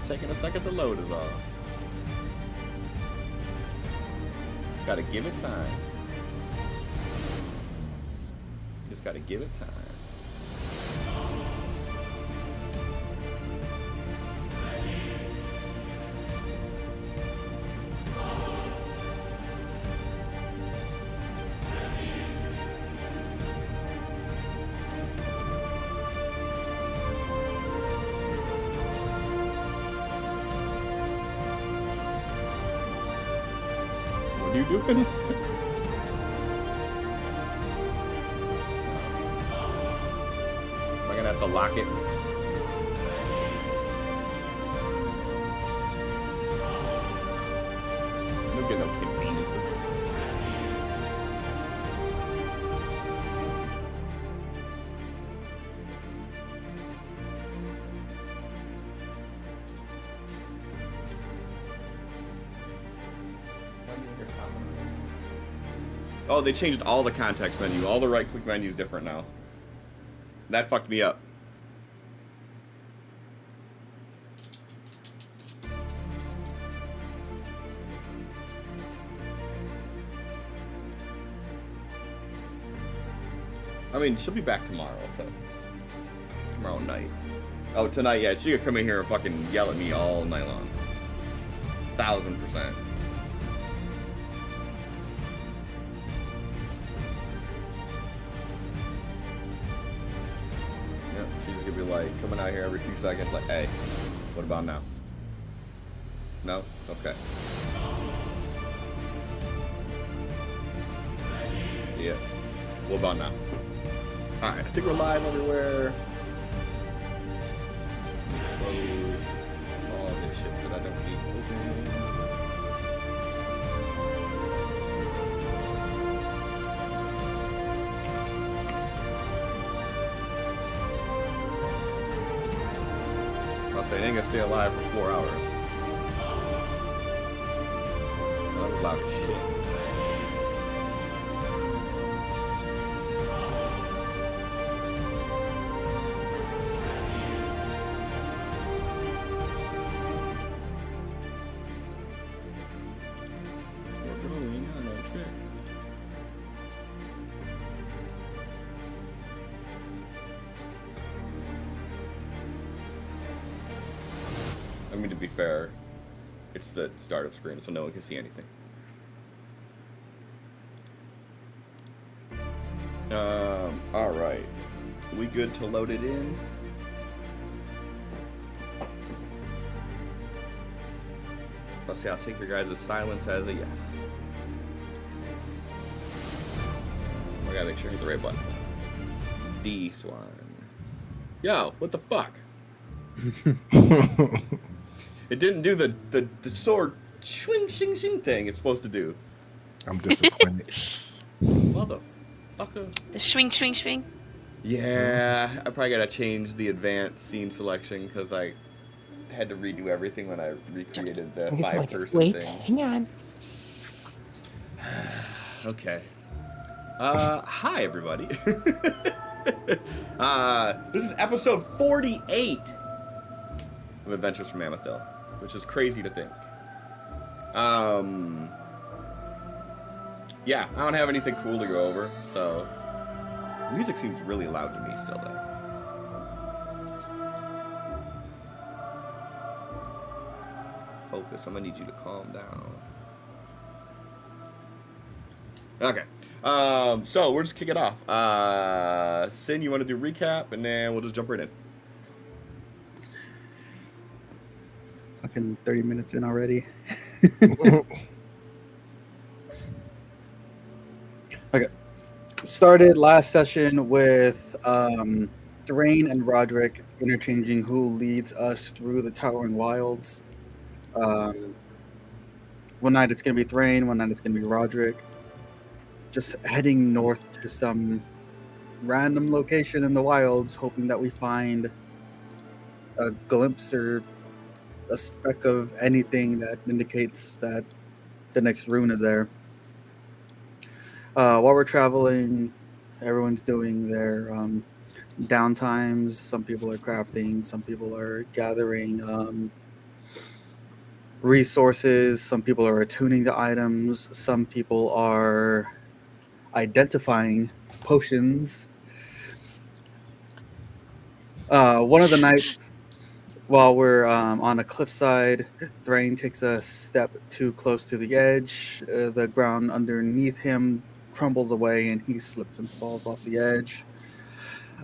taking a second to load is all. Just gotta give it time. Just gotta give it time. What are you doing? Am I gonna have to lock it? I don't get no conveniences. Oh, they changed all the context menu. All the right-click menu is different now. That fucked me up. I mean, she'll be back tomorrow, so... Tomorrow night. Oh, tonight, yeah. She could come in here and fucking yell at me all night long. 1000%. Be like coming out here every few seconds like, hey, what about now? No? Okay. Yeah. What about now? Alright, I think we're live everywhere. Close all this shit that I don't need open. They ain't gonna stay alive for 4 hours. That was loud as shit. We're going on a trip. I mean, to be fair, it's the startup screen, so no one can see anything. Alright. We good to load it in? Let's see, I'll take your guys' silence as a yes. I gotta make sure I hit the right button. D-Swan. Yo, what the fuck? It didn't do the sword swing shing shing thing it's supposed to do. I'm disappointed. Motherfucker. The swing. Yeah, I probably gotta change the advanced scene selection because I had to redo everything when I recreated the 5-person thing. Hang on. Okay. Hi everybody. This is episode 48 of Adventures from Amethil, which is crazy to think. Yeah, I don't have anything cool to go over, so the music seems really loud to me still though. Focus, I'm gonna need you to calm down. Okay. So we'll just kick it off. Sin, you want to do recap, and then we'll just jump right in. Fucking 30 minutes in already. Okay. Started last session with Thrain and Roderick interchanging who leads us through the Towering Wilds. One night it's going to be Thrain, one night it's going to be Roderick. Just heading north to some random location in the wilds, hoping that we find a glimpse or a speck of anything that indicates that the next rune is there. While we're traveling, everyone's doing their downtimes. Some people are crafting, some people are gathering resources. Some people are attuning to items. Some people are identifying potions. One of the nights, while we're on a cliffside, Thrain takes a step too close to the edge. The ground underneath him crumbles away, and he slips and falls off the edge.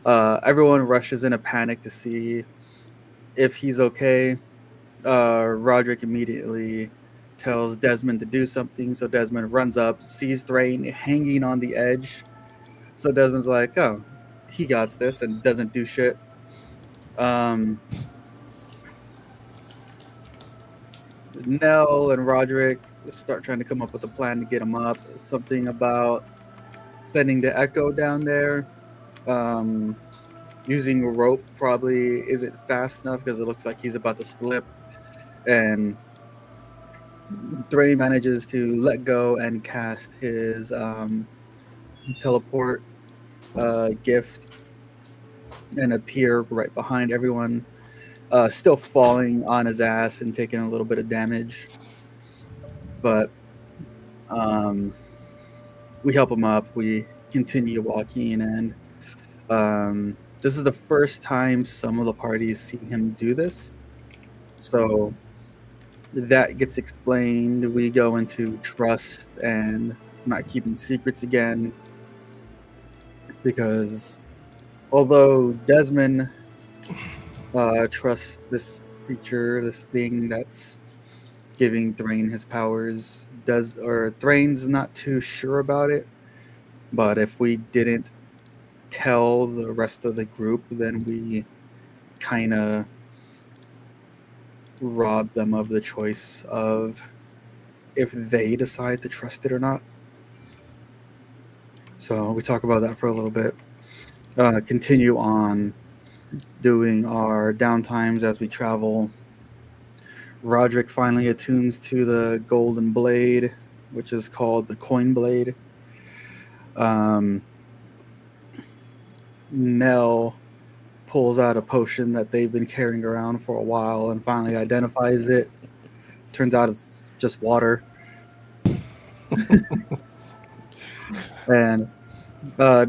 Everyone rushes in a panic to see if he's okay. Roderick immediately tells Desmond to do something, so Desmond runs up, sees Thrain hanging on the edge. So Desmond's like, "Oh, he got this," and doesn't do shit. Nell and Roderick start trying to come up with a plan to get him up. Something about sending the Echo down there. Using a rope probably isn't fast enough because it looks like he's about to slip. And Thrain manages to let go and cast his teleport gift and appear right behind everyone, still falling on his ass and taking a little bit of damage. But we help him up. We continue walking, and this is the first time some of the parties see him do this. So that gets explained. We go into trust and not keeping secrets again, because although Desmond trusts this creature, this thing that's giving Thrain his powers, Thrain's not too sure about it. But if we didn't tell the rest of the group, then we kind of rob them of the choice of if they decide to trust it or not. So we talk about that for a little bit. Continue on doing our downtimes as we travel. Roderick finally attunes to the golden blade, which is called the coin blade. Nell pulls out a potion that they've been carrying around for a while and finally identifies it. Turns out it's just water. And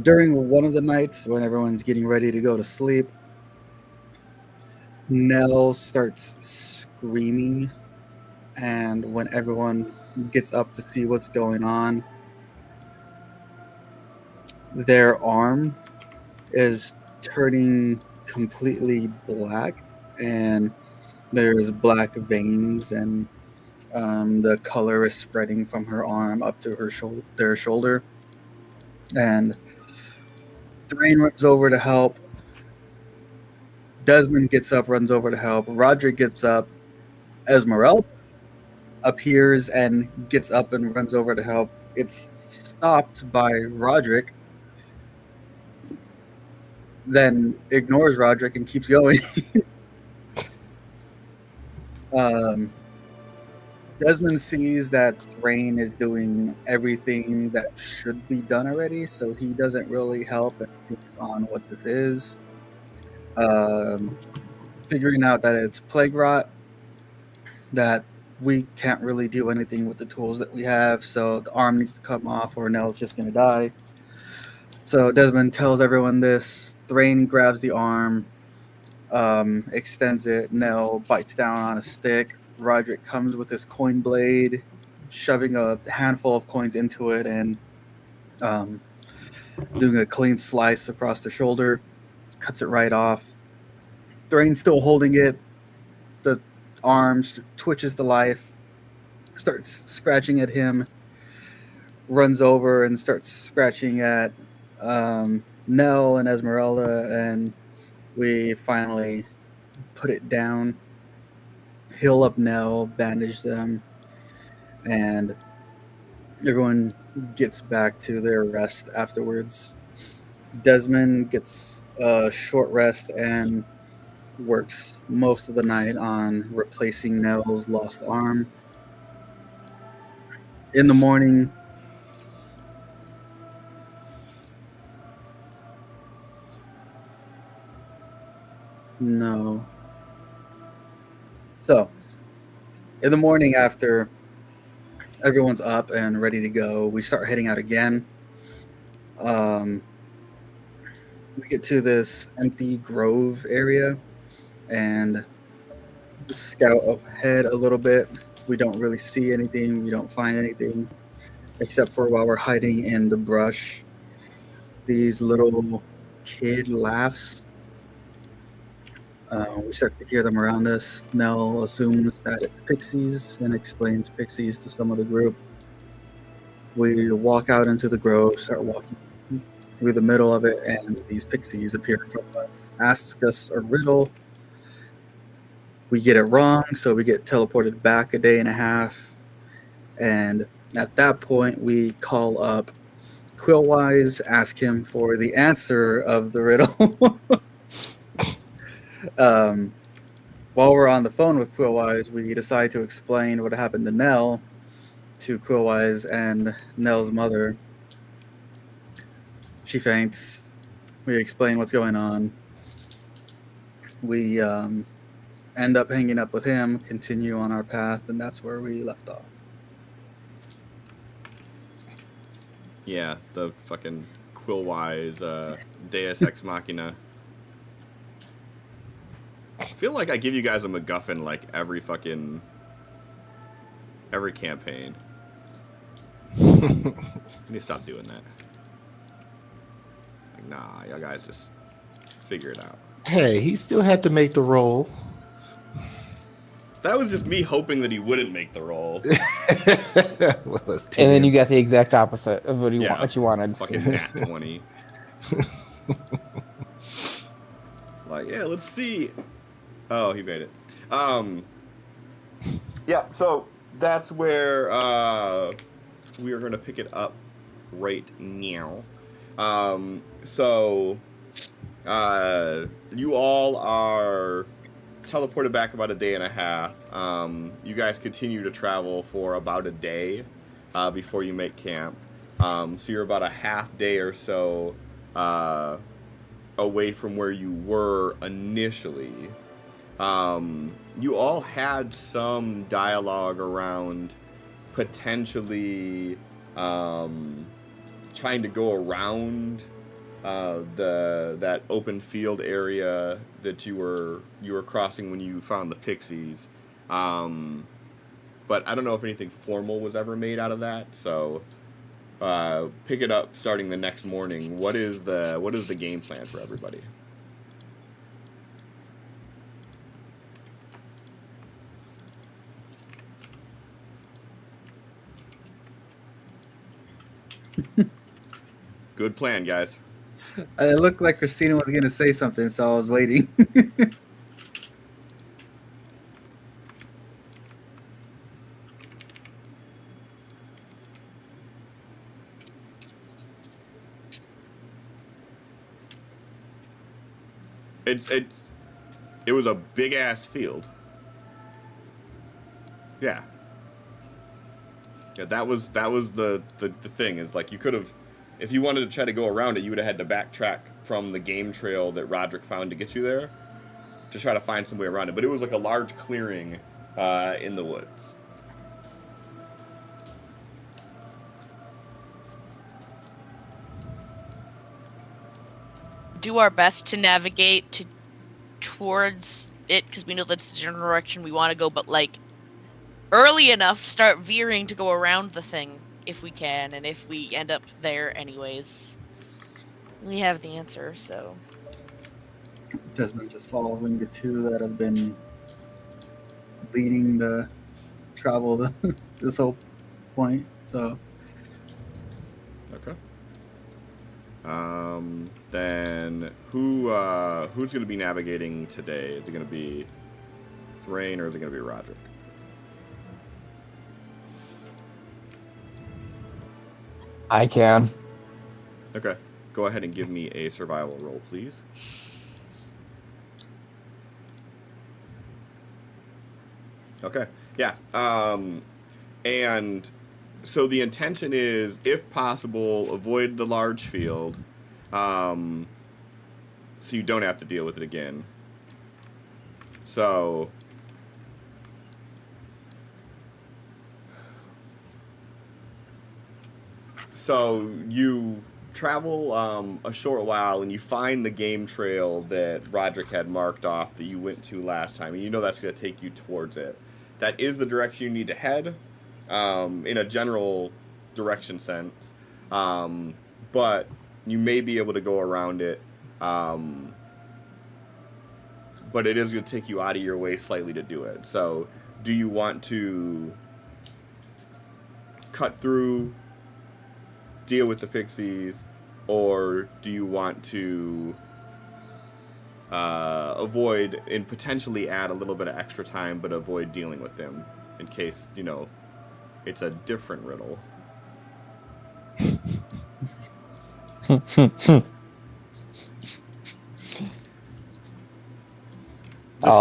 during one of the nights when everyone's getting ready to go to sleep, Nell starts screaming, and when everyone gets up to see what's going on, their arm is turning completely black, and there's black veins, and the color is spreading from her arm up to their shoulder. And Thrain runs over to help. Desmond gets up, runs over to help. Roderick gets up. Esmeralda appears and gets up and runs over to help. It's stopped by Roderick, then ignores Roderick and keeps going. Desmond sees that Thrain is doing everything that should be done already, so he doesn't really help and thinks on what this is. Figuring out that it's plague rot, that we can't really do anything with the tools that we have, so the arm needs to come off or Nell's just going to die. So Desmond tells everyone this. Thrain grabs the arm, extends it. Nell bites down on a stick. Roderick comes with his coin blade, shoving a handful of coins into it and doing a clean slice across the shoulder, cuts it right off. Thrain's still holding it. The arm twitches to life, starts scratching at him, runs over and starts scratching at Nell and Esmeralda, and we finally put it down. Heal up Nell, bandage them, and everyone gets back to their rest afterwards. Desmond gets a short rest and works most of the night on replacing Nell's lost arm. In the morning, no. So, In the morning, after everyone's up and ready to go, we start heading out again. We get to this empty grove area and scout ahead a little bit. We don't really see anything. We don't find anything except for while we're hiding in the brush. These little kid laughs. We start to hear them around us. Nell assumes that it's pixies and explains pixies to some of the group. We walk out into the grove, start walking through the middle of it, and these pixies appear in front of us, ask us a riddle. We get it wrong, so we get teleported back a day and a half. And at that point, we call up Quillwise, ask him for the answer of the riddle. While we're on the phone with Quillwise, we decide to explain what happened to Nell to Quillwise and Nell's mother. She faints. We explain what's going on. We end up hanging up with him, continue on our path, and that's where we left off. Yeah, the fucking Quillwise Deus Ex Machina. I feel like I give you guys a MacGuffin like every campaign. You need to stop doing that. Like, nah, y'all guys just figure it out. Hey, he still had to make the roll. That was just me hoping that he wouldn't make the roll. Well, let's and then you got the exact opposite of what you wanted. Fucking nat 20. Like, yeah, let's see. Oh, he made it. Yeah, so that's where we are going to pick it up right now. So you all are teleported back about a day and a half. You guys continue to travel for about a day before you make camp. So you're about a half day or so away from where you were initially. You all had some dialogue around potentially trying to go around that open field area that you were crossing when you found the pixies. But I don't know if anything formal was ever made out of that. So pick it up starting the next morning. What is the game plan for everybody? Good plan, guys. It looked like Christina was going to say something, so I was waiting. It was a big ass field. Yeah. Yeah, that was the thing, is like you could have, if you wanted to try to go around it, you would have had to backtrack from the game trail that Roderick found to get you there to try to find some way around it. But it was like a large clearing in the woods. Do our best to navigate towards it, because we know that's the general direction we want to go, but like early enough start veering to go around the thing if we can, and if we end up there anyways, we have the answer. So Desmond just following the two that have been leading the travel this whole point. So Okay. Then who's going to be navigating today? Is it going to be Thrain or is it going to be Roderick? I can. Okay. Go ahead and give me a survival roll, please. Okay. Yeah. And so the intention is, if possible, avoid the large field, so you don't have to deal with it again. So So you travel a short while and you find the game trail that Roderick had marked off that you went to last time, and you know that's going to take you towards it. That is the direction you need to head, in a general direction sense, but you may be able to go around it, but it is going to take you out of your way slightly to do it. So do you want to cut through, deal with the pixies, or do you want to avoid and potentially add a little bit of extra time but avoid dealing with them in case, it's a different riddle? Just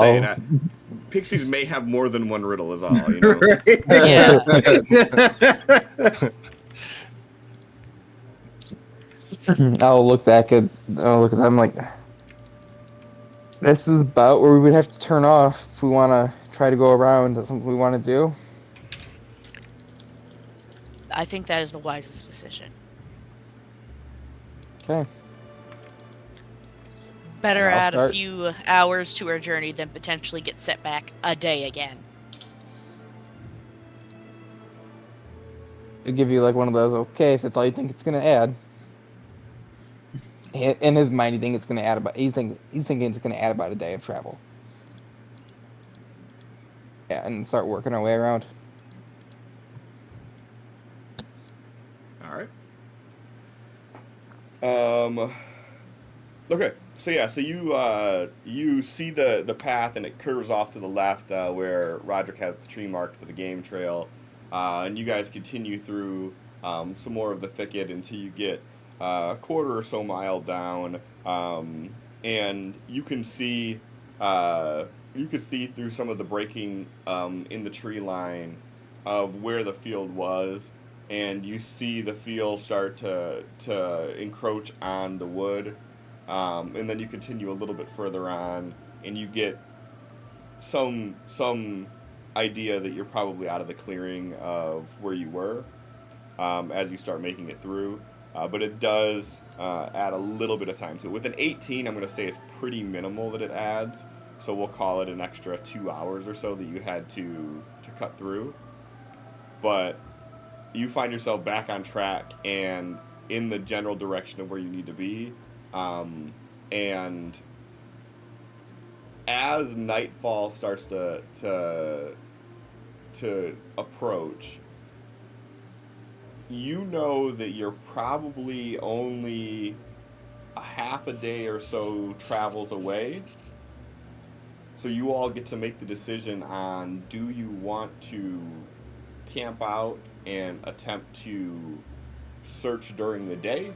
saying that pixies may have more than one riddle is all, Right? Yeah. I'll look back at. Oh, because I'm like, this is about where we would have to turn off if we want to try to go around. That's something we want to do. I think that is the wisest decision. Okay. Better I'll add a start. few hours to our journey than potentially get set back a day again. It'll give you like one of those. Okay, so that's all you think it's gonna add. In his mind, he thinks it's gonna add about. He's thinking it's gonna add about a day of travel. Yeah, and start working our way around. All right. Okay. So yeah, so you see the path and it curves off to the left where Roderick has the tree marked for the game trail, and you guys continue through some more of the thicket until you get a quarter or so mile down, and you can see through some of the breaking in the tree line of where the field was, and you see the field start to encroach on the wood, and then you continue a little bit further on, and you get some idea that you're probably out of the clearing of where you were as you start making it through. But it does add a little bit of time to it. With an 18, I'm going to say it's pretty minimal that it adds, so we'll call it an extra 2 hours or so that you had to cut through. But you find yourself back on track and in the general direction of where you need to be. And as nightfall starts to approach, you know that you're probably only a half a day or so travels away. So you all get to make the decision on, do you want to camp out and attempt to search during the day?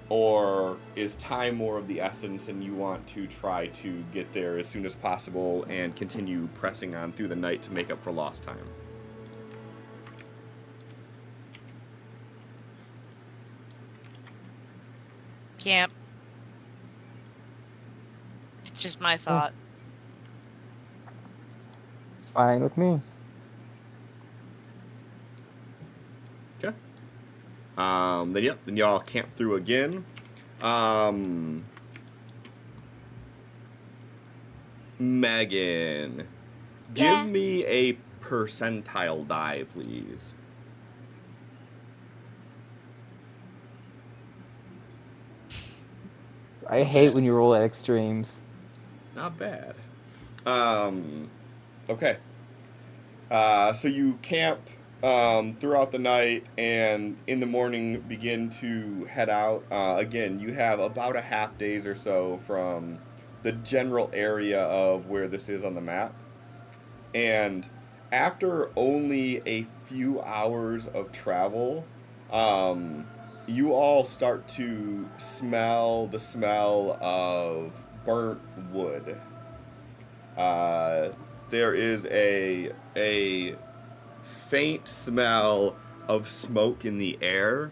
Or is time more of the essence and you want to try to get there as soon as possible and continue pressing on through the night to make up for lost time? Camp. It's just my thought. Fine with me. Okay. Then y'all camp through again. Megan, Yeah. give me a percentile die, please. I hate when you roll at extremes. Not bad. Okay. So you camp throughout the night, and in the morning begin to head out. Again, you have about a half days or so from the general area of where this is on the map. And after only a few hours of travel, you all start to smell the smell of burnt wood. There is a faint smell of smoke in the air.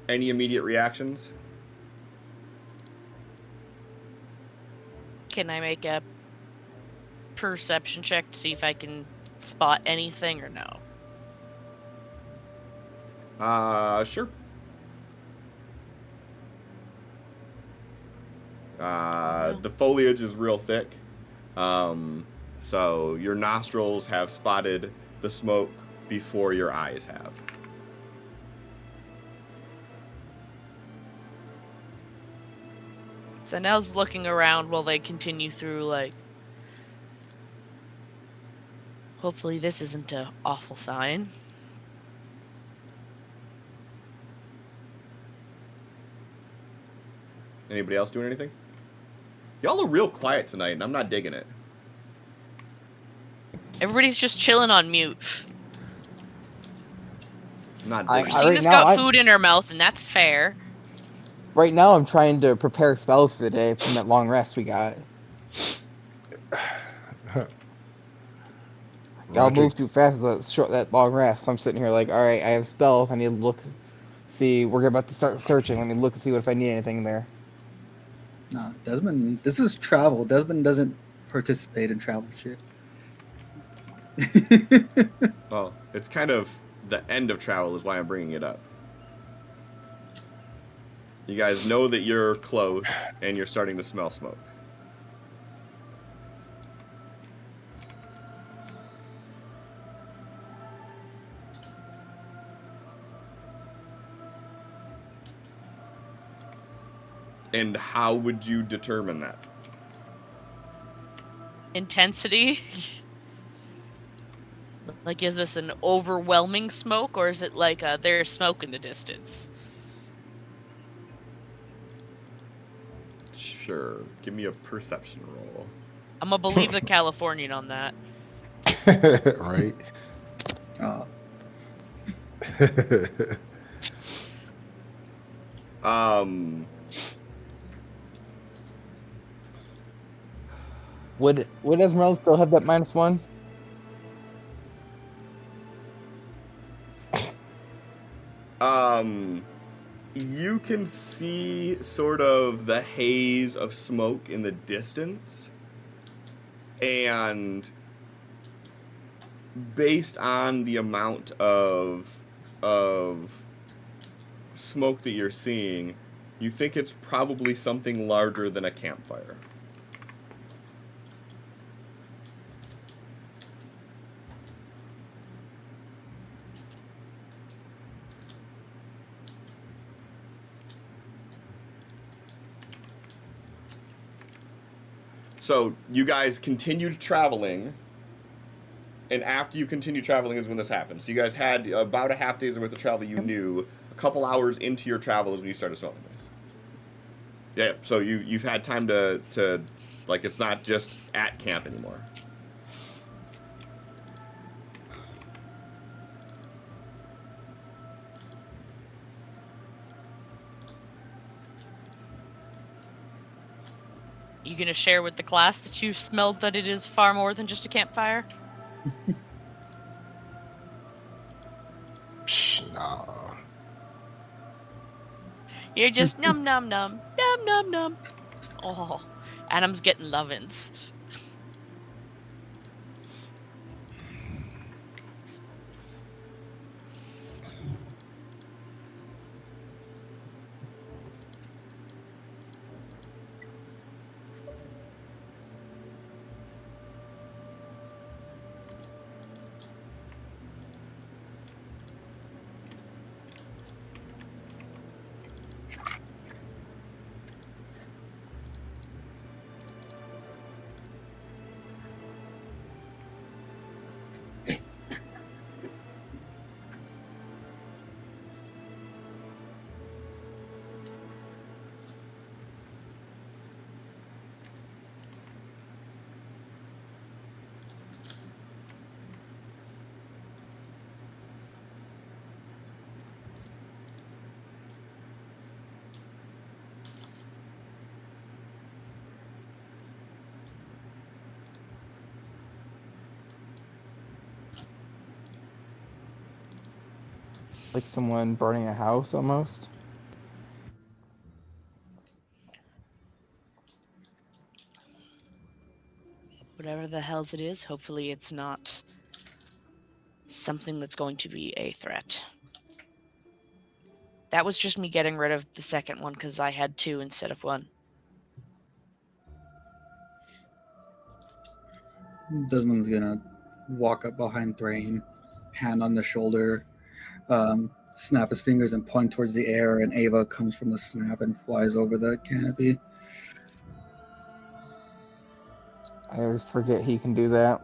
Any immediate reactions? Can I make a perception check to see if I can spot anything or no? Sure. The foliage is real thick. So your nostrils have spotted the smoke before your eyes have. So Nell's looking around while they continue through, like, hopefully this isn't an awful sign. Anybody else doing anything? Y'all are real quiet tonight, and I'm not digging it. Everybody's just chilling on mute. I'm not I- digging it. right Christina's now, got I'm- food in her mouth, and that's fair. Right now, I'm trying to prepare spells for the day from that long rest we got. Y'all move too fast that long rest. So I'm sitting here like, all right, I have spells. I need to look, see. We're about to start searching. Let me look and see if I need anything there. No, Desmond. This is travel. Desmond doesn't participate in travel shit. Well, it's kind of the end of travel is why I'm bringing it up. You guys know that you're close, and you're starting to smell smoke. And how would you determine that? Intensity? Like, is this an overwhelming smoke, or is it like there's smoke in the distance? Sure. Give me a perception roll. I'm gonna believe the Californian on that. Right. Oh, Would Esmeralda still have that -1? You can see sort of the haze of smoke in the distance, and based on the amount of smoke that you're seeing, you think it's probably something larger than a campfire. So you guys continued traveling, and after you continued traveling is when this happened. So you guys had about a half day's worth of travel you knew. A couple hours into your travel is when you started smelling this. Yeah, so you've had time to like, it's not just at camp anymore. You gonna share with the class that you smelled that it is far more than just a campfire? Psh, nah. You're just num num num num num num. Oh, Adam's getting lovin's. Like someone burning a house almost. Whatever the hells it is, hopefully it's not something that's going to be a threat. That was just me getting rid of the second one because I had 2 instead of 1. Desmond's gonna walk up behind Thrain, hand on the shoulder, snap his fingers and point towards the air, and Ava comes from the snap and flies over the canopy. I always forget he can do that.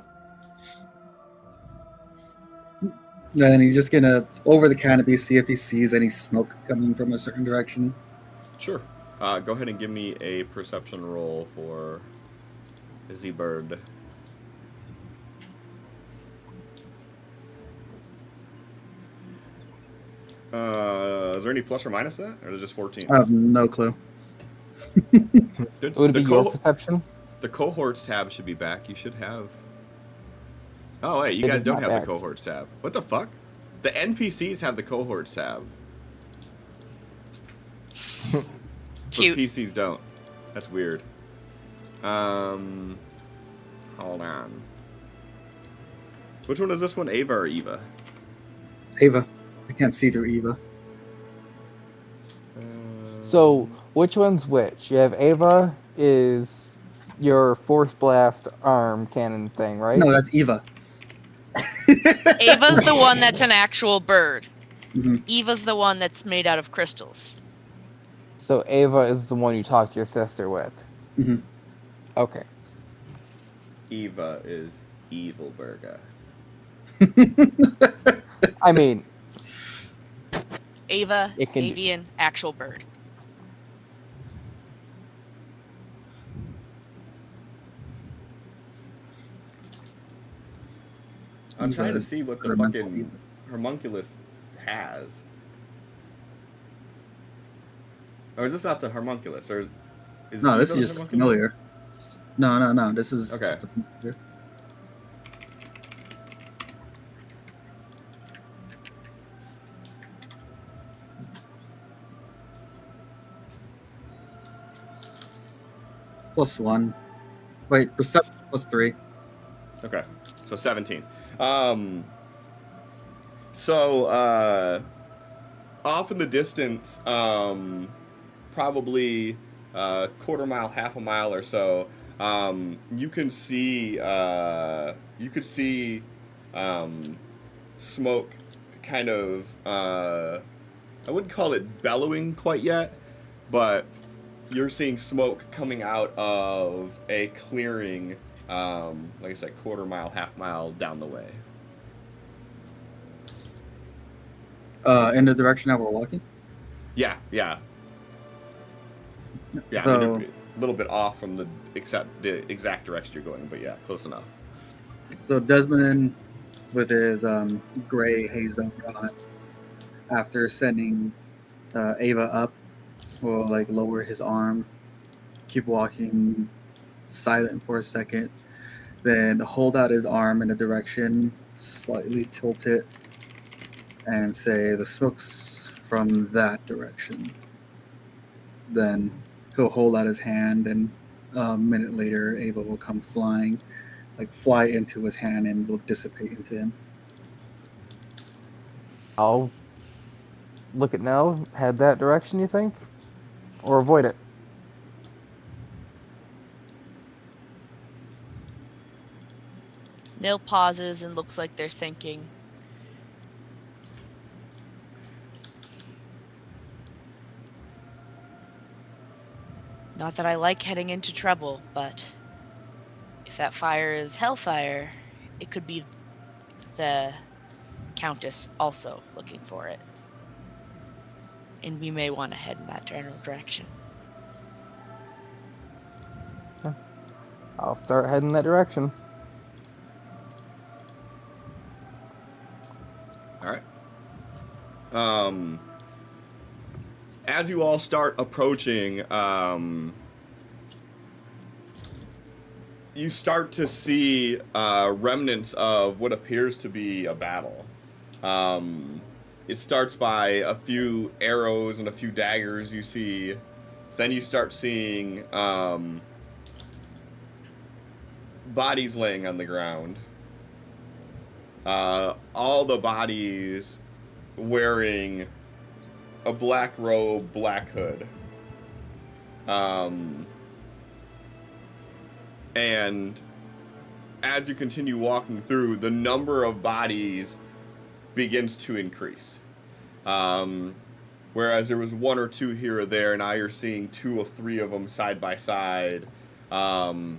Then he's just gonna over the canopy see if he sees any smoke coming from a certain direction. Sure. Go ahead and give me a perception roll for Izzy Bird. Is there any plus or minus to that, or is it just 14? I have no clue. Would it be your perception? The cohorts tab should be back. You should have. Oh wait, you It guys is don't not have back. the cohorts tab. What the fuck? The NPCs have the cohorts tab. But Cute. PCs don't. That's weird. Hold on. Which one is this one, Ava or Eva? Ava. I can't see through Eva. So, which one's which? You have Ava is your force blast arm cannon thing, right? No, that's Eva. Ava's the one that's an actual bird. Mhm. Eva's the one that's made out of crystals. So Ava is the one you talk to your sister with. Mhm. Okay. Eva is Evil Burger. I mean, Ava, It can be- avian, actual bird. I'm trying to Eva see what the elemental fucking Eva. homunculus has. Or is this not the homunculus? Or is No, Eva this the is just homunculus? familiar. No. This is Okay. just a familiar. +1. Wait, perception +3. Okay, so 17. So off in the distance, probably quarter mile, half a mile or so, you can see smoke kind of I wouldn't call it bellowing quite yet, but you're seeing smoke coming out of a clearing, like I said, quarter mile, half mile down the way. In the direction that we're walking. Yeah. I mean, So- you're a little bit off from the exact direction you're going, but yeah, close enough. So Desmond, with his gray hazed over eyes, after sending Ava up, will like lower his arm, keep walking, silent for a second, then hold out his arm in a direction, slightly tilt it, and say the smoke's from that direction. Then he'll hold out his hand, and a minute later, Ava will come flying, like fly into his hand, and will dissipate into him. I'll look at Nell, head that direction, you think? Or avoid it? Nil pauses and looks like they're thinking. Not that I like heading into trouble, but if that fire is hellfire, it could be the Countess also looking for it. And we may want to head in that general direction. I'll start heading that direction. All right. As you all start approaching, you start to see remnants of what appears to be a battle. It starts by a few arrows and a few daggers you see. Then you start seeing bodies laying on the ground. all the bodies wearing a black robe, black hood. And as you continue walking through, the number of bodies begins to increase. Whereas there was one or two here or there, now you're seeing 2 or 3 of them side by side. And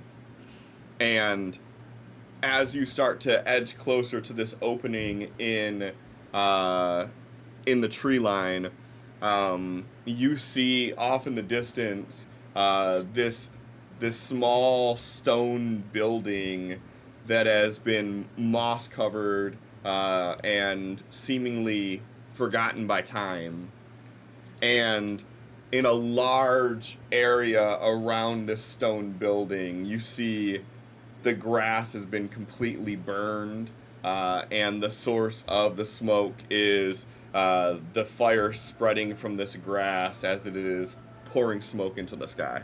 as you start to edge closer to this opening in the tree line, you see off in the distance this small stone building that has been moss covered and seemingly forgotten by time. And in a large area around this stone building, you see the grass has been completely burned, and the source of the smoke is the fire spreading from this grass as it is pouring smoke into the sky.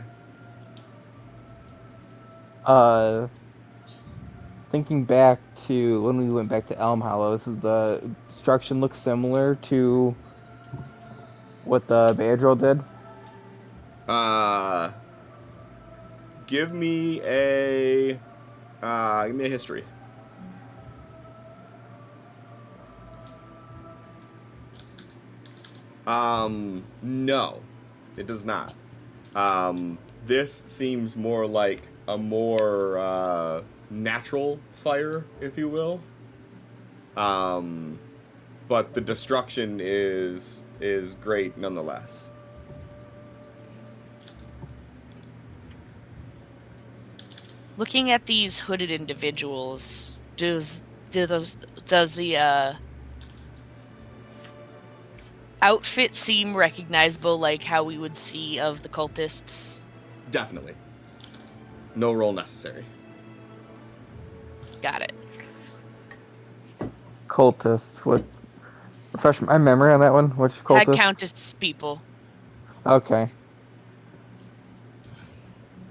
Thinking back to when we went back to Elm Hollow, the destruction looks similar to what the Beadrill did. Give me a history. No, it does not. This seems more like a more natural fire, if you will. But the destruction is great nonetheless. Looking at these hooded individuals, does the outfit seem recognizable, like how we would see of the cultists? Definitely. No roll necessary. Got it. Cultists. What? Refresh my memory on that one. Which cultist? Countess people. Okay.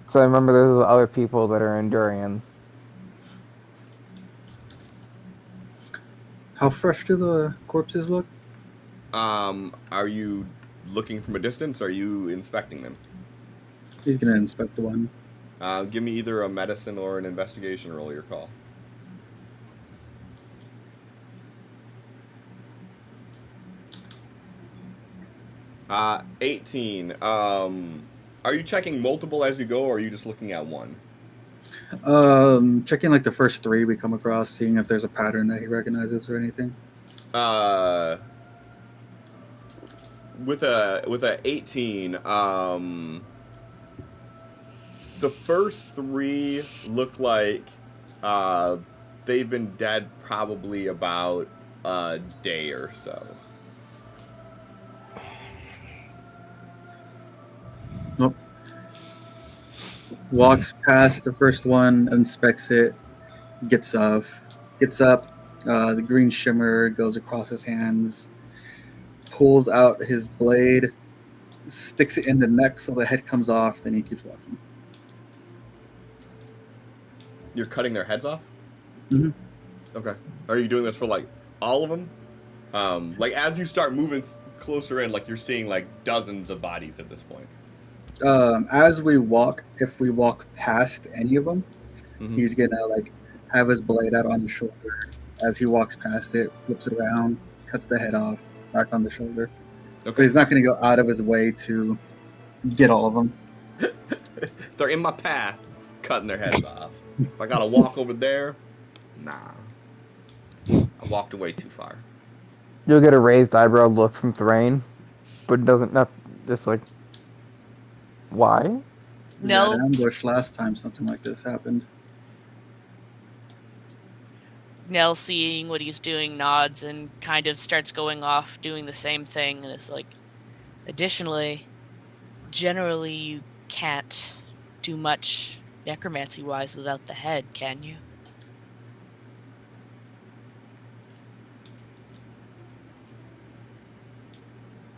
So I remember there's other people that are Endurians. How fresh do the corpses look? Are you looking from a distance, or are you inspecting them? He's gonna inspect the one. Give me either a medicine or an investigation roll, your call. 18. Are you checking multiple as you go, or are you just looking at one? Checking like the first 3 we come across, seeing if there's a pattern that he recognizes or anything. With a 18, the first 3 look like they've been dead probably about a day or so. Nope. Walks past the first one, inspects it, gets up. The green shimmer goes across his hands, pulls out his blade, sticks it in the neck so the head comes off, then he keeps walking. You're cutting their heads off? Mm-hmm. Okay. Are you doing this for like all of them? Like as you start moving closer in, like you're seeing like dozens of bodies at this point. As we walk, if we walk past any of them, Mm-hmm. he's gonna like have his blade out on his shoulder. As he walks past it, flips it around, cuts the head off, back on the shoulder. But he's not gonna go out of his way to get all of them. They're in my path, cutting their heads off. If I gotta walk over there, nah. I walked away too far. You'll get a raised eyebrow look from Thrain, but it doesn't. Not just like. Why? We No. got ambushed last time something like this happened. Nell, seeing what he's doing, nods and kind of starts going off doing the same thing, and it's like, additionally, generally you can't do much necromancy wise without the head, can you?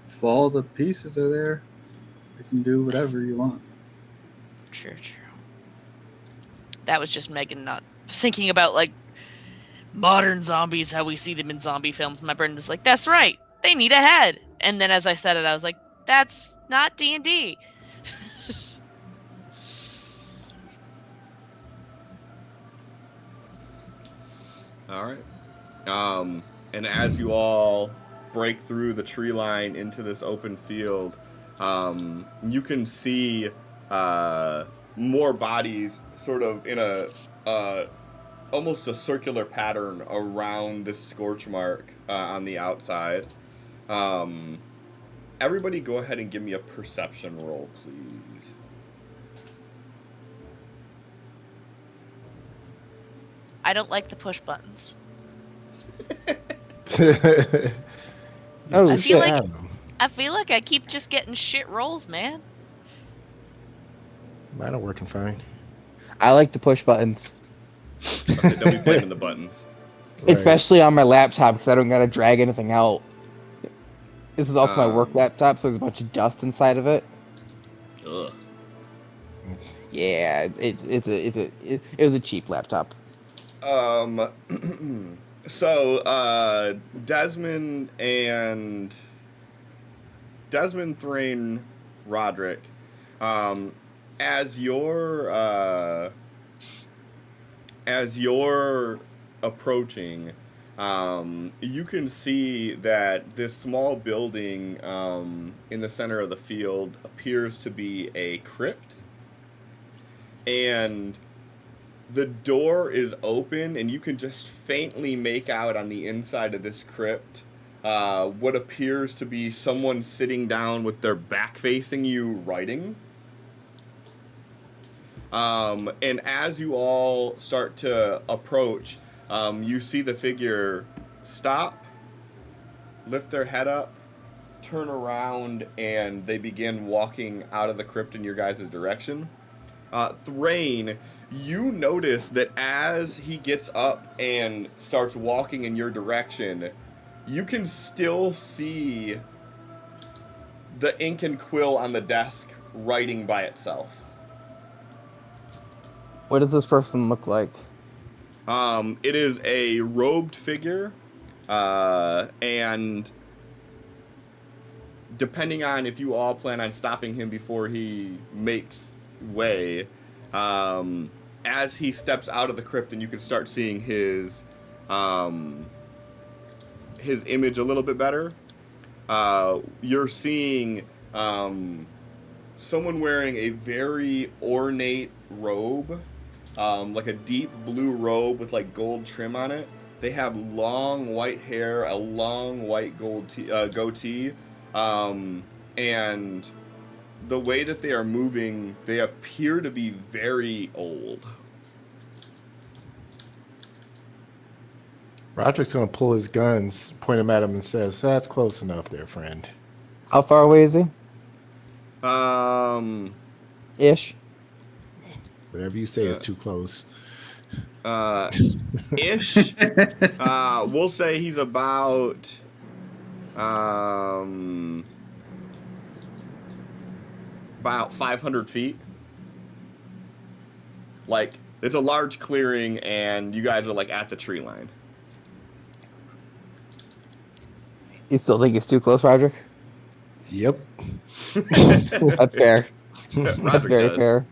If all the pieces are there, you can do whatever you want. True. That was just Megan not thinking about like modern zombies, how we see them in zombie films. My brain was like, that's right, they need a head. And then as I said it, I was like, that's not D&D. All right. And as you all break through the tree line into this open field, you can see more bodies sort of in a almost a circular pattern around this scorch mark on the outside. Everybody go ahead and give me a perception roll, please. I don't like the push buttons. Oh, I shit. feel like I feel like I keep just getting shit rolls, man. Mine are working fine. I like to push buttons. Okay, don't be blaming the buttons. Right. Especially on my laptop because I don't gotta drag anything out. This is also my work Um, laptop, so there's a bunch of dust inside of it. Ugh. Yeah, it was a cheap laptop. So, Desmond, Thrain, Roderick, as you're approaching, you can see that this small building in the center of the field appears to be a crypt, and the door is open, and you can just faintly make out on the inside of this crypt what appears to be someone sitting down with their back facing you writing. And as you all start to approach, you see the figure stop, lift their head up, turn around, and they begin walking out of the crypt in your guys' direction. Thrain, you notice that as he gets up and starts walking in your direction, you can still see the ink and quill on the desk writing by itself. What does this person look like? It is a robed figure, and depending on if you all plan on stopping him before he makes way, as he steps out of the crypt, and you can start seeing his image a little bit better. You're seeing someone wearing a very ornate robe, like a deep blue robe with like gold trim on it. They have long white hair, a long white gold goatee, and the way that they are moving, they appear to be very old. Roderick's gonna pull his guns, point them at him, and says, "That's close enough, there, friend." How far away is he? Ish. Whatever you say is too close. Ish. We'll say he's about about 500 feet. Like, it's a large clearing, and you guys are like at the tree line. You still think it's too close, Roderick? Yep. That's fair. That's Roderick very does. fair.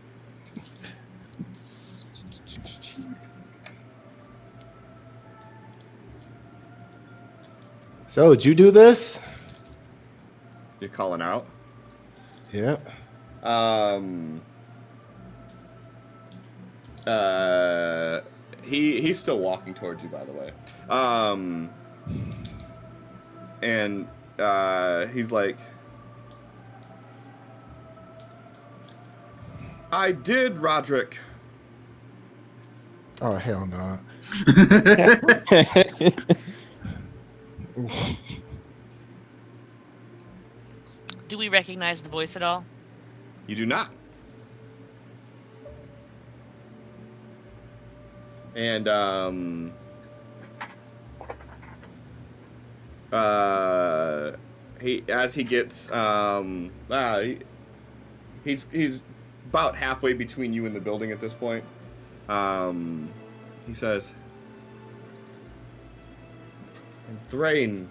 So, did you do this? You're calling out. Yep. He's still walking towards you, by the way. And he's like, I did, Roderick. Oh, hell no. Do we recognize the voice at all? You do not. And he gets he's about halfway between you and the building at this point. He says, And Thrain,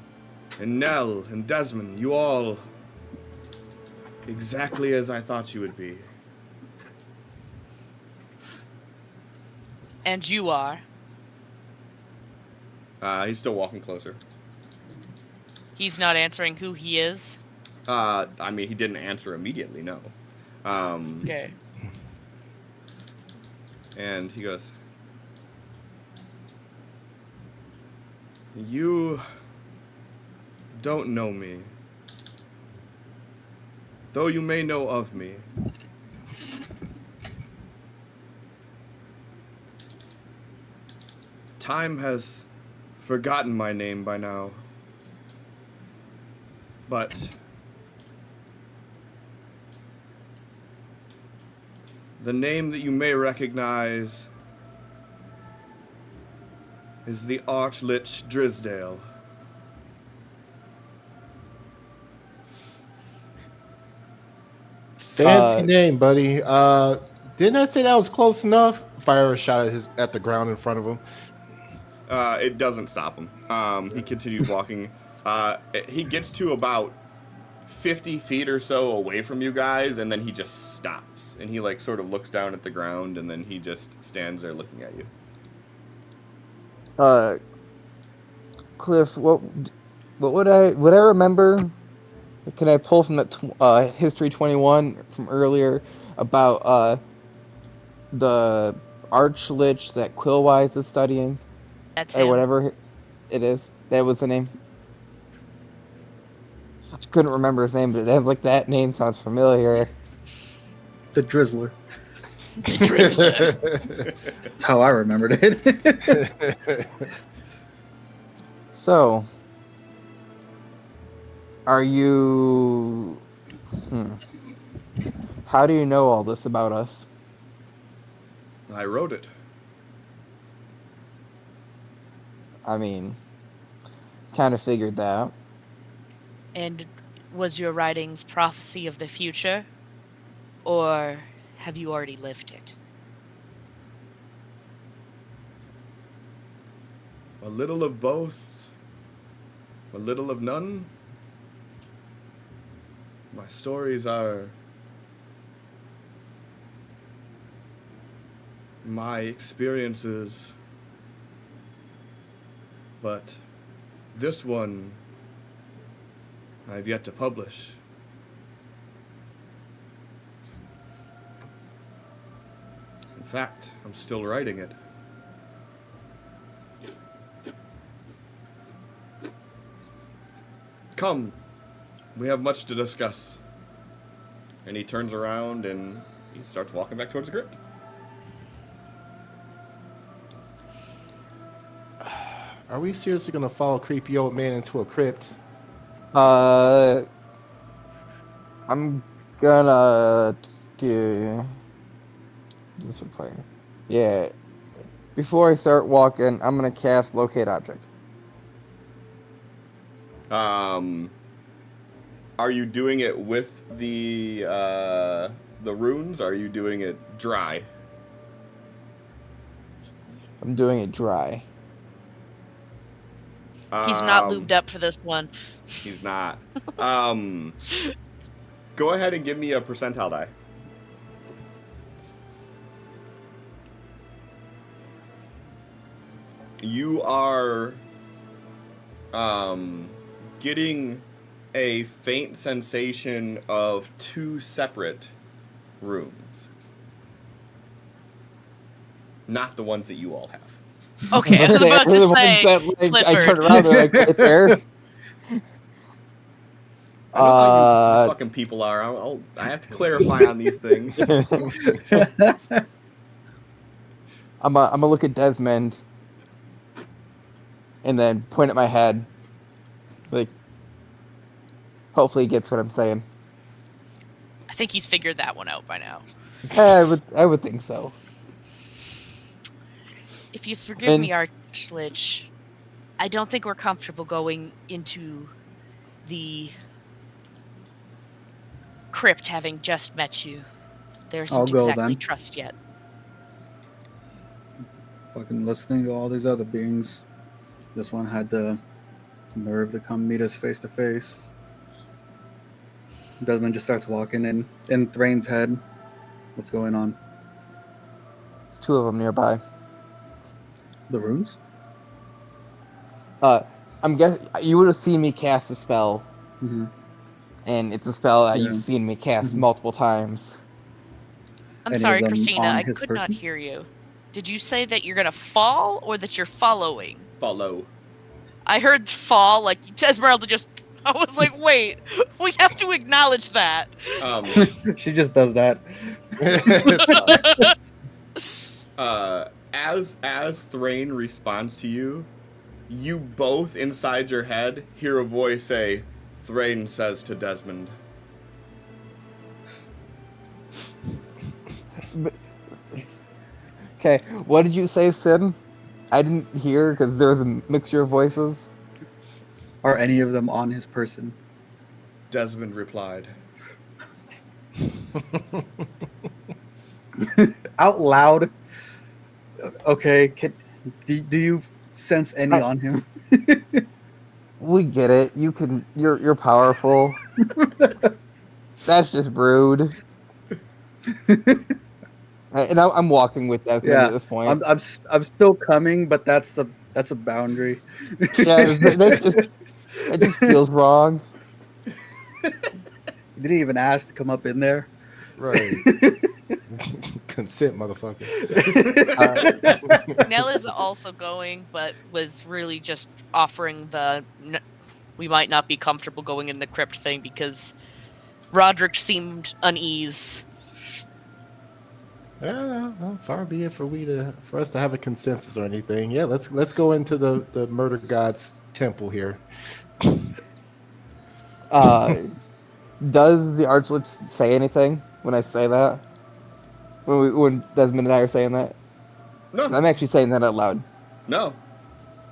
and Nell, and Desmond, you all exactly as I thought you would be. And you are. He's still walking closer. He's not answering who he is. I mean, he didn't answer immediately, no. Okay. And he goes, "You don't know me, though you may know of me. Time has forgotten my name by now, but the name that you may recognize is the Archlich Drisdale." Fancy name, buddy. Didn't I say that was close enough? Fire a shot at the ground in front of him. It doesn't stop him. He continues walking. He gets to about 50 feet or so away from you guys, and then he just stops. And he like sort of looks down at the ground, and then he just stands there looking at you. Cliff, what would I remember? Can I pull from that History 21 from earlier about the Archlich that Quillwise is studying? That's Or him. whatever it is. That was the name. I couldn't remember his name, but like that name sounds familiar. The Drizzler. Drizzler. That's how I remembered it. So, are you... How do you know all this about us? I wrote it. I mean, kind of figured that. And was your writings prophecy of the future? Or have you already lived it? A little of both, a little of none. My stories are my experiences, but this one I've yet to publish. In fact, I'm still writing it. Come, we have much to discuss. And he turns around and he starts walking back towards the crypt. Are we seriously gonna follow creepy old man into a crypt? I'm gonna do this one player. Yeah. Before I start walking, I'm gonna cast Locate Object. Are you doing it with the runes? Or are you doing it dry? I'm doing it dry. He's not lubed up for this one. He's not. Go ahead and give me a percentile die. You are getting a faint sensation of two separate runes. Not the ones that you all have. Okay, I was about to say, I turned around, they're like right there. I know how you fucking people are. I have to clarify on these things. I'm gonna look at Desmond and then point at my head. Like, hopefully he gets what I'm saying. I think he's figured that one out by now. I would think so. If you forgive me, Archlich, I don't think we're comfortable going into the crypt having just met you. There I'll isn't go exactly then. trust yet. Fucking listening to all these other beings. This one had to Nerve to come meet us face to face. Desmond just starts walking in Thrain's head. What's going on? There's two of them nearby. The runes? I'm guessing you would have seen me cast a spell, Mm-hmm. and it's a spell that Yeah. you've seen me cast Mhm. multiple times. I'm Any of sorry, them Christina. on I his could not person? hear you. Did you say that you're gonna fall or that you're following? Follow. I heard fall, like Esmeralda just. I was like, wait, we have to acknowledge that. She just does that. It's fine. As Thrain responds to you, you both inside your head hear a voice say, "Thrain says to Desmond." Okay, what did you say, Sid? I didn't hear because there was a mixture of voices. Are any of them on his person? Desmond replied. Out loud. Okay. Do you sense any on him? We get it. You're powerful. That's just rude. And I'm walking with Desmond Yeah, at this point. I'm still coming, but that's a boundary. Yeah, it just feels wrong. You didn't even ask to come up in there. Right. Consent, motherfucker. Nell is also going, but was really just offering we might not be comfortable going in the crypt thing because Roderick seemed unease. No, far be it for us to have a consensus or anything. Yeah, let's go into the murder god's temple here. Does the archlet say anything when I say that? When Desmond and I are saying that? No, I'm actually saying that out loud. no,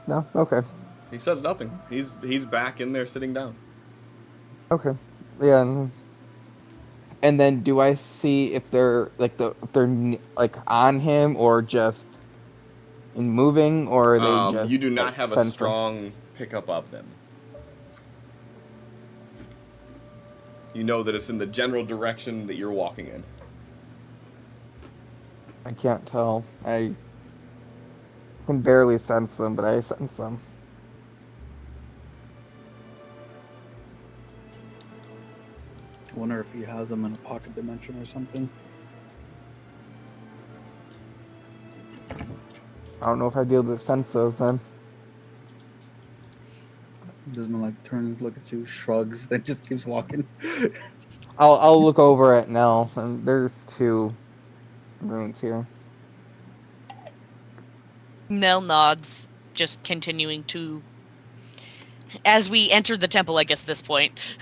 No? Okay. he says nothing. He's back in there sitting down. Okay. Yeah. And then do I see if they're like on him or just in moving, or are they just You do not like, have a central? strong pickup of them. You know that it's in the general direction that you're walking in. I can't tell. I can barely sense them, but I sense them. Wonder if he has them in a pocket dimension or something. I don't know if I'd be able to sense those then. Desmond like turns, look at you, shrugs, then just keeps walking. I'll look over at Nell, and there's two runes here. Nell nods, just continuing to. As we enter the temple, I guess at this point.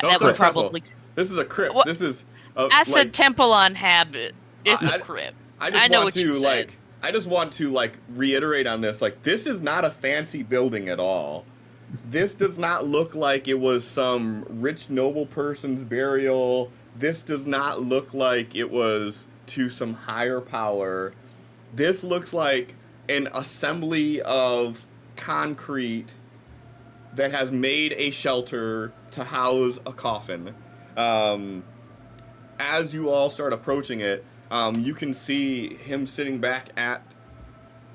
No, that it's would not a temple. probably. This is a crypt. What? This is That's a temple on habit. It's a crypt. I just know want what you to said. I just want to reiterate on this. This is not a fancy building at all. This does not look like it was some rich noble person's burial. This does not look like it was to some higher power. This looks like an assembly of concrete that has made a shelter to house a coffin. As you all start approaching it, you can see him sitting back at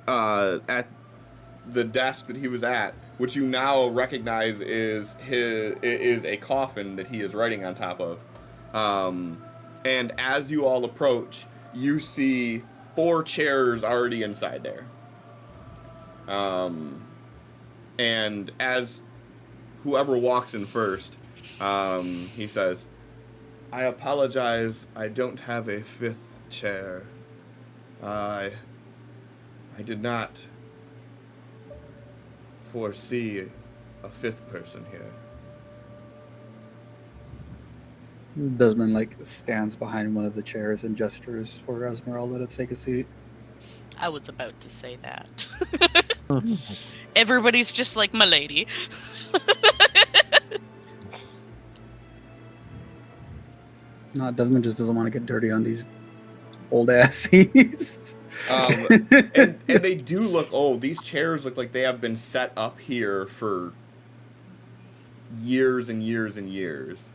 the desk that he was at, which you now recognize is a coffin that he is writing on top of. And as you all approach, you see 4 chairs already inside there. And as whoever walks in first, he says, "I apologize, I don't have a 5th chair. I did not foresee a 5th person here." Desmond stands behind one of the chairs and gestures for Esmeralda to take a seat. I was about to say that. Everybody's just like, my lady. No, Desmond just doesn't want to get dirty on these old ass seats. And they do look old. These chairs look like they have been set up here for years and years and years.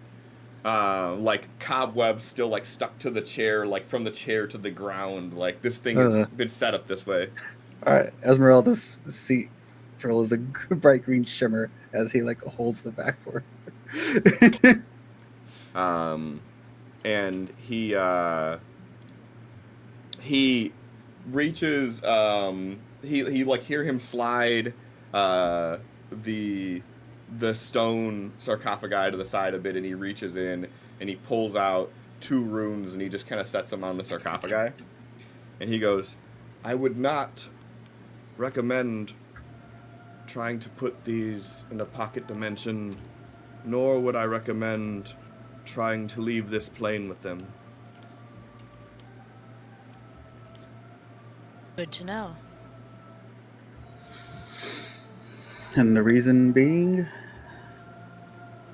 Like cobwebs still like stuck to the chair, like from the chair to the ground. Like this thing has been set up this way. All right, Esmeralda's seat is a bright green shimmer as he like holds the back for her. And he reaches he like hear him slide the stone sarcophagi to the side a bit, and he reaches in and he pulls out 2 runes and he just kind of sets them on the sarcophagi, and he goes, I would not recommend trying to put these in a pocket dimension, nor would I recommend trying to leave this plane with them. Good to know. And the reason being?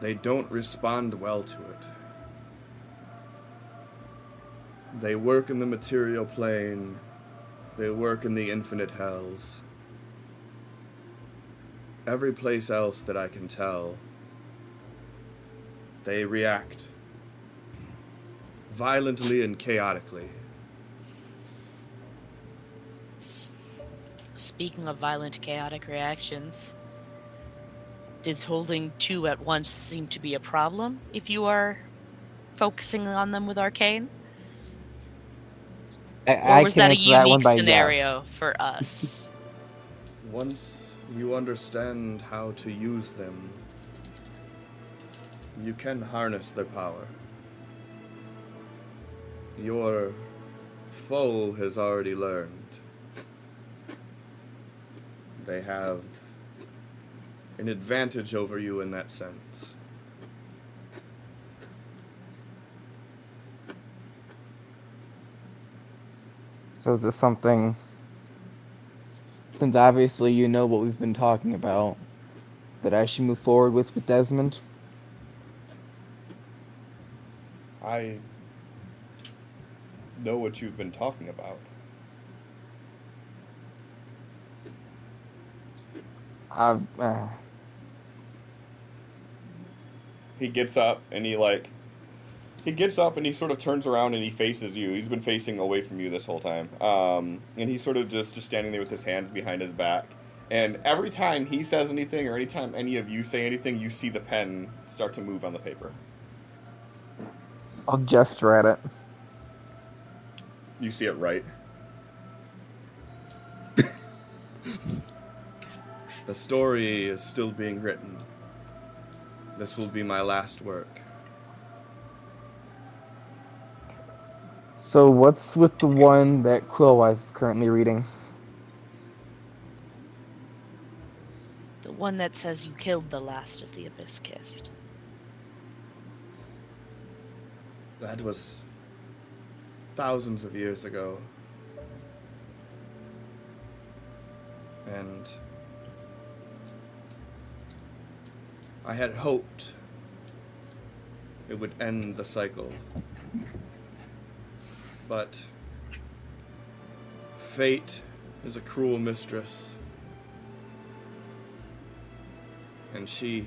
They don't respond well to it. They work in the material plane. They work in the infinite hells. Every place else that I can tell, they react violently and chaotically. Speaking of violent, chaotic reactions, does holding 2 at once seem to be a problem if you are focusing on them with arcane? Or was can that a answer that one unique by scenario yes. for us? Once you understand how to use them, you can harness their power. Your foe has already learned. They have an advantage over you in that sense. So is this something, since obviously you know what we've been talking about, that I should move forward with Desmond? I know what you've been talking about. He gets up and he gets up and he sort of turns around and he faces you. He's been facing away from you this whole time. And he's sort of just standing there with his hands behind his back. And every time he says anything or anytime any of you say anything, you see the pen start to move on the paper. I'll gesture at it. You see it right. The story is still being written. This will be my last work. So what's with the one that Quillwise is currently reading? The one that says you killed the last of the Abyss Kissed. That was thousands of years ago. And I had hoped it would end the cycle. But fate is a cruel mistress. And she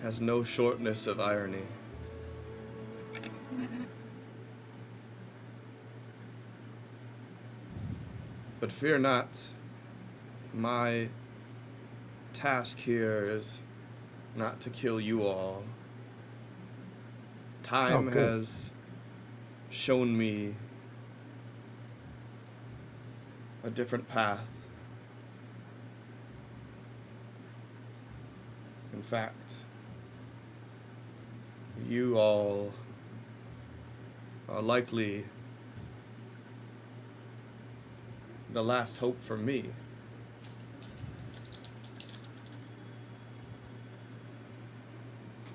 has no shortness of irony. But fear not, my task here is not to kill you all. Time has shown me a different path. In fact, you all are likely the last hope for me.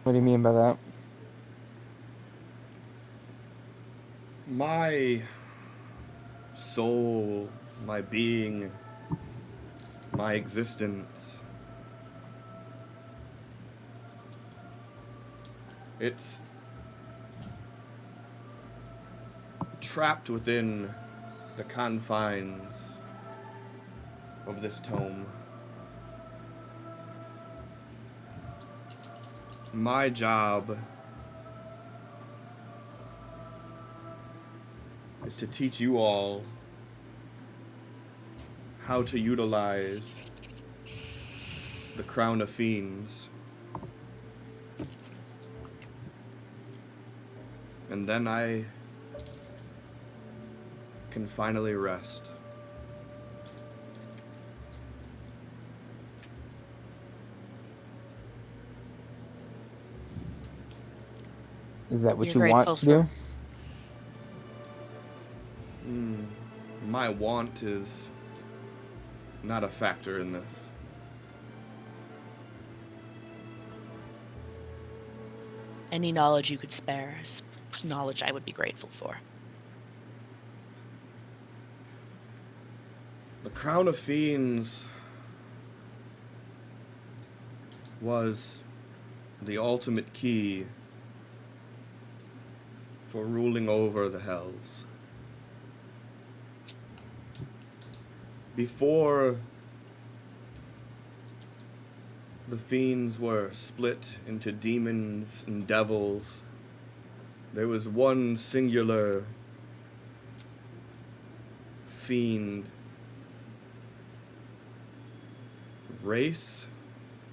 What do you mean by that? My soul, my being, my existence, it's trapped within the confines of this tome. My job is to teach you all how to utilize the Crown of Fiends. And then I can finally rest. Is that what You're you want grateful to do? My want is not a factor in this. Any knowledge you could spare is knowledge I would be grateful for. The Crown of Fiends was the ultimate key for ruling over the Hells. Before the fiends were split into demons and devils, there was one singular fiend race,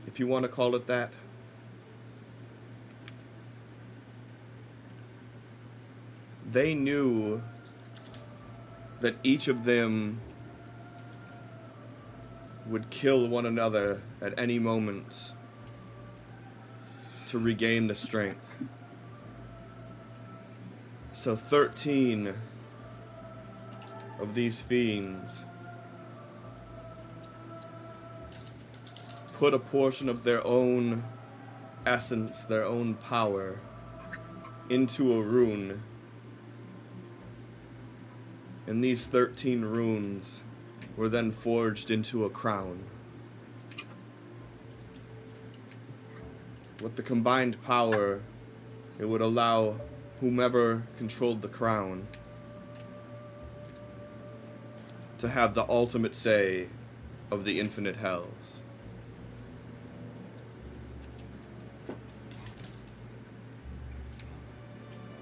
if you want to call it that. They knew that each of them would kill one another at any moment to regain the strength. So 13 of these fiends put a portion of their own essence, their own power, into a rune. And these 13 runes were then forged into a crown. With the combined power, it would allow whomever controlled the crown to have the ultimate say of the infinite hells.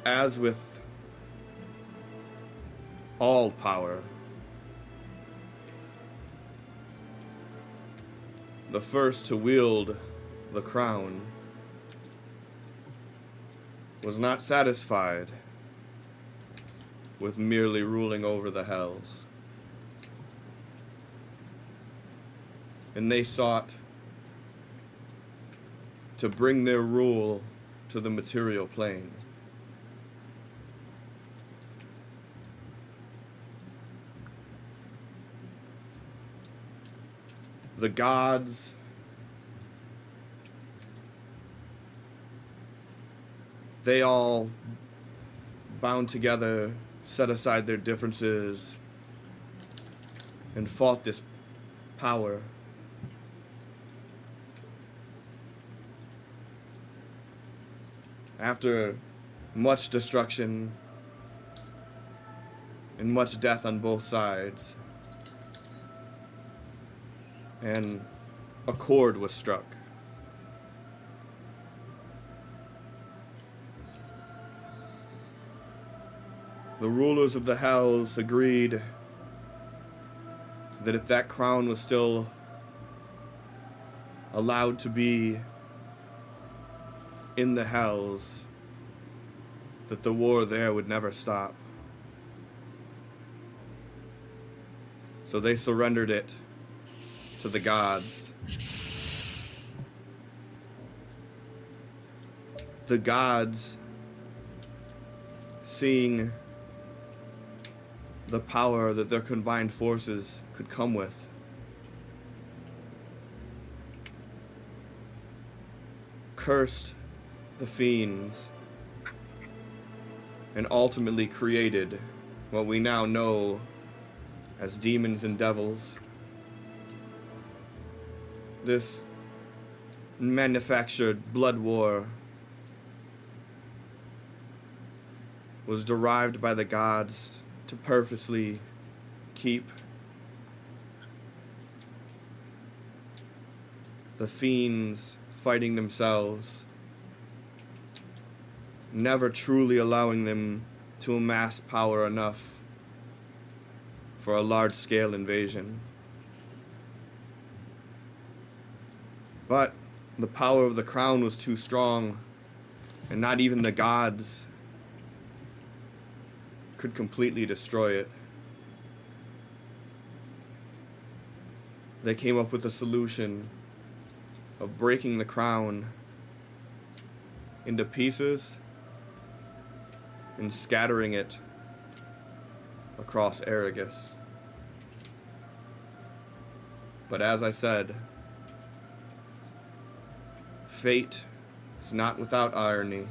As with all power, the first to wield the crown was not satisfied with merely ruling over the hells. And they sought to bring their rule to the material plane. The gods they all bound together, set aside their differences, and fought this power. After much destruction and much death on both sides, an accord was struck. The rulers of the Hells agreed that if that crown was still allowed to be in the Hells, that the war there would never stop. So they surrendered it to the gods. The gods, seeing the power that their combined forces could come with, cursed the fiends and ultimately created what we now know as demons and devils. This manufactured blood war was derived by the gods to purposely keep the fiends fighting themselves, never truly allowing them to amass power enough for a large-scale invasion. But the power of the crown was too strong, and not even the gods could completely destroy it. They came up with a solution of breaking the crown into pieces and scattering it across Arrakis. But as I said, fate is not without irony.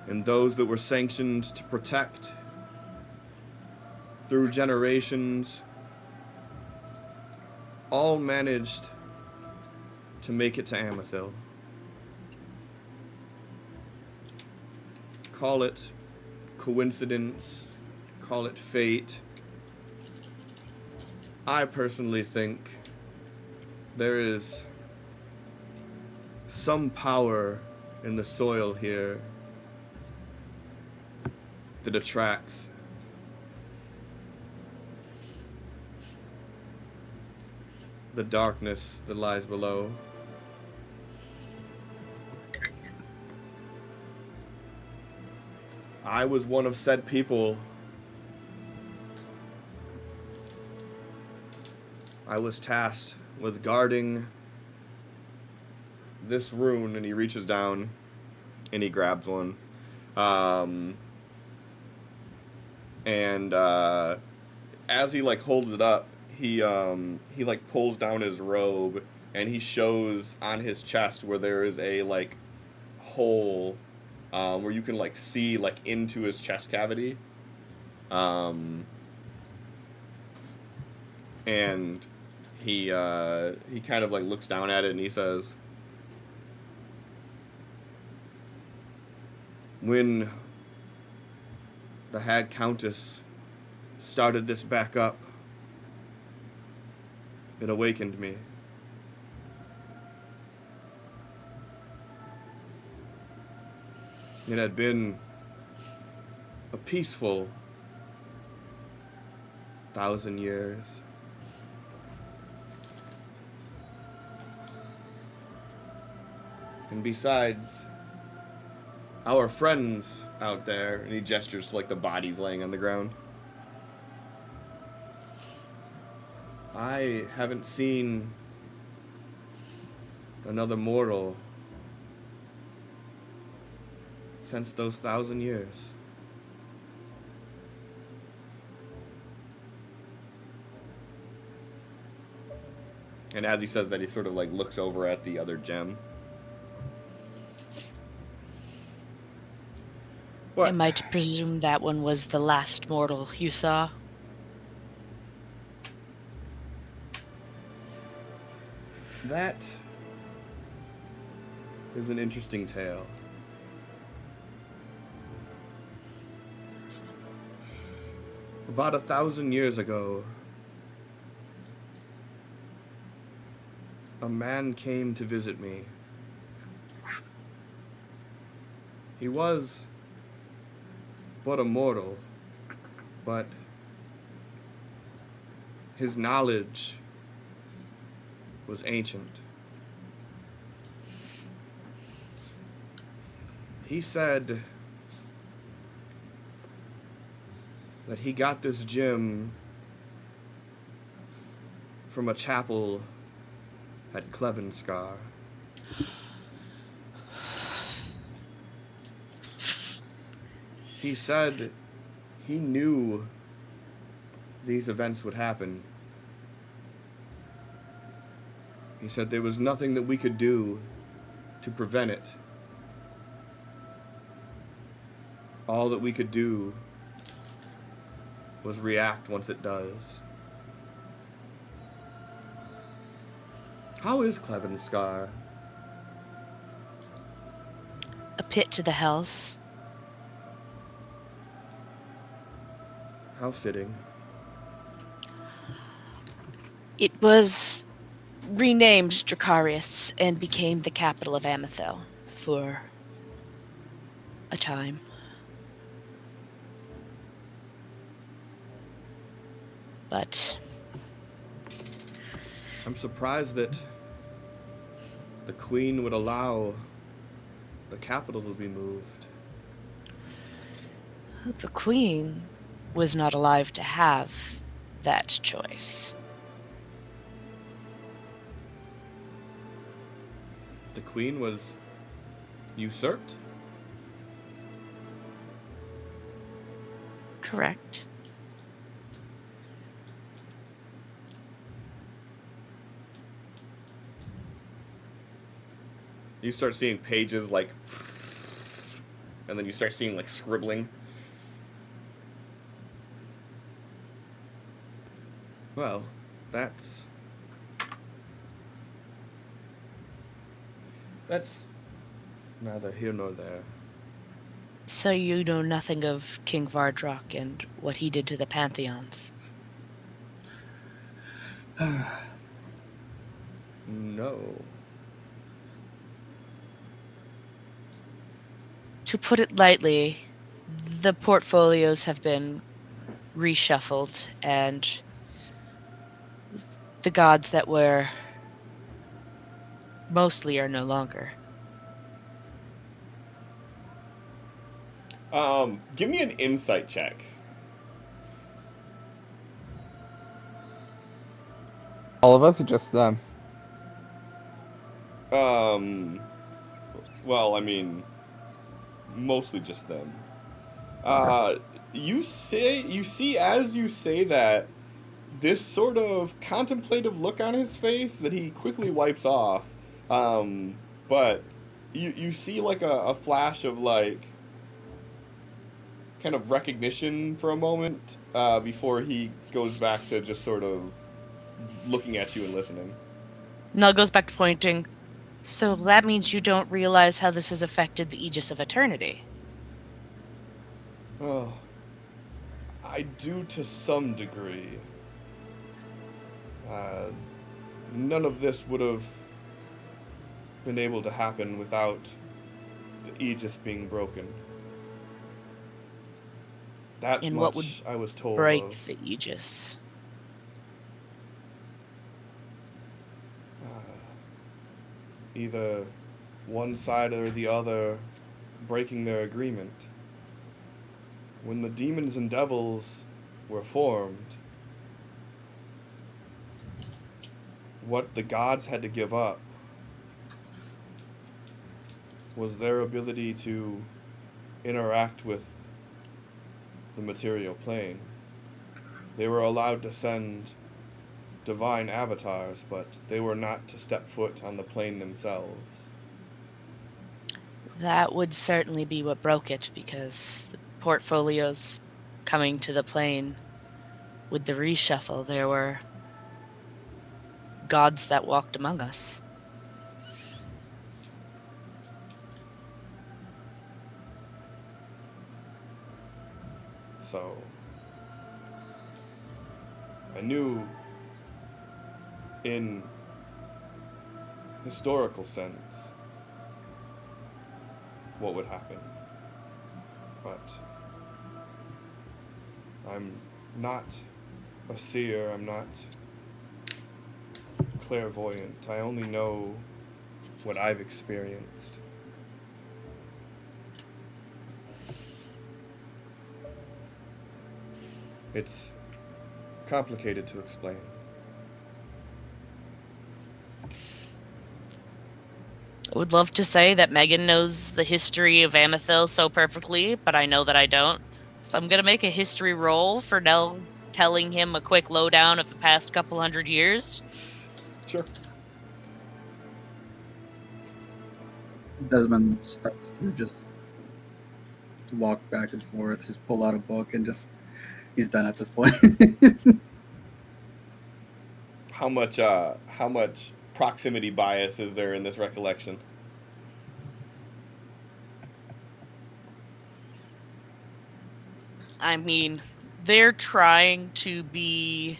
And those that were sanctioned to protect through generations all managed to make it to Amethil. Call it coincidence, call it fate. I personally think there is some power in the soil here that attracts the darkness that lies below. I was one of said people. I was tasked with guarding this rune, and he reaches down and he grabs one. As he like holds it up, he like pulls down his robe and he shows on his chest where there is a like hole where you can like see like into his chest cavity. And he kind of like looks down at it and he says, "When the Hag Countess started this back up, it awakened me. It had been a peaceful 1,000 years. And besides, our friends out there," and he gestures to like the bodies laying on the ground, "I haven't seen another mortal since those 1,000 years. And as he says that, he sort of like looks over at the other gem. What? Am I to presume that one was the last mortal you saw? That is an interesting tale. About 1,000 years ago, a man came to visit me. He was but a mortal, but his knowledge was ancient. He said that he got this gem from a chapel at Klevenskar. He said he knew these events would happen. He said there was nothing that we could do to prevent it. All that we could do was react once it does. How is Klevenskar? A pit to the hells. How fitting. It was renamed Dracarius and became the capital of Amethil for a time. But I'm surprised that the Queen would allow the capital to be moved. the Queen was not alive to have that choice. The Queen was usurped? Correct. You start seeing pages like, and then you start seeing like scribbling. Well, that's neither here nor there. So you know nothing of King Vardrock and what he did to the Pantheons? No. To put it lightly, the portfolios have been reshuffled, and the gods that were mostly are no longer. Give me an insight check. All of us, or just them? Well, I mean, mostly just them. You see as you say that, this sort of contemplative look on his face that he quickly wipes off. But you see like a flash of like kind of recognition for a moment before he goes back to just sort of looking at you and listening. Null goes back to pointing. So that means you don't realize how this has affected the Aegis of Eternity. Oh, I do to some degree. None of this would have been able to happen without the Aegis being broken. That And much what would I was told break of. the Aegis? Either one side or the other breaking their agreement. When the demons and devils were formed, what the gods had to give up was their ability to interact with the material plane. They were allowed to send divine avatars, but they were not to step foot on the plane themselves. That would certainly be what broke it, because the portfolios coming to the plane with the reshuffle, there were gods that walked among us. So I knew in historical sense what would happen, but I'm not a seer, I'm not clairvoyant. I only know what I've experienced. It's complicated to explain. I would love to say that Megan knows the history of Amethil so perfectly, but I know that I don't. So I'm going to make a history roll for Nell telling him a quick lowdown of the past couple hundred years. Sure. Desmond starts to just walk back and forth, just pull out a book, and just he's done at this point. How much proximity bias is there in this recollection? I mean, they're trying to be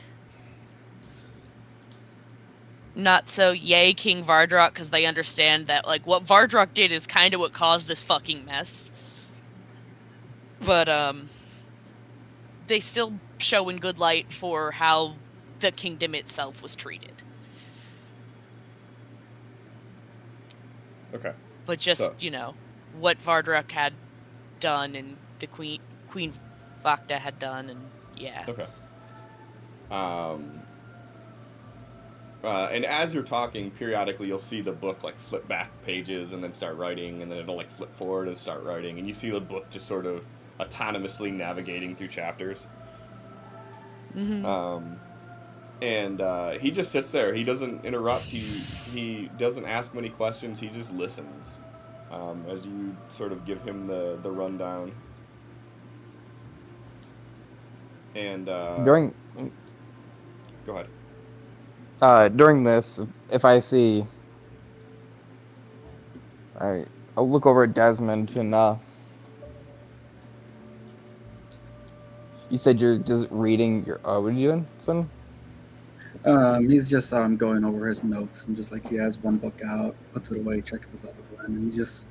not so yay King Vardrock because they understand that like what Vardrock did is kind of what caused this fucking mess. But they still show in good light for how the kingdom itself was treated. Okay. But just, So- what Vardrock had done and the Queen Vakta had done, and yeah. Okay. And as you're talking, periodically you'll see the book like flip back pages and then start writing, and then it'll like flip forward and start writing, and you see the book just sort of autonomously navigating through chapters. Mm-hmm. And he just sits there. He doesn't interrupt. He doesn't ask many questions. He just listens as you sort of give him the rundown. And During go ahead. during this, if I see, I'll look over at Desmond and you said you're just reading your. What are you doing, son? He's just going over his notes and just like he has one book out, puts it away, checks his other one, and he just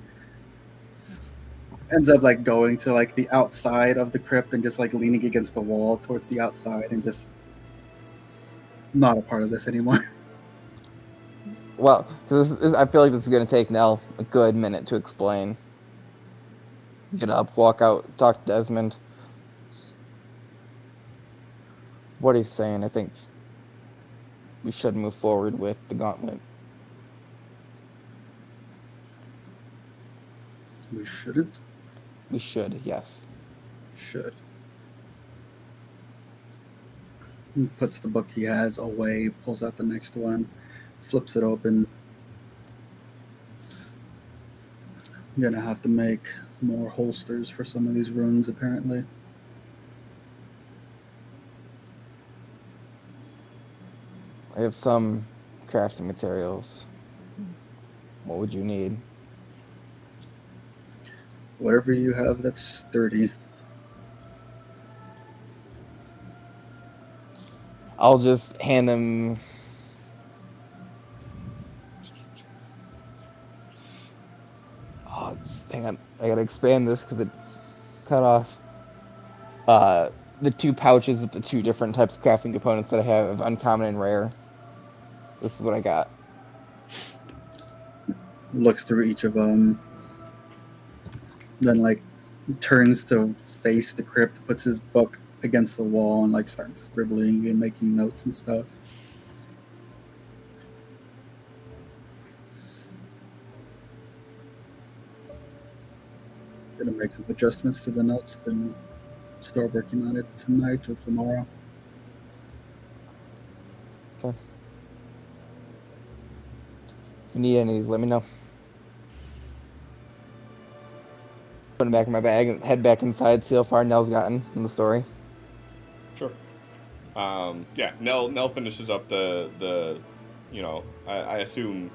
ends up like going to like the outside of the crypt and just like leaning against the wall towards the outside and just not a part of this anymore. Well, because I feel like this is gonna take Nell a good minute to explain. Get up, walk out, talk to Desmond. What he's saying, I think we should move forward with the gauntlet. We shouldn't. We should, yes. Should. He puts the book he has away, pulls out the next one, flips it open. I'm gonna have to make more holsters for some of these runes, apparently. I have some crafting materials. What would you need? Whatever you have that's sturdy. I'll just hand him. Oh, hang on. I gotta expand this because it's cut off. The 2 pouches with the 2 different types of crafting components that I have, uncommon and rare. This is what I got. Looks through each of them. Then like turns to face the crypt, puts his book against the wall and like starts scribbling and making notes and stuff. Gonna make some adjustments to the notes, then start working on it tonight or tomorrow. Okay. If you need any of these, let me know. Put them back in my bag and head back inside, see how far Nell's gotten in the story. Sure. Yeah, Nell finishes up the I assume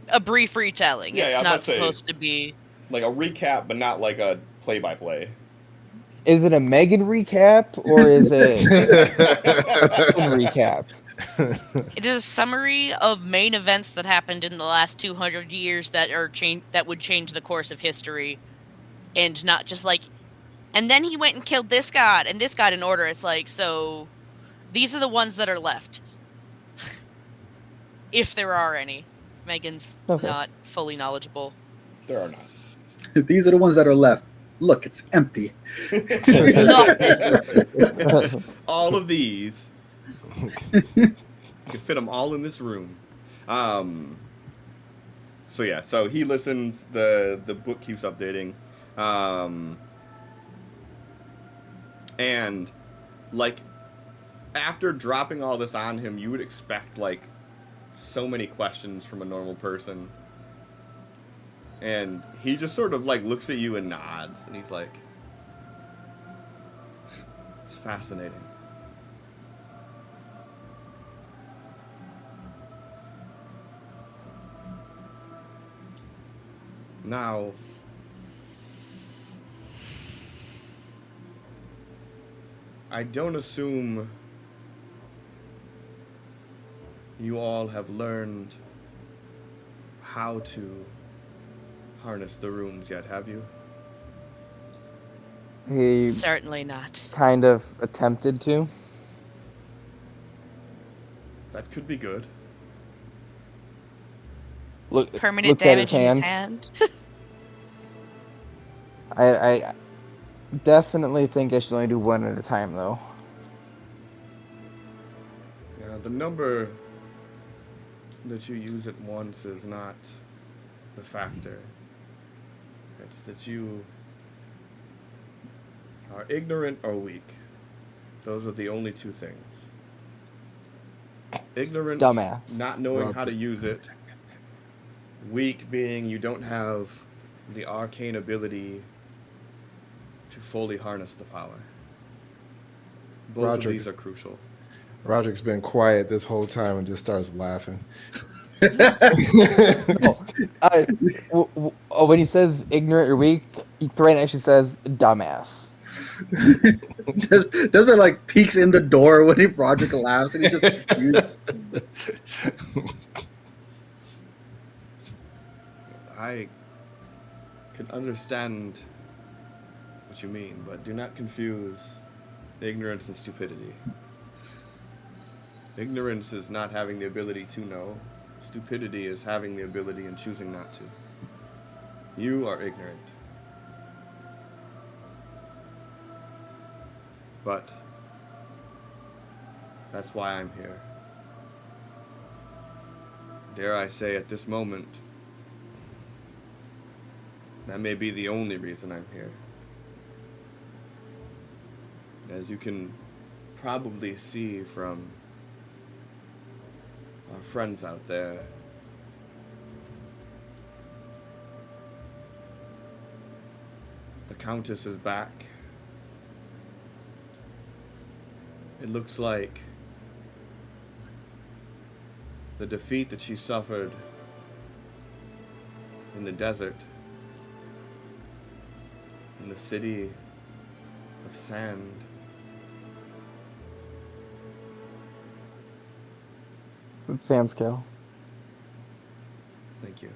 A brief retelling. Yeah, It's I was about not to say- supposed to be. like a recap, but not like a play-by-play. Is it a Megan recap or is it a recap? It is a summary of main events that happened in the last 200 years that would change the course of history, and not just like, and then he went and killed this god and this god in order. It's like, so these are the ones that are left, if there are any. Megan's Okay. not fully knowledgeable. There are not. These are the ones that are left. Look, it's empty. All of these. You can fit them all in this room. So yeah, so he listens. The book keeps updating, and like after dropping all this on him, you would expect like so many questions from a normal person. And he just sort of like looks at you and nods, and he's like, "It's fascinating." Now, I don't assume you all have learned how to harness the runes yet, have you? He Certainly not. kind of attempted to. That could be good. Permanent Looked at his damage in his hand. hand. I definitely think I should only do one at a time, though. Yeah, the number that you use at once is not the factor. It's that you are ignorant or weak. Those are the only two things. Ignorance, Dumbass. not knowing how to Roderick. use it. Weak being you don't have the arcane ability to fully harness the power. Both of these are crucial. Roderick's been quiet this whole time and just starts laughing. When he says ignorant or weak, Thrain actually says dumbass. Doesn't like peeks in the door when Roderick laughs and he's just confused. I can understand what you mean, but do not confuse ignorance and stupidity. Ignorance is not having the ability to know. Stupidity is having the ability and choosing not to. You are ignorant. But that's why I'm here. Dare I say at this moment, that may be the only reason I'm here. As you can probably see from our friends out there, the Countess is back. It looks like the defeat that she suffered in the desert, in the city of sand, Sand scale. thank you,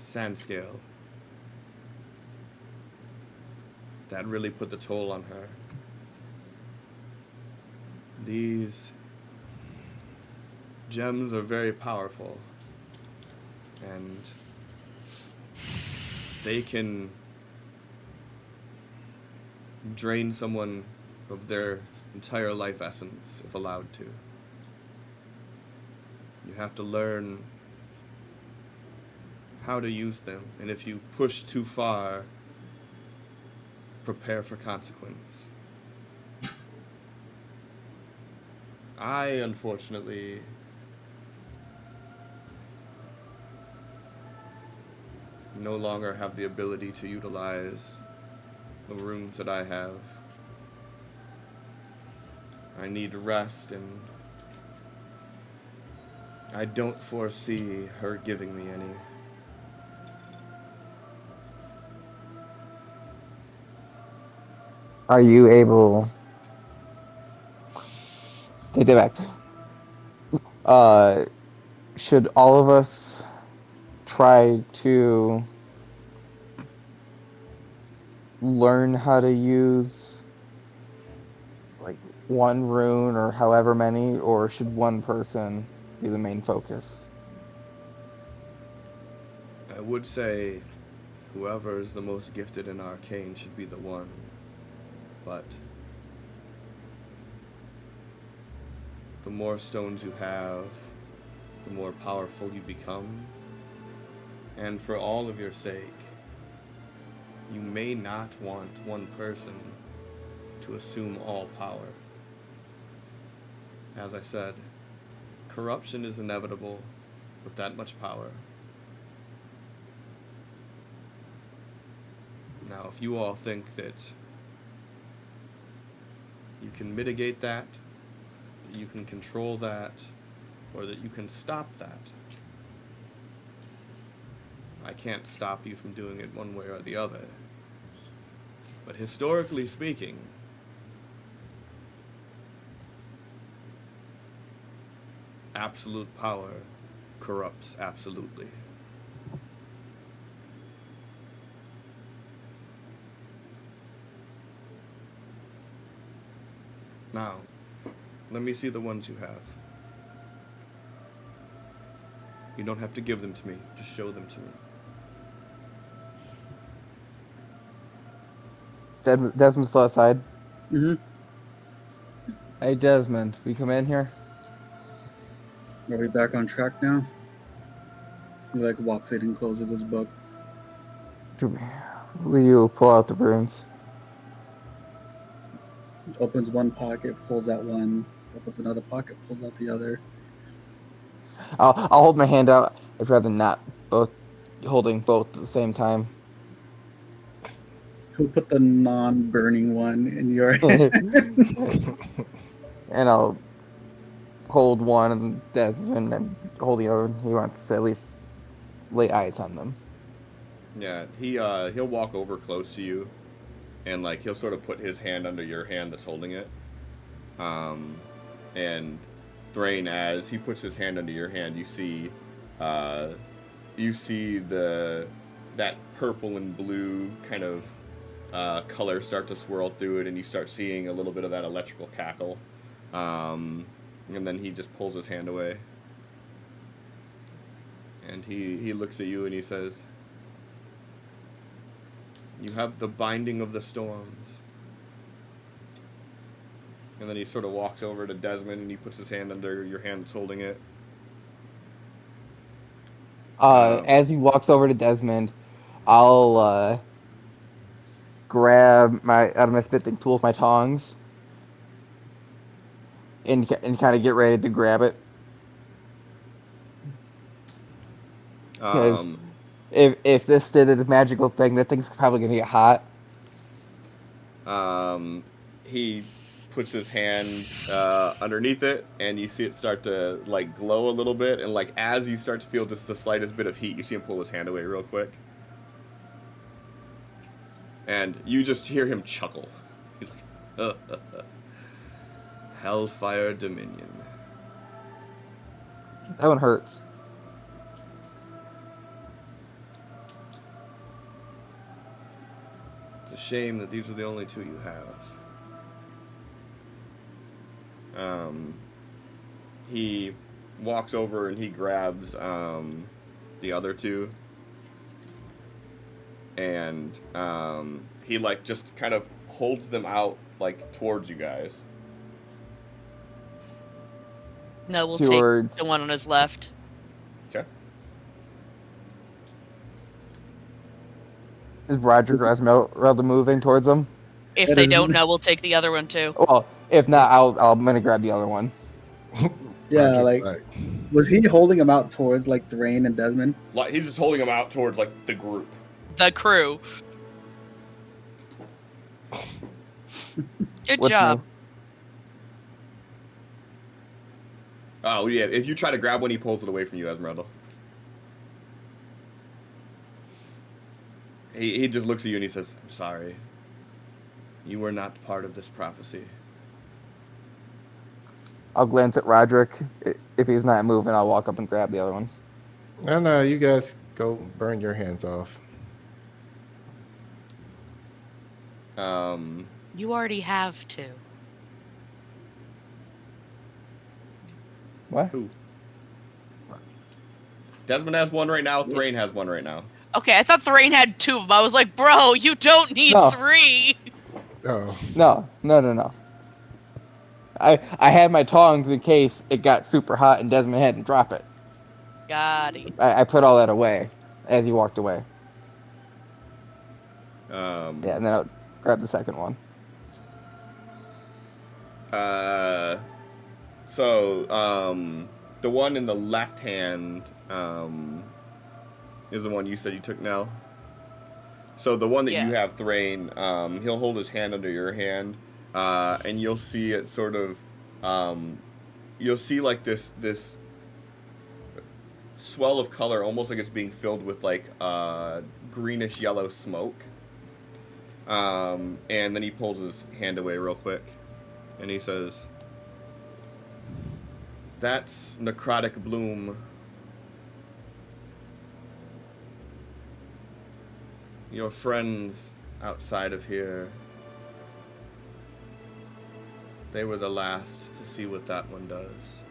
sand scale, that really put the toll on her. These gems are very powerful, and they can drain someone of their entire life essence if allowed to. You have to learn how to use them, and if you push too far, prepare for consequence. I, unfortunately, no longer have the ability to utilize the runes that I have. I need rest, and I don't foresee her giving me any. Are you able? Take that back. Should all of us try to learn how to use like one rune or however many, or should one person be the main focus? I would say whoever is the most gifted in arcane should be the one, but the more stones you have, the more powerful you become. And for all of your sake, you may not want one person to assume all power. As I said, corruption is inevitable with that much power. Now, if you all think that you can mitigate that you can control that, or that you can stop that, I can't stop you from doing it one way or the other. But historically speaking, absolute power corrupts absolutely. Now, let me see the ones you have. You don't have to give them to me, just show them to me. Desmond's still outside. Mm-hmm. Hey, Desmond, will you come in here? Are we back on track now? He like walks in and closes his book. Will you pull out the runes? Opens one pocket, pulls out one. Opens another pocket, pulls out the other. I'll hold my hand out. I'd rather not both holding both at the same time. Who put the non-burning one in your hand? And I'll hold one, and Desmond and hold the other. He wants to at least lay eyes on them. Yeah, he'll walk over close to you, and like he'll sort of put his hand under your hand that's holding it. And Thrain, as he puts his hand under your hand, you see that purple and blue kind of color start to swirl through it, and you start seeing a little bit of that electrical cackle. And then he just pulls his hand away, and he looks at you and he says, "You have the binding of the storms." And then he sort of walks over to Desmond and he puts his hand under your hand that's holding it. As he walks over to Desmond, I'll grab out of my spitting tools, my tongs, and kind of get ready to grab it. Because if this did a magical thing, that thing's probably gonna get hot. He puts his hand underneath it, and you see it start to like glow a little bit, and like as you start to feel just the slightest bit of heat, you see him pull his hand away real quick, and you just hear him chuckle. He's like, Hellfire Dominion. That one hurts. It's a shame that these are the only two you have. He walks over and he grabs the other two, and he like just kind of holds them out like towards you guys. No, we'll Towards- take the one on his left. Okay. Is Roger Esmeralda moving towards them? If That they is- don't know, we'll take the other one too. Well, if not, I'm gonna grab the other one. Yeah, Roger's like back. was he holding him out towards like Thrain and Desmond? Like he's just holding them out towards like the group. The crew. Good What's job. new? Oh yeah, if you try to grab one, he pulls it away from you, Esmeralda. He just looks at you and he says, "I'm sorry. You were not part of this prophecy." I'll glance at Roderick. If he's not moving, I'll walk up and grab the other one. No, you guys go burn your hands off. You already have to. What? Who? Desmond has one right now. Thrain has one right now. Okay, I thought Thrain had two of them. I was like, bro, you don't need No. 3. Oh, No. I had my tongs in case it got super hot and Desmond had to drop it. Got it. I put all that away as he walked away. Yeah, Yeah, and then I'll grab the second one. The one in the left hand is the one you said you took now. So the one that you Yeah. have, Thrain, he'll hold his hand under your hand, and you'll see it sort of, you'll see like this swell of color, almost like it's being filled with like greenish yellow smoke. And then he pulls his hand away real quick, and he says, That's necrotic bloom. Your friends outside of here, they were the last to see what that one does.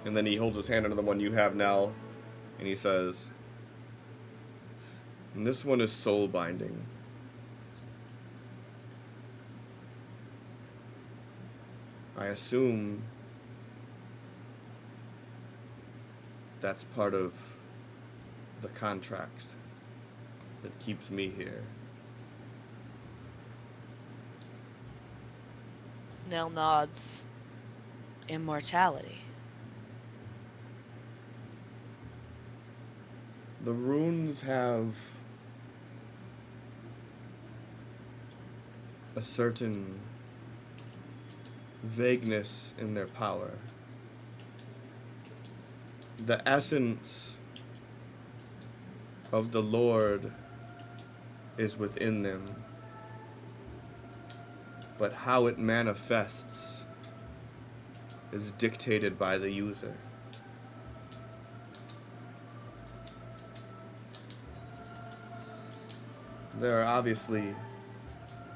And then he holds his hand under the one you have now, and he says, and this one is soul binding. I assume that's part of the contract that keeps me here. Nell nods. Immortality. The runes have a certain vagueness in their power. The essence of the Lord is within them, but how it manifests is dictated by the user. There are obviously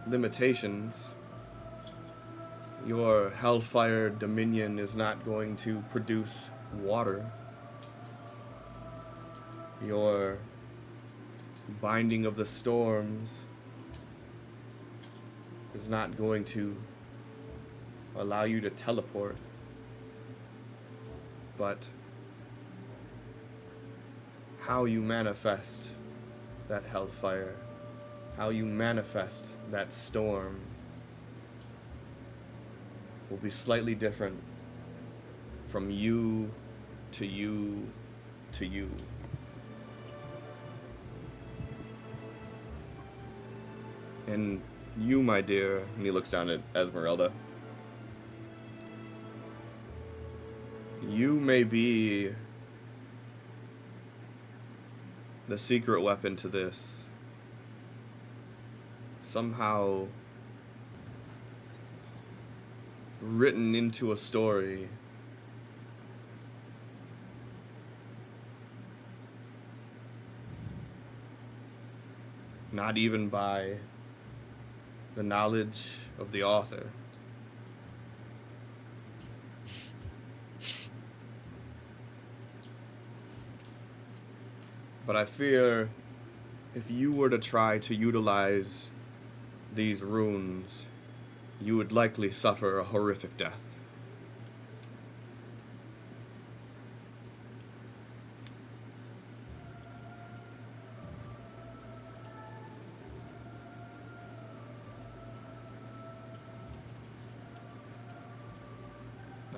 limitations. Your Hellfire Dominion is not going to produce water. Your Binding of the Storms is not going to allow you to teleport. But how you manifest that hellfire, how you manifest that storm, will be slightly different from you to you to you. And you, my dear, and he looks down at Esmeralda, you may be the secret weapon to this. Somehow written into a story. Not even by the knowledge of the author. But I fear if you were to try to utilize these runes, you would likely suffer a horrific death.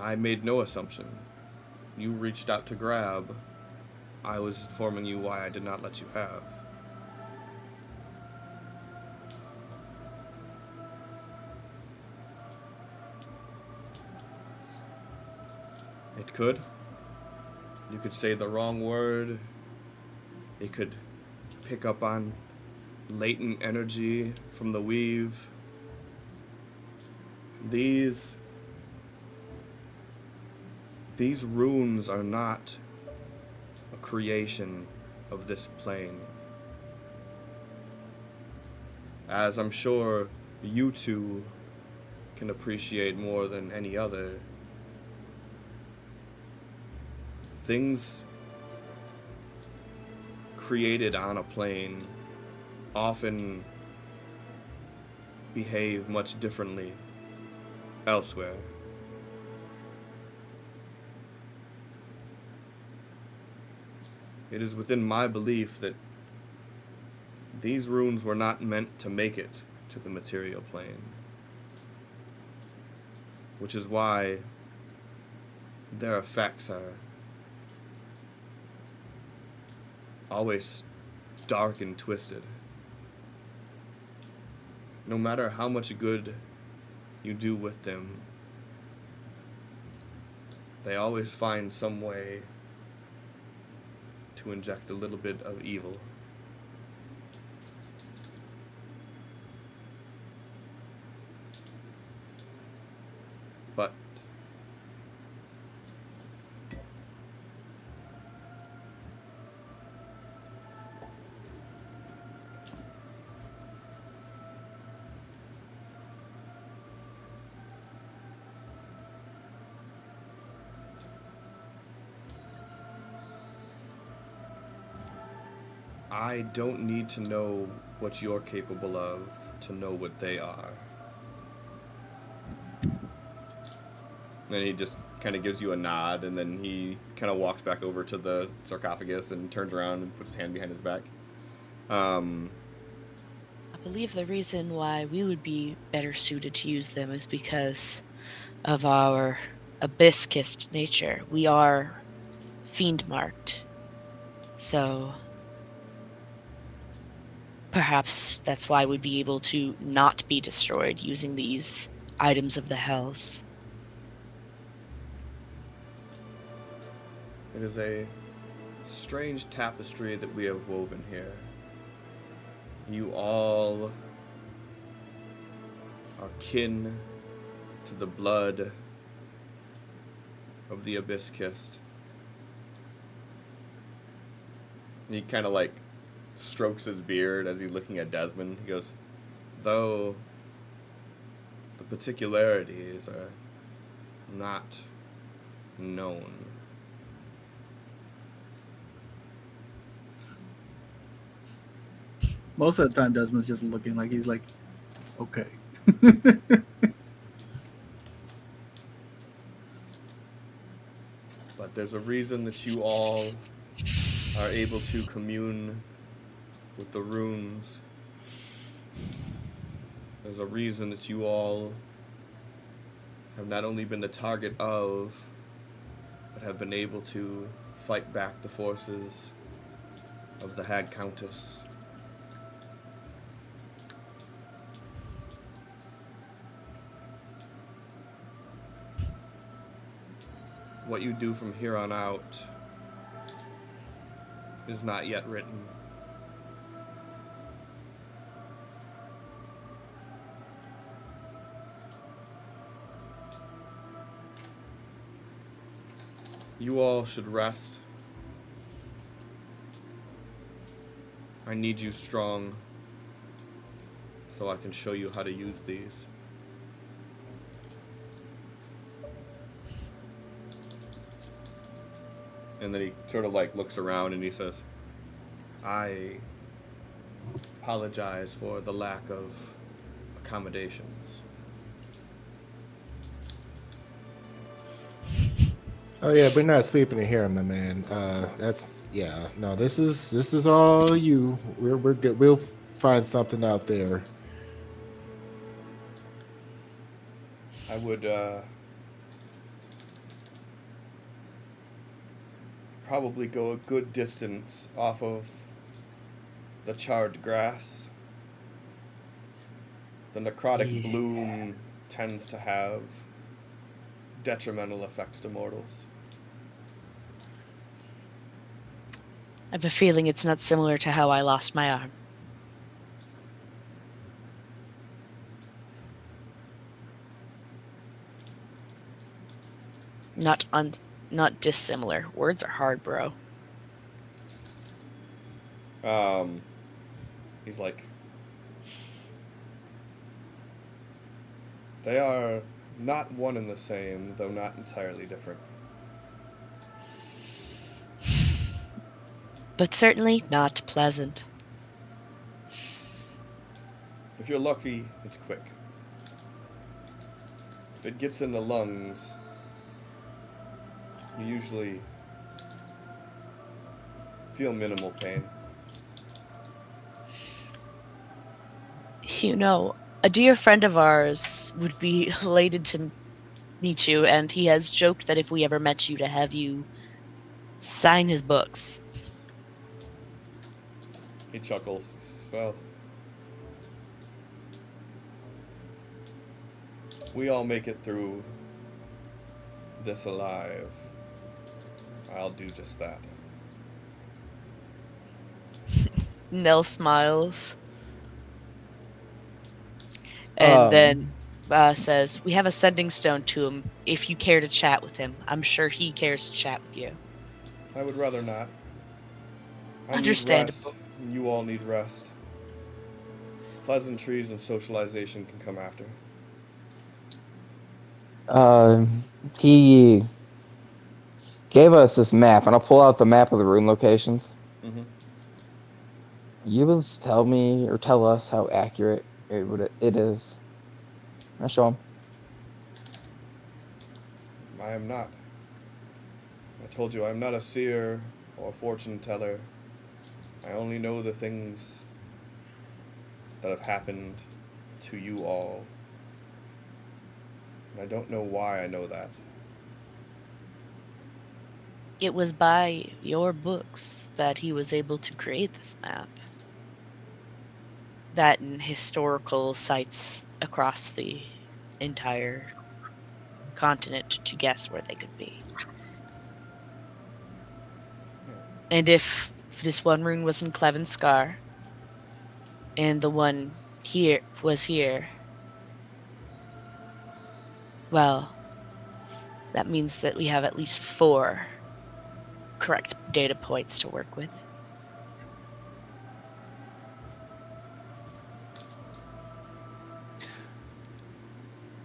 I made no assumption. You reached out to grab. I was informing you why I did not let you have. It could. You could say the wrong word. It could pick up on latent energy from the weave. These runes are not a creation of this plane. As I'm sure you two can appreciate more than any other, things created on a plane often behave much differently elsewhere. It is within my belief that these runes were not meant to make it to the material plane, which is why their effects are always dark and twisted. No matter how much good you do with them, they always find some way to inject a little bit of evil. But I don't need to know what you're capable of to know what they are. Then he just kind of gives you a nod, and then he kind of walks back over to the sarcophagus and turns around and puts his hand behind his back. I believe the reason why we would be better suited to use them is because of our abyss-kissed nature. We are fiend-marked. So perhaps that's why we'd be able to not be destroyed using these items of the hells. It is a strange tapestry that we have woven here. You all are kin to the blood of the Abyss-Kissed. He kind of like strokes his beard as he's looking at Desmond. He goes, though the particularities are not known. Most of the time, Desmond's just looking like he's like, okay. But there's a reason that you all are able to commune with the runes. There's a reason that you all have not only been the target of, but have been able to fight back the forces of the Hag Countess. What you do from here on out is not yet written. You all should rest. I need you strong so I can show you how to use these. And then he sort of like looks around and he says, I apologize for the lack of accommodations. Oh yeah, we're not sleeping in here, my man. That's yeah. No, this is all you. We're good. We'll find something out there. I would probably go a good distance off of the charred grass. The necrotic Yeah. bloom tends to have detrimental effects to mortals. I have a feeling it's not similar to how I lost my arm. Not dissimilar. Words are hard, bro. He's like, they are not one and the same, though not entirely different. But certainly not pleasant. If you're lucky, it's quick. If it gets in the lungs, you usually feel minimal pain. You know, a dear friend of ours would be elated to meet you, and he has joked that if we ever met you, to have you sign his books. He chuckles. He says, well, we all make it through this alive. I'll do just that. Nell smiles. And then says, "We have a sending stone to him if you care to chat with him. I'm sure he cares to chat with you." I would rather not. I need Understandable. rest. You all need rest. Pleasantries and socialization can come after. He gave us this map, and I'll pull out the map of the rune locations. Mm-hmm. You will tell me or tell us how accurate it is. I show him. I am not. I told you I'm not a seer or fortune teller. I only know the things that have happened to you all. And I don't know why I know that. It was by your books that he was able to create this map. That and historical sites across the entire continent to guess where they could be. And if this one rune was in Cleven Scar, and the one here was here, well, that means that we have at least 4 correct data points to work with.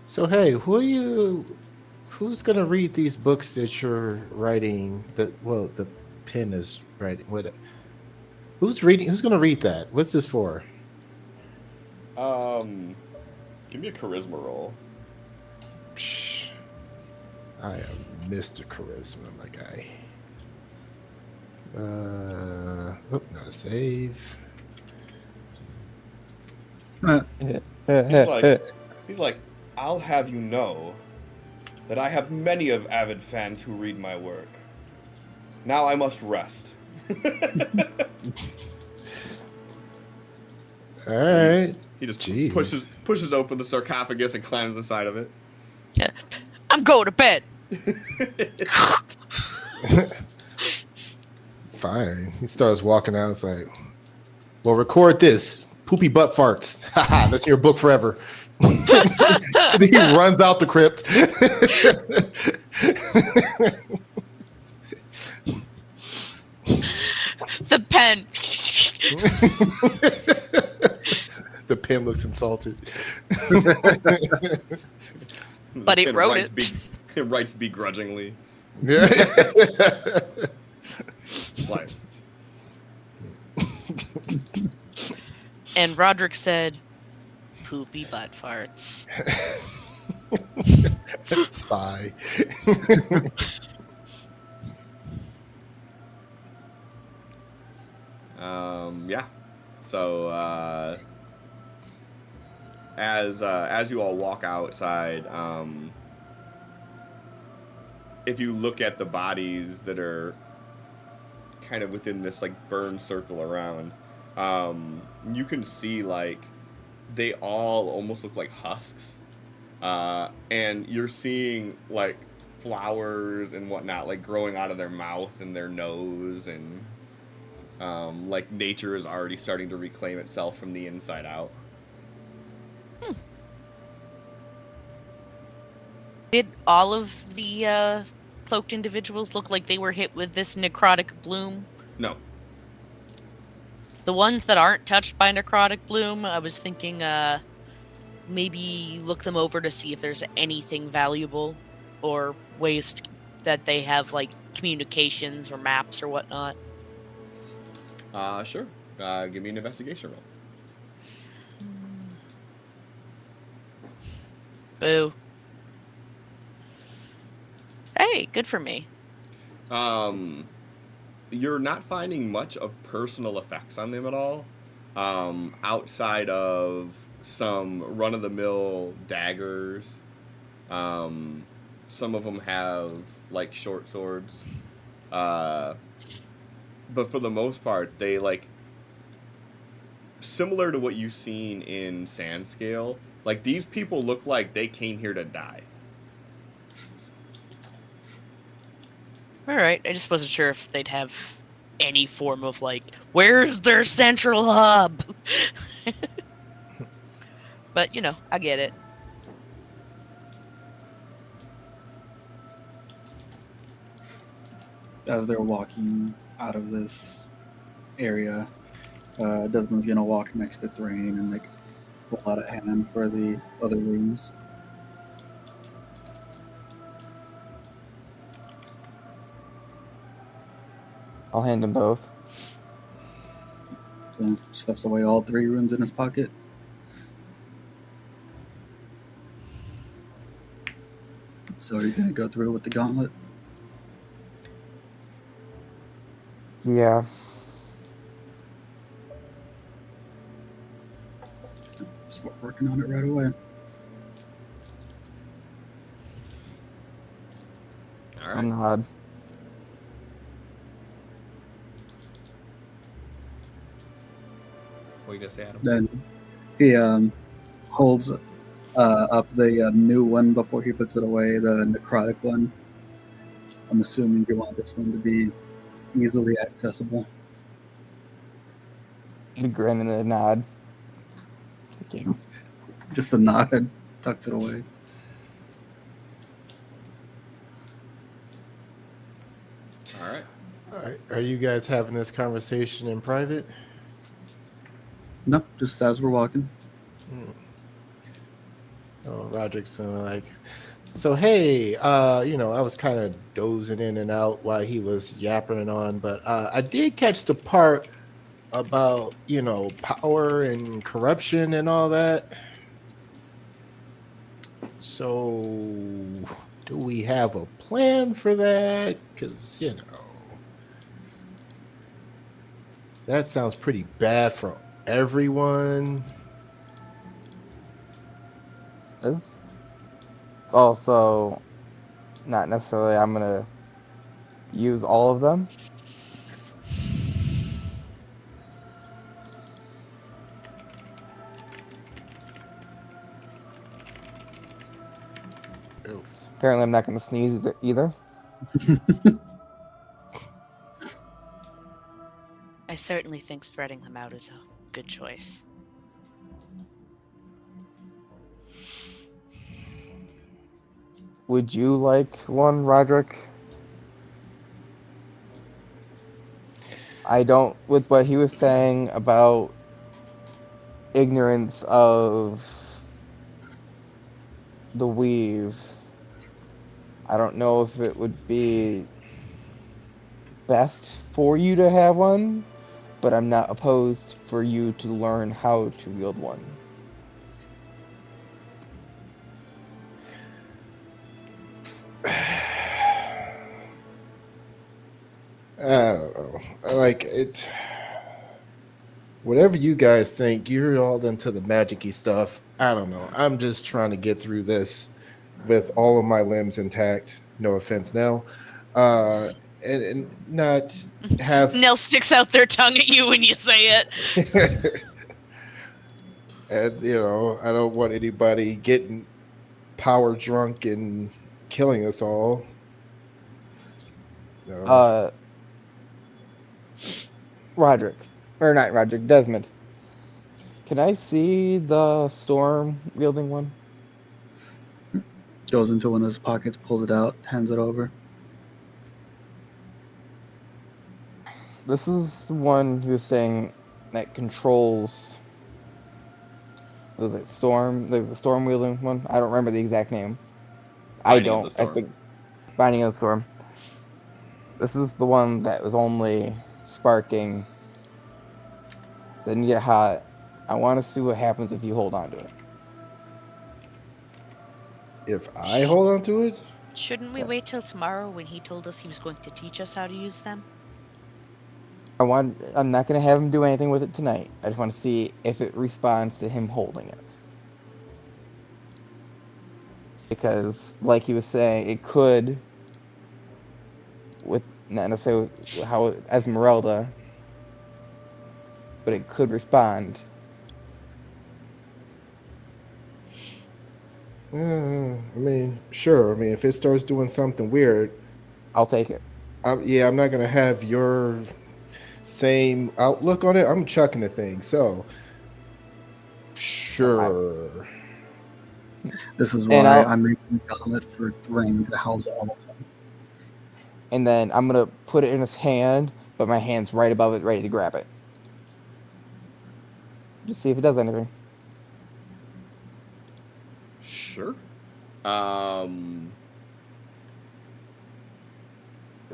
So hey, who's gonna read these books that you're writing? The pen is writing. Who's gonna read that? What's this for? Give me a charisma roll. Psh, I am Mr. Charisma, my guy. Not a save. He's like, I'll have you know that I have many of avid fans who read my work. Now I must rest. All right. He just Jeez. pushes open the sarcophagus and climbs inside of it. Yeah. I'm going to bed. Fine. He starts walking out. It's like, well, record this. Poopy butt farts. Haha, that's in your book forever. Then he runs out the crypt. The pen. The pen looks insulted. But he wrote it. He writes begrudgingly. Yeah. It's like, And Roderick said, "Poopy butt farts." Sigh. yeah. So as you all walk outside, if you look at the bodies that are kind of within this like burn circle around, you can see like they all almost look like husks, and you're seeing like flowers and whatnot like growing out of their mouth and their nose, and like nature is already starting to reclaim itself from the inside out. Did all of the cloaked individuals look like they were hit with this necrotic bloom? No. The ones that aren't touched by necrotic bloom, I was thinking maybe look them over to see if there's anything valuable or ways that they have like communications or maps or whatnot. Sure. Give me an investigation roll. Boo. Hey, good for me. You're not finding much of personal effects on them at all, outside of some run-of-the-mill daggers. Some of them have like short swords, but for the most part, they like similar to what you've seen in Sandscale. Like these people look like they came here to die. All right, I just wasn't sure if they'd have any form of like, where's their central hub? But you know, I get it. as they're walking out of this area, Desmond's gonna walk next to Thrain and like pull out a hand for the other rooms. I'll hand them both. So stuffs away all 3 runes in his pocket. So are you gonna go through with the gauntlet? Yeah. Start working on it right away. All I'll right. nod. What are you gonna say, Adam? Then he holds up the new one before he puts it away, the necrotic one. I'm assuming you want this one to be easily accessible. A grin and a nod. Thank you. Just a nod, tucks it away. All right. Are you guys having this conversation in private? No, just as we're walking. Oh, Roderick's like, so hey, I was kind of dozing in and out while he was yapping on, but I did catch the part about, power and corruption and all that. So, do we have a plan for that? Because, that sounds pretty bad for everyone. It's also not necessarily I'm gonna use all of them. Oh. Apparently, I'm not gonna sneeze either. I certainly think spreading them out is a good choice. Would you like one, Roderick? I don't, with what he was saying about ignorance of the weave, I don't know if it would be best for you to have one, but I'm not opposed for you to learn how to wield one. I don't know. Like it. Whatever you guys think, you're all into the magic-y stuff. I don't know. I'm just trying to get through this with all of my limbs intact. No offense, Nell. And not have. Nell sticks out their tongue at you when you say it. And I don't want anybody getting power drunk and killing us all. No. Roderick. Or not Roderick, Desmond. Can I see the storm wielding one? Goes into one of his pockets, pulls it out, hands it over. This is the one who was saying that controls. Was it storm? The storm wielding one? I don't remember the exact name. Binding of the Storm. I think Binding of the Storm. This is the one that was only sparking. Then you get hot. I want to see what happens if you hold on to it. If I hold on to it? Shouldn't we wait till tomorrow when he told us he was going to teach us how to use them? I'm not going to have him do anything with it tonight. I just want to see if it responds to him holding it. Because, like he was saying, it could, with not necessarily how Esmeralda, but it could respond. I mean, sure. I mean, if it starts doing something weird, I'll take it. I'm not gonna have your same outlook on it. I'm chucking the thing. So, sure. This is why I'm making a gauntlet for Thrain to house all of them. and then I'm gonna put it in his hand, but my hand's right above it, ready to grab it. Just see if it does anything. Sure.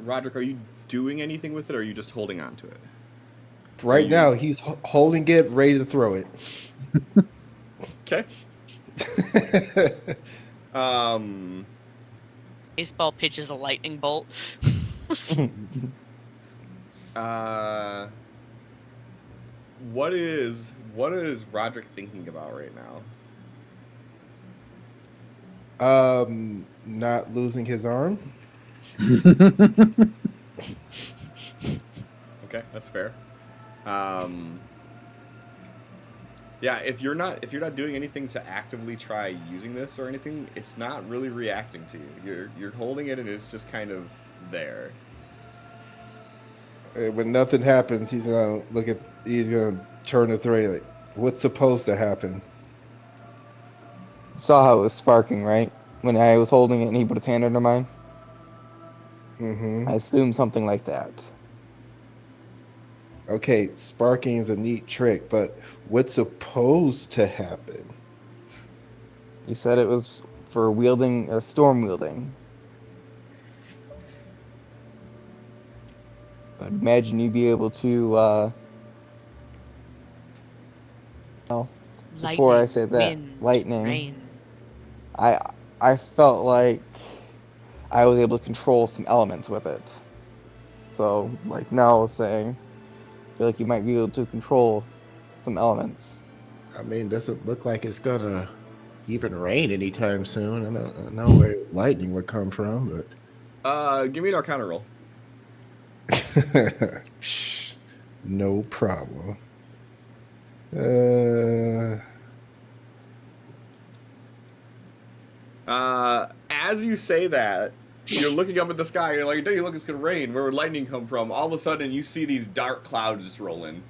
Roderick, are you doing anything with it, or are you just holding on to it? Right You- now, he's holding it, ready to throw it. Okay. Baseball pitches a lightning bolt. What is Roderick thinking about right now? Not losing his arm. Okay, that's fair. Yeah, if you're not doing anything to actively try using this or anything, it's not really reacting to you. You're holding it and it's just kind of there. When nothing happens, he's gonna turn the thread. Like, what's supposed to happen? Saw how it was sparking, right? When I was holding it and he put his hand under mine. Mm-hmm. I assumed something like that. Okay, sparking is a neat trick, but what's supposed to happen? You said it was for wielding, storm wielding. I'd imagine you'd be able to, well, before I said that, wind, lightning. rain. I felt like I was able to control some elements with it. So, like now saying, I feel like you might be able to control some elements. I mean, doesn't look like it's gonna even rain anytime soon. I don't know where lightning would come from, Give me an Arcana roll. but no problem. As you say that, you're looking up at the sky. You're like, "Don't you look? It's gonna rain. Where would lightning come from?" All of a sudden, you see these dark clouds just roll in,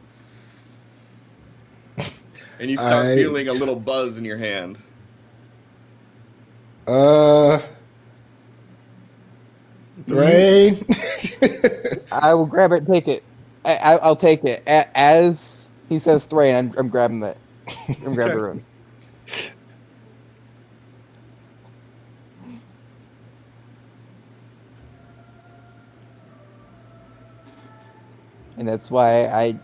and you start feeling a little buzz in your hand. Rain. I will grab it and take it. I'll take it. As he says Thrain, I'm grabbing it. I'm grabbing the rune. And that's why I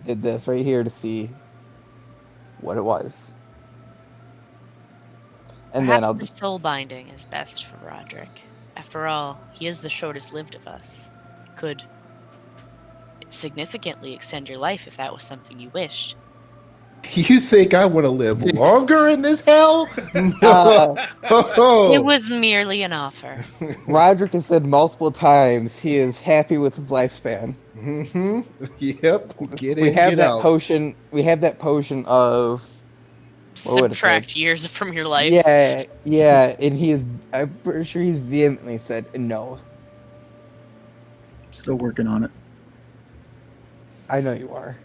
did this right here to see what it was. And Perhaps then the soul binding is best for Roderick. After all, he is the shortest lived of us. It could significantly extend your life if that was something you wished. You think I want to live longer in this hell? No. It was merely an offer. Roderick has said multiple times he is happy with his lifespan. Mm-hmm. Yep. Get in, We have get that out. potion. We have that potion of what would it say? Subtract years from your life. Yeah, and he is. I'm pretty sure he's vehemently said no. Still working on it. I know you are.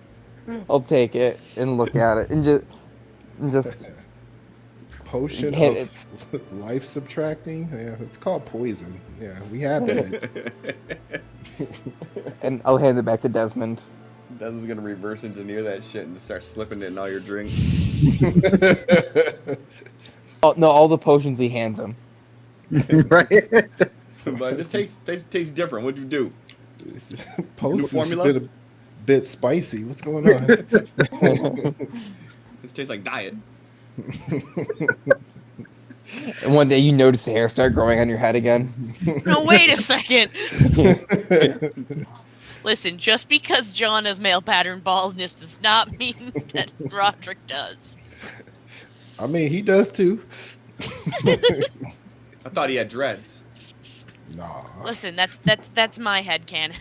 I'll take it and look at it and just Potion hit of life subtracting. Yeah, it's called poison. Yeah, we have it. and I'll hand it back to Desmond. Desmond's gonna reverse engineer that shit and just start slipping it in all your drinks. Oh no, all the potions he hands him. Right? But it just tastes different. What'd you do? Potion's formula? been a bit spicy. What's going on? This tastes like diet. And one day you notice the hair start growing on your head again. No, wait a second. Listen, just because John has male pattern baldness does not mean that Roderick does. I mean, he does too. I thought he had dreads. Nah. Listen, that's my headcanon.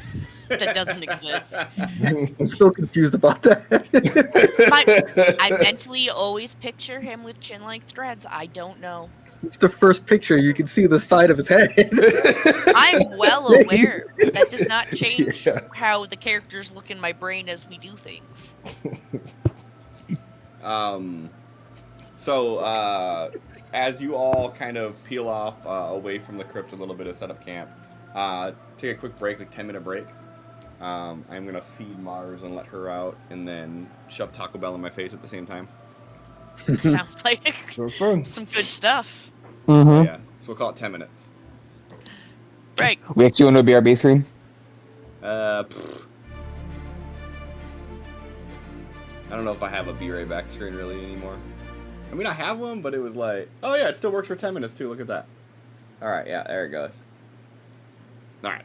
That doesn't exist. I'm so confused about that. I mentally always picture him with chin-length threads. I don't know. It's the first picture. You can see the side of his head. I'm well aware. That does not change Yeah. how the characters look in my brain as we do things. So, as you all kind of peel off away from the crypt a little bit to set up camp, take a quick break, like 10-minute break. I'm gonna feed Mars and let her out, and then shove Taco Bell in my face at the same time. Sounds like That's fun. some good stuff. So Mm-hmm. yeah, so we'll call it 10 minutes. Right. We actually want to be our base screen. Pfft. I don't know if I have a B-Ray back screen really anymore. I mean, I have one, but it was like, oh yeah, it still works for 10 minutes too. Look at that. All right, yeah, there it goes. All right.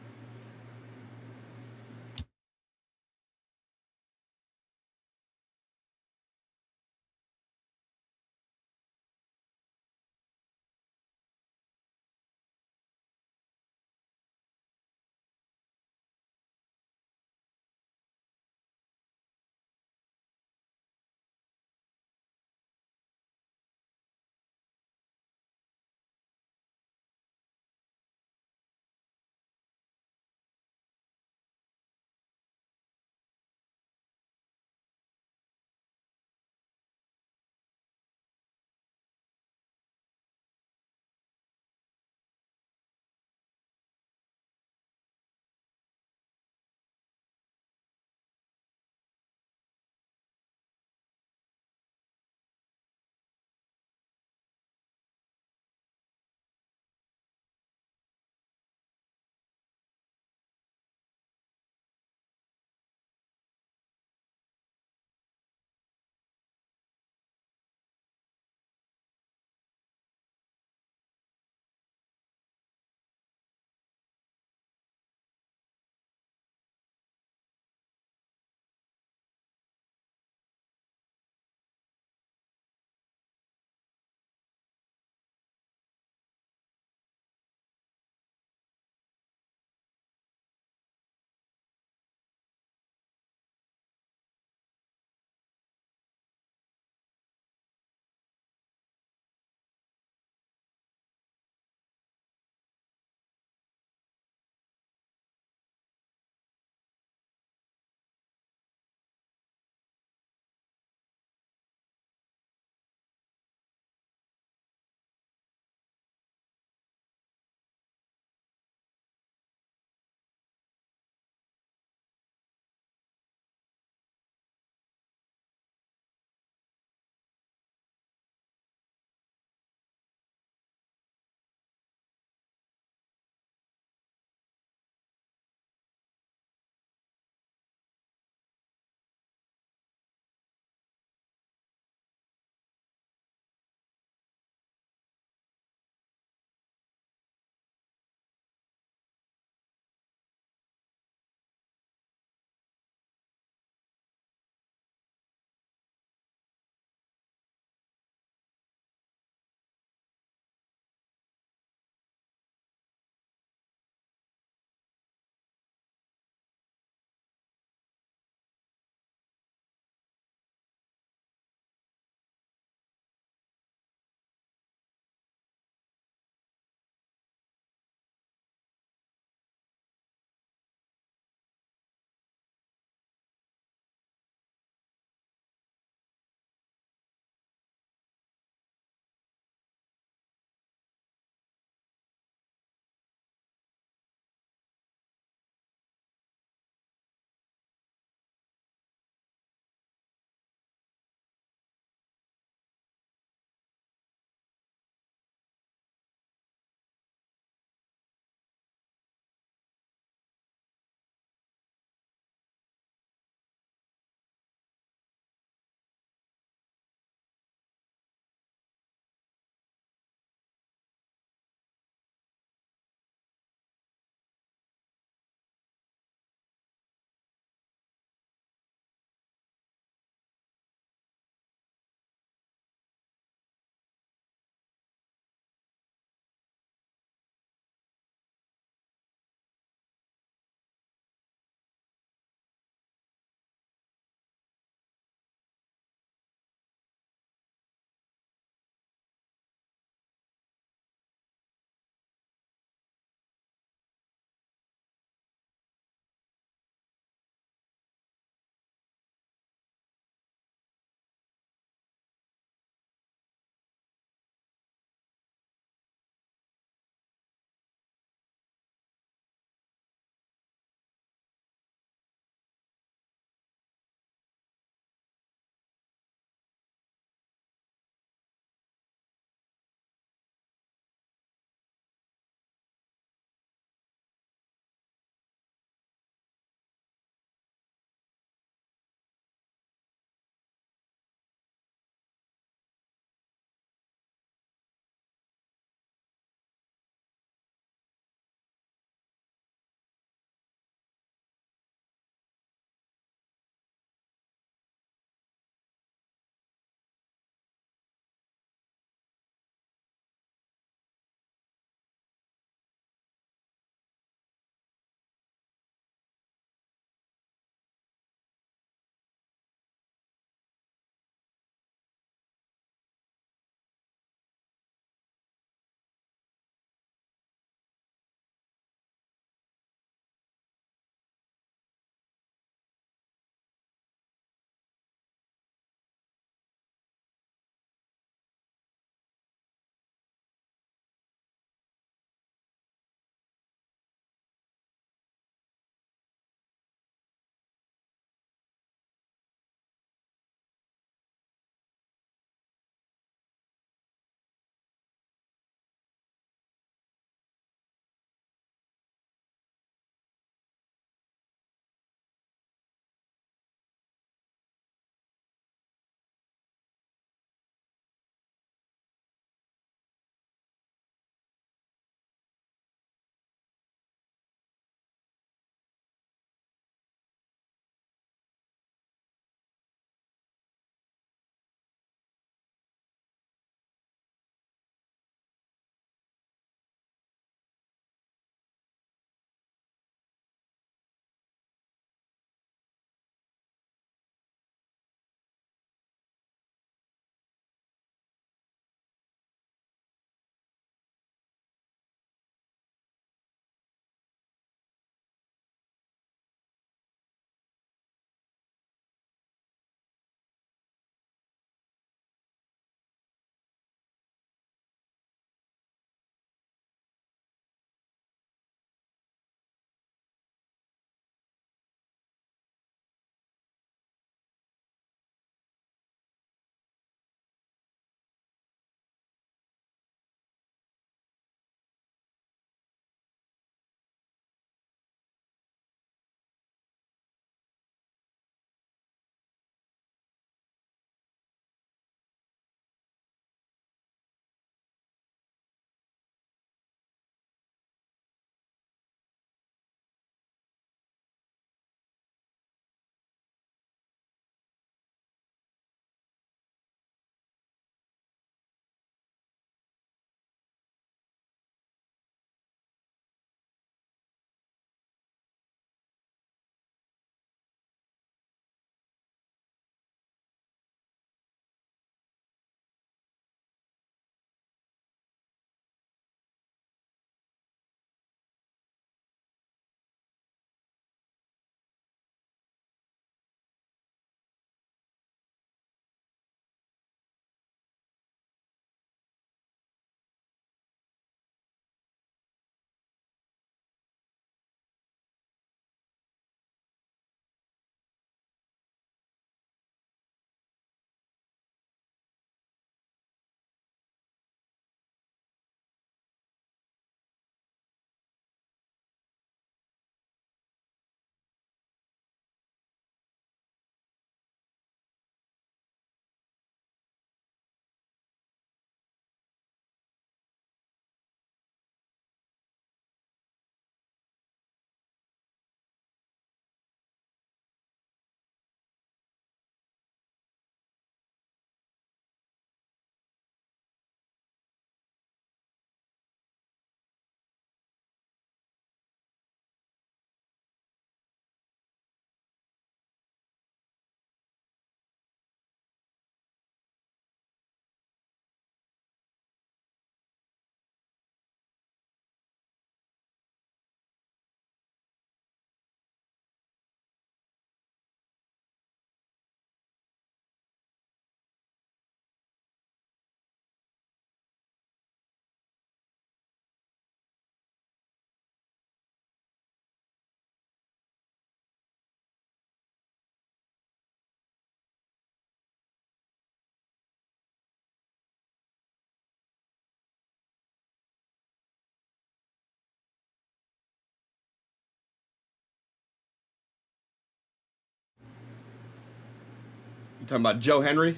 Talking about Joe Henry.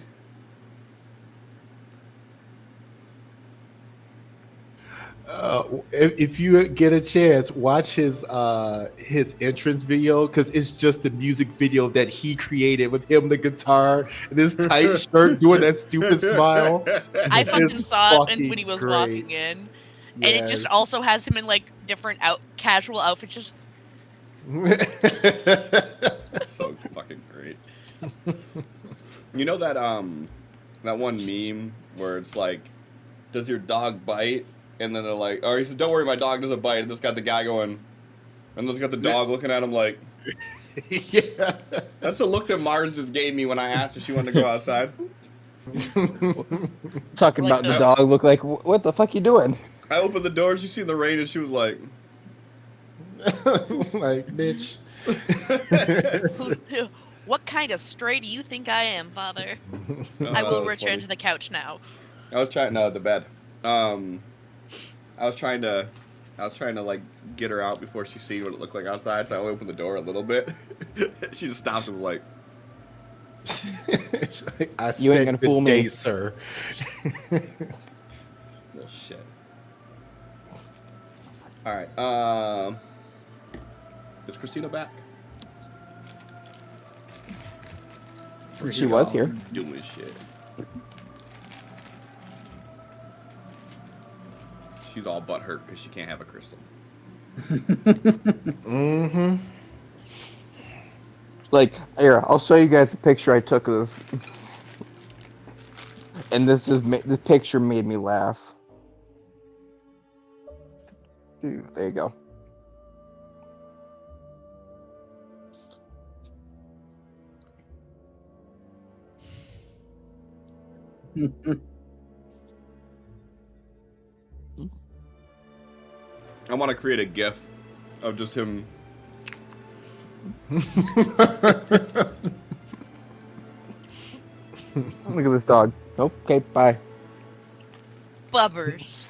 If you get a chance, watch his entrance video because it's just the music video that he created with him, the guitar, and his tight shirt doing that stupid smile. I fucking It's saw it when fucking he was great. walking in, and it just Yes. also has him in like different casual outfits. Just So fucking great. You know that that one meme where it's like, does your dog bite? And then they're like, or he said, don't worry, my dog doesn't bite. And it's got the guy going, and it's got the dog looking at him like, Yeah. that's the look that Mars just gave me when I asked if she wanted to go outside. Talking Like about the the- dog look like, what the fuck you doing? I opened the door and she seen the rain and she was like, Like, bitch. what kind of stray do you think I am, Father? Oh, I that will was return funny. to the couch now. I was trying the bed. I was trying to like get her out before she seen what it looked like outside, so I only opened the door a little bit. She just stopped and was like, I You ain't said gonna good fool me. day, sir. well, shit. All right. Is Christina back? She was here. Doing shit. She's all butthurt because she can't have a crystal. Mm-hmm. Like, here, I'll show you guys a picture I took of this. And this this picture made me laugh. Ooh, there you go. I want to create a GIF of just him. Look at this dog. Okay, bye. Bubbers.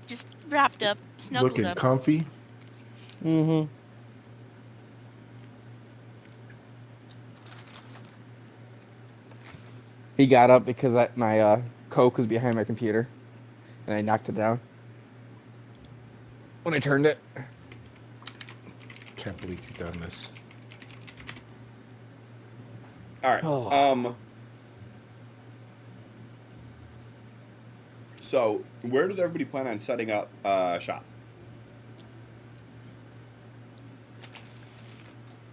Just wrapped up, snuggled Looking up. comfy. Mm-hmm. He got up because my Coke was behind my computer, and I knocked it down when I turned it. Can't believe you've done this. All right. Oh. So where does everybody plan on setting up shop?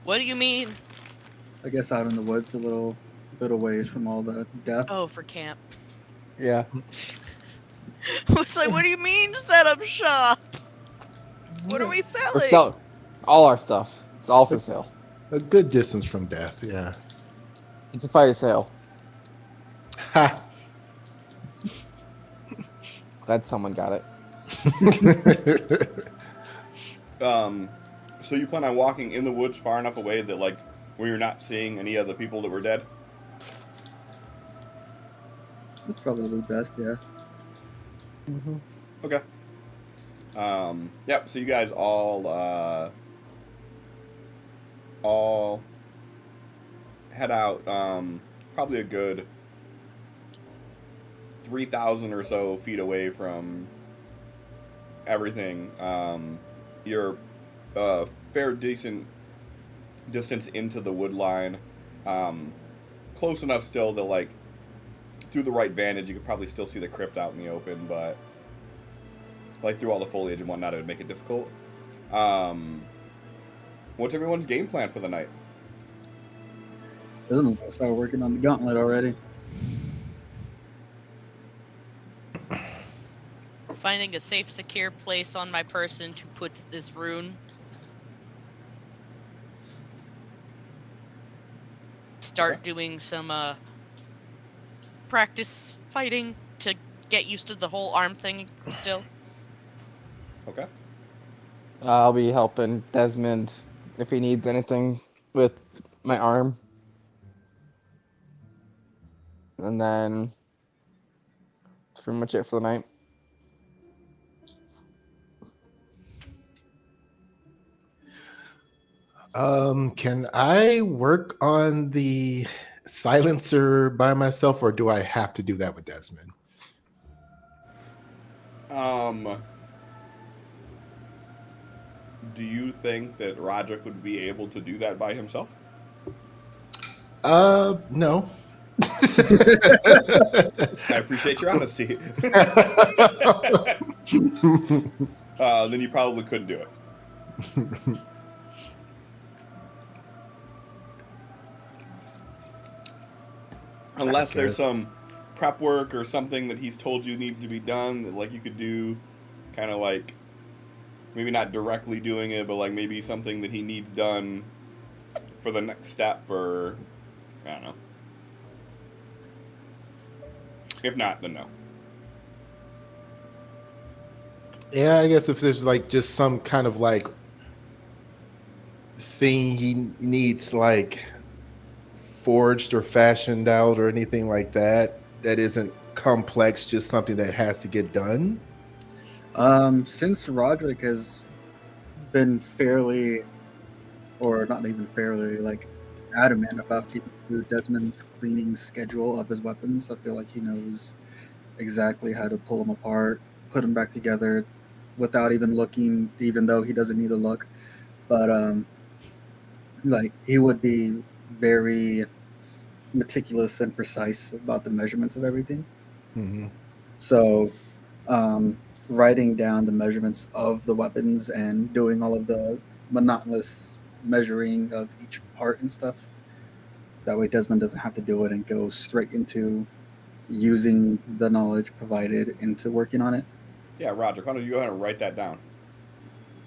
What do you mean? I guess out in the woods, a little bit away from all the death. Oh, for camp. Yeah. I was like, what do you mean set up shop? What are we We're selling? still, all our stuff. It's all for sale. A good distance from death, yeah. It's a fire sale. Ha! Glad someone got it. So you plan on walking in the woods far enough away that like where you're not seeing any of the people that were dead? That's probably best, yeah. Mm-hmm. Okay. Yep. So you guys all head out. Probably a good 3,000 or so feet away from everything. You're fair decent distance into the wood line. Close enough still that like through the right vantage you could probably still see the crypt out in the open, but like through all the foliage and whatnot it would make it difficult. What's everyone's game plan for the night? Doesn't look start working on the gauntlet already. Finding a safe, secure place on my person to put this rune. Start doing some practice fighting to get used to the whole arm thing still. Okay. I'll be helping Desmond if he needs anything with my arm. And then that's pretty much it for the night. Can I work on the silencer by myself, or do I have to do that with Desmond? Do you think that Roderick would be able to do that by himself? No. I appreciate your honesty. Then you probably couldn't do it. Unless there's some prep work or something that he's told you needs to be done that like you could do, kind of like maybe not directly doing it, but like maybe something that he needs done for the next step, or I don't know. If not, then no. Yeah, I guess if there's like just some kind of like thing he needs like forged or fashioned out or anything like that that isn't complex, just something that has to get done. Since Roderick has been fairly, or not even fairly, like adamant about keeping to Desmond's cleaning schedule of his weapons, I feel like he knows exactly how to pull them apart, put them back together without even looking, even though he doesn't need to look. But like he would be very meticulous and precise about the measurements of everything. Mm-hmm. So writing down the measurements of the weapons and doing all of the monotonous measuring of each part and stuff. That way Desmond doesn't have to do it and go straight into using the knowledge provided into working on it. Yeah, Roger, why don't you go ahead and write that down?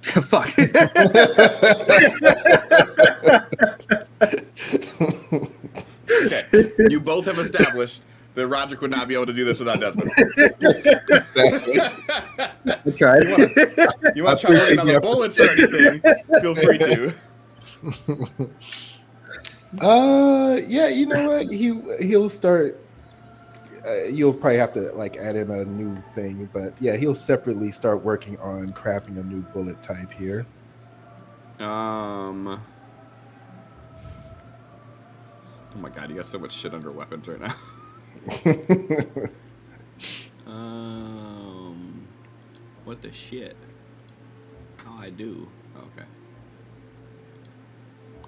Fuck. Okay, you both have established that Roderick would not be able to do this without Desmond. Exactly. I tried. You want to try working on the bullets or anything, feel free to. Yeah, you know what? He'll start. You'll probably have to like add in a new thing, but yeah, he'll separately start working on crafting a new bullet type here. Oh my god, you got so much shit under weapons right now. What the shit? How I do? Okay.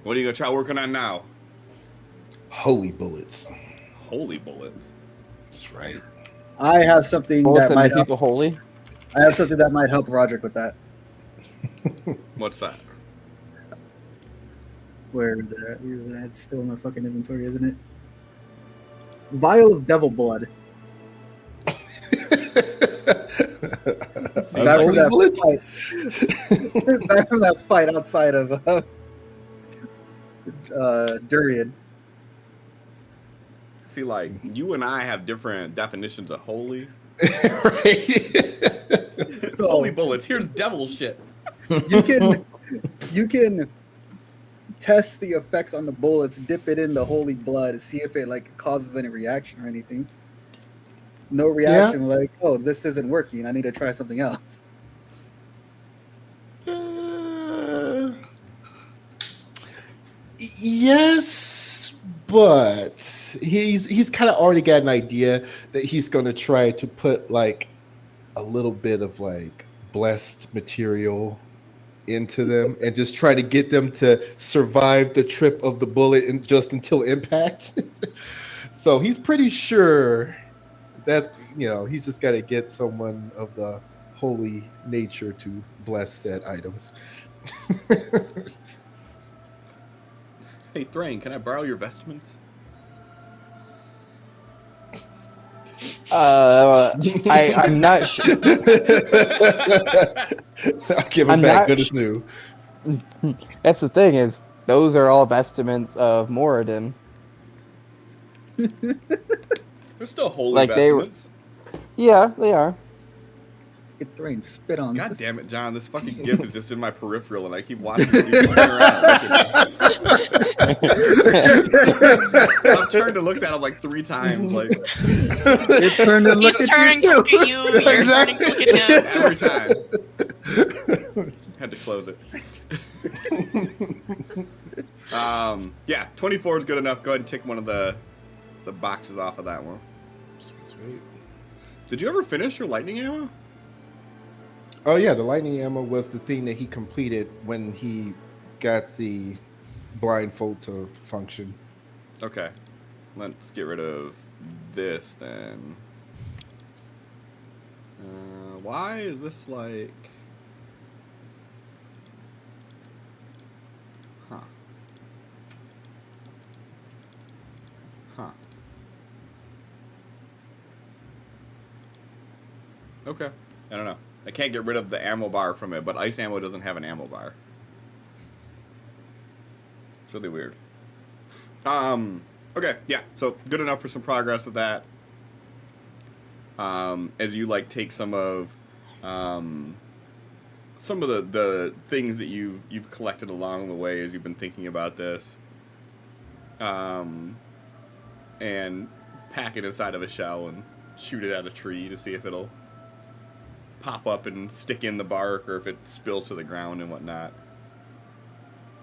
What are you gonna try working on now? Holy bullets. Holy bullets. That's right. I have something Bullets that that might make help. people holy. I have something that might help Roderick with that. What's that? Where is it? Where is that? It's still in my fucking inventory, isn't it? Vial of devil blood. Holy Back from that bullets? fight. Back from that fight outside of Durian. See, like, you and I have different definitions of holy. Right. Holy bullets, here's devil shit. You can test the effects on the bullets, dip it in the holy blood, see if it like causes any reaction or anything. No reaction, like, oh, this isn't working. I need to try something else. Yes, but he's kind of already got an idea that he's going to try to put like a little bit of like blessed material into them and just try to get them to survive the trip of the bullet and just until impact. So he's pretty sure that's, he's just got to get someone of the holy nature to bless said items. Hey, Thrain, can I borrow your vestments? I'm not sure. I'll give him I'm back not good as new. That's the thing is, those are all vestments of Moradin. They're still holy Like they were- vestments. Yeah, they are. Get Thrain spit on God this. damn it, John, this fucking gif is just in my peripheral and I keep watching it. You spin around. I've turned to look at him like 3 times. Like, It's turned to look He's at turning to you look too. at you. You're turning to look at him. every time. Had to close it. Yeah, 24 is good enough. Go ahead and tick one of the boxes off of that one. Sweet. Did you ever finish your lightning ammo? Oh yeah, the lightning ammo was the thing that he completed when he got the blindfold to function. Okay. Let's get rid of this then. Why is this like... Huh. Huh. Okay. I don't know. I can't get rid of the ammo bar from it, but ice ammo doesn't have an ammo bar. It's really weird. Okay, yeah, so good enough for some progress with that. As you like take some of the things that you've collected along the way as you've been thinking about this, and pack it inside of a shell and shoot it at a tree to see if it'll pop up and stick in the bark or if it spills to the ground and whatnot.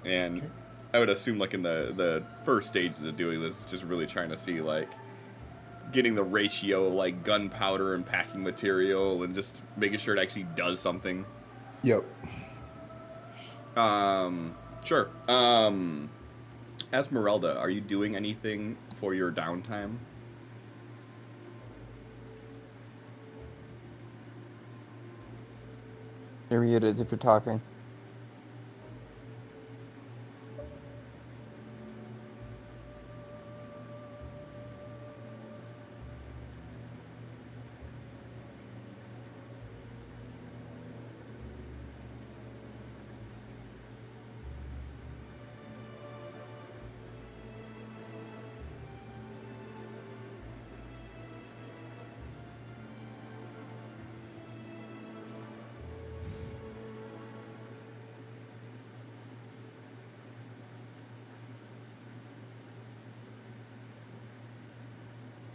And Okay. I would assume, like, in the first stages of doing this, just really trying to see, like, getting the ratio of, like, gunpowder and packing material and just making sure it actually does something. Yep. Sure. Esmeralda, are you doing anything for your downtime? You're muted if you're talking.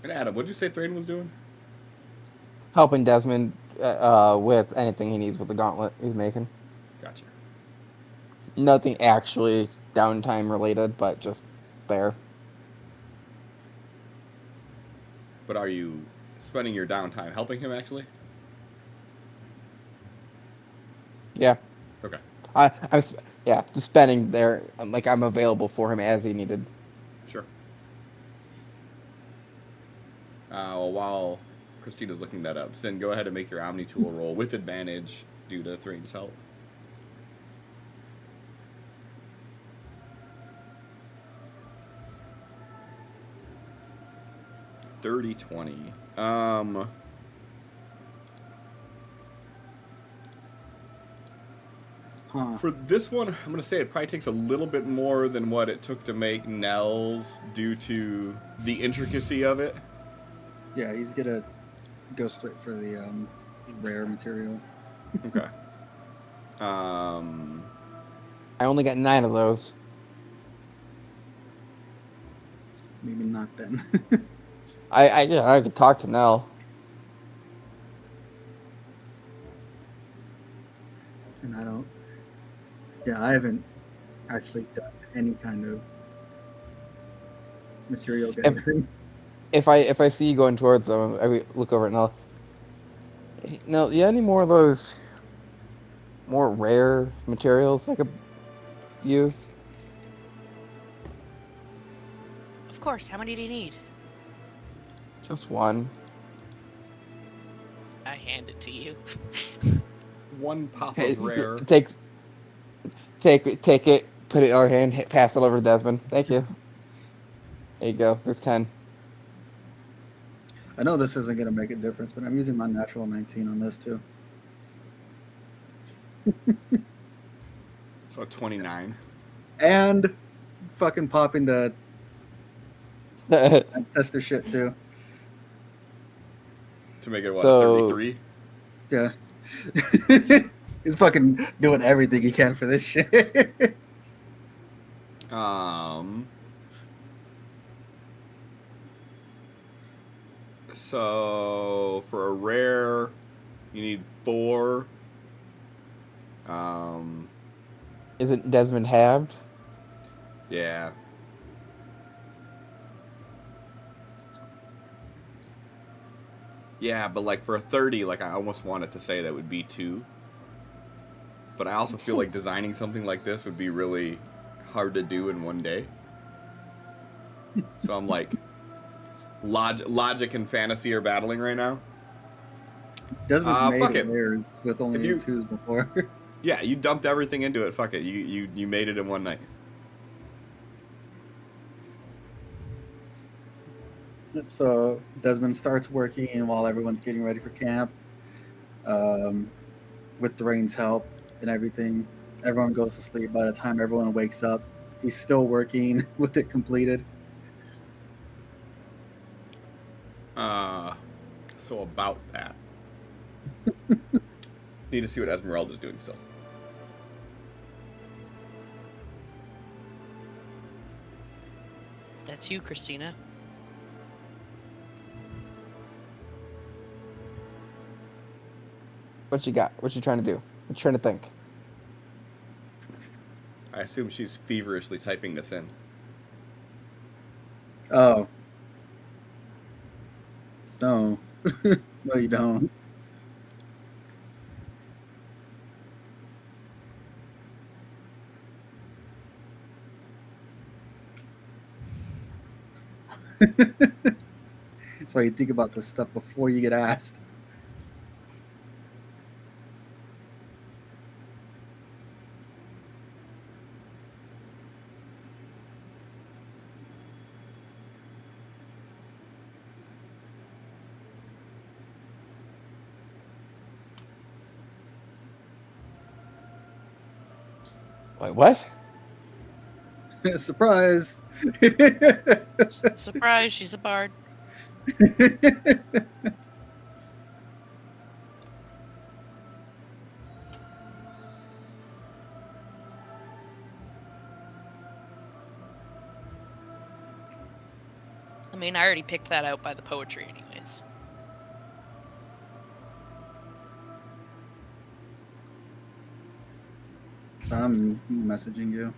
And Adam, what did you say Thrain was doing? Helping Desmond with anything he needs with the gauntlet he's making. Gotcha. Nothing actually downtime related, but just there. But are you spending your downtime helping him, actually? Yeah. Okay. Yeah, just spending there. Like I'm available for him as he needed. Sure. Well, while Christina's looking that up, Sin, go ahead and make your Omni Tool roll with advantage due to Thrain's help. Dirty 20. For this one, I'm going to say it probably takes a little bit more than what it took to make Nell's due to the intricacy of it. Yeah, he's gonna go straight for the rare material. Okay. I only got 9 of those. Maybe not then. I could talk to Nell. And I don't. Yeah, I haven't actually done any kind of material gathering. If I see you going towards them, I look over at Nell. No, yeah, any more of those more rare materials I could use? Of course. How many do you need? Just one. I hand it to you. One pop Hey, of rare. Take it, put it in our hand, pass it over to Desmond. Thank you. There you go. There's 10. I know this isn't gonna make a difference, but I'm using my natural 19 on this too. So 29. And fucking popping the ancestor shit too. To make it, what, So- 33? Yeah. He's fucking doing everything he can for this shit. So for a rare, you need 4. Isn't Desmond halved? Yeah. Yeah, but like for a 30, like I almost wanted to say that would be 2. But I also feel like designing something like this would be really hard to do in one day. So I'm like, logic and fantasy are battling right now. Desmond's made Fuck it. layers with only If you- 2s before. Yeah, you dumped everything into it. Fuck it. You made it in one night. So Desmond starts working while everyone's getting ready for camp. With Thoraine's help and everything, everyone goes to sleep. By the time everyone wakes up, he's still working with it completed. So about that. Need to see what Esmeralda's doing still. That's you, Christina. What you got? What you trying to do? What you trying to think? I assume she's feverishly typing this in. Oh. No. No, you don't. That's why you think about this stuff before you get asked. Wait, what? Surprise! Surprise, she's a bard. I mean, I already picked that out by the poetry anyways. I'm messaging you.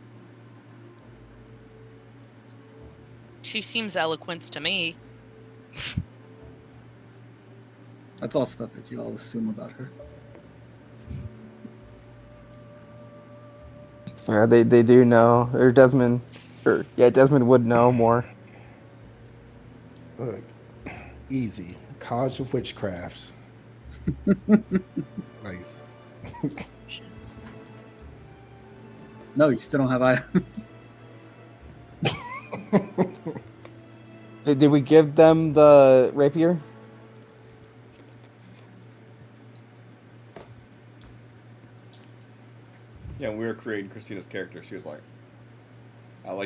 She seems eloquent to me. That's all stuff that you all assume about her. It's fair. They do know. Or Desmond. Or yeah, Desmond would know more. Look, easy. College of Witchcraft. Nice. No, you still don't have items. Did we give them the rapier? Yeah, when we were creating Christina's character, she was like,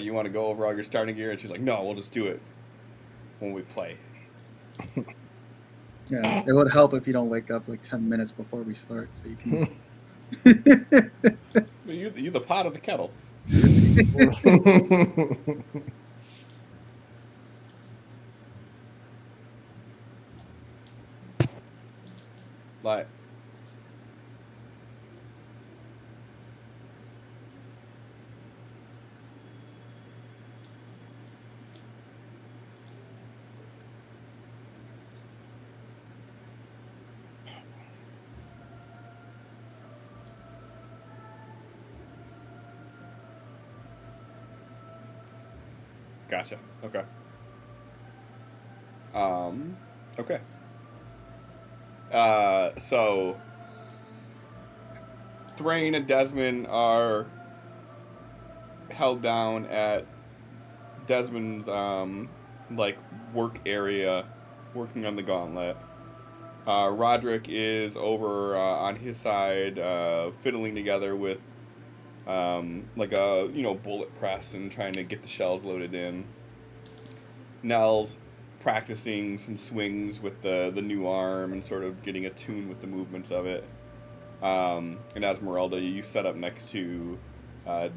you want to go over all your starting gear? And she's like, no, we'll just do it when we play. Yeah, it would help if you don't wake up like 10 minutes before we start, so you can. But you the pot of the kettle. Like, gotcha. Okay. Okay. So Thrain and Desmond are held down at Desmond's like work area, working on the gauntlet. Roderick is over on his side, fiddling together with like a bullet press and trying to get the shells loaded in. Nell's practicing some swings with the new arm and sort of getting attuned with the movements of it. And Esmeralda, you set up next to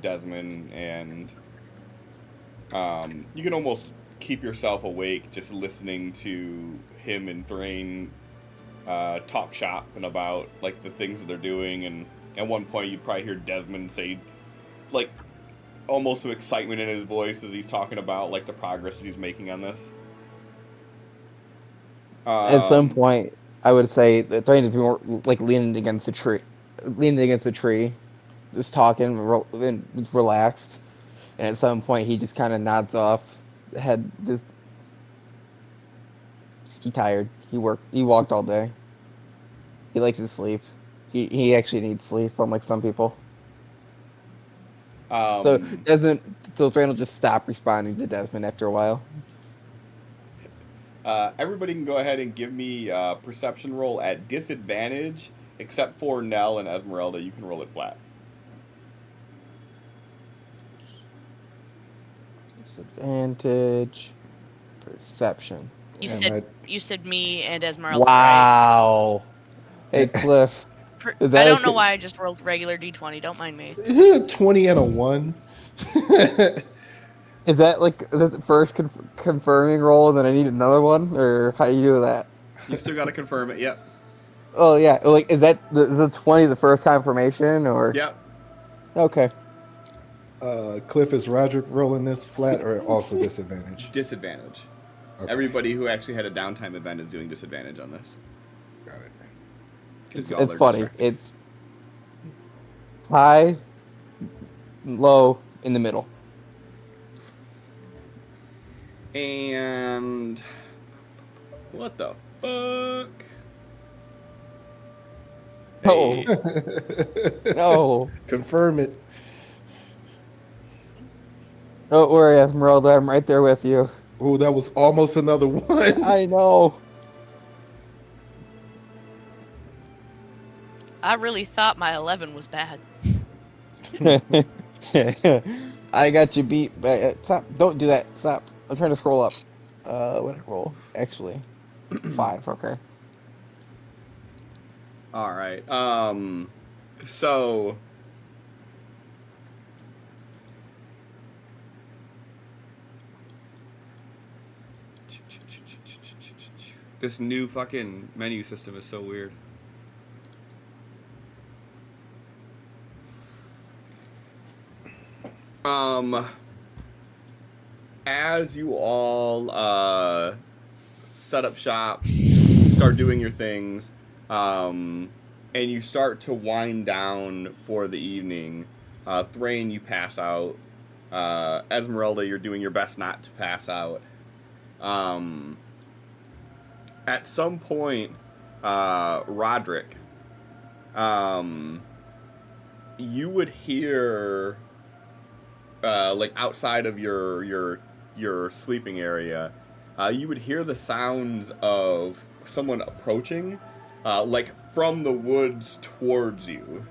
Desmond, and you can almost keep yourself awake just listening to him and Thrain talk shop and about like the things that they're doing. And at one point, you'd probably hear Desmond say, like, almost some excitement in his voice as he's talking about like the progress that he's making on this. At some point, I would say that Thrain is more like leaning against a tree, just talking and relaxed. And at some point, he just kind of nods off, head just. He tired. He walked all day. He likes to sleep. He actually needs sleep, unlike some people. So Thrain will just stop responding to Desmond after a while. Everybody can go ahead and give me a perception roll at disadvantage, except for Nell and Esmeralda. You can roll it flat. Disadvantage. Perception. You And said me and Esmeralda, right? Wow. Hey, Cliff. I don't know why I just rolled regular D20. Don't mind me. 20 and a 1. Is that like the first confirming roll, and then I need another one, or how you do that? You still got to confirm it. Yep. Oh yeah, like is the 20 the first confirmation, or? Yep. Okay. Cliff, is Roderick rolling this flat or also disadvantage? Disadvantage. Okay, Everybody who actually had a downtime event is doing disadvantage on this. got it. 'Cause y'all It's are funny. distracted. It's high, low, in the middle. And what the fuck? No. Hey, No. Confirm it. Don't worry, Esmeralda. I'm right there with you. Oh, that was almost another one. I know. I really thought my 11 was bad. I got you beat. But stop! Don't do that. Stop! I'm trying to scroll up. What did I roll? Actually, 5. Okay. all right. So this new fucking menu system is so weird. As you all set up shop, start doing your things, and you start to wind down for the evening, Thrain, you pass out. Esmeralda, you're doing your best not to pass out. At some point, Roderick, you would hear, like outside of your sleeping area, you would hear the sounds of someone approaching, like from the woods towards you.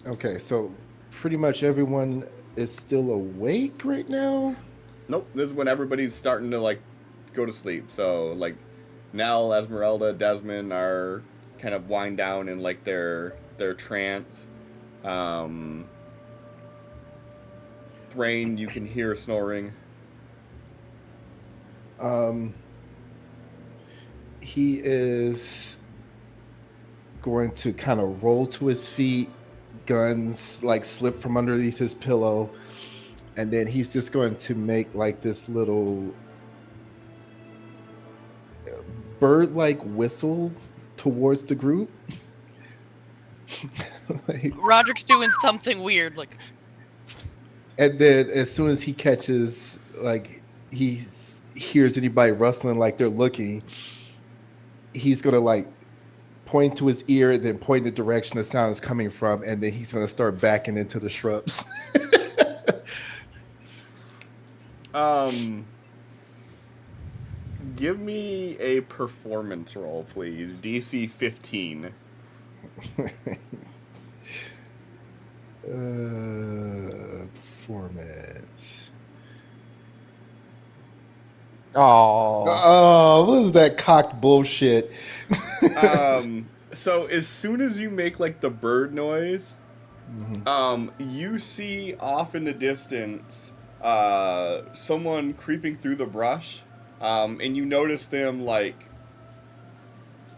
Okay, so pretty much everyone is still awake right now. Nope, this is when everybody's starting to like go to sleep. So like Nell, Esmeralda, Desmond are kind of wind down in like their trance. Thrain, you can hear snoring. He is going to kind of roll to his feet, guns like slip from underneath his pillow, and then he's just going to make like this little bird-like whistle towards the group. Like, Roderick's doing something weird, like. and then as soon as he catches, like he hears anybody rustling like they're looking, he's gonna like point to his ear and then point in the direction the sound is coming from, and then he's gonna start backing into the shrubs. Give me a performance roll, please. DC 15. Performance. Oh. What is that cocked bullshit? So as soon as you make like the bird noise, Mhm. you see off in the distance someone creeping through the brush, and you notice them like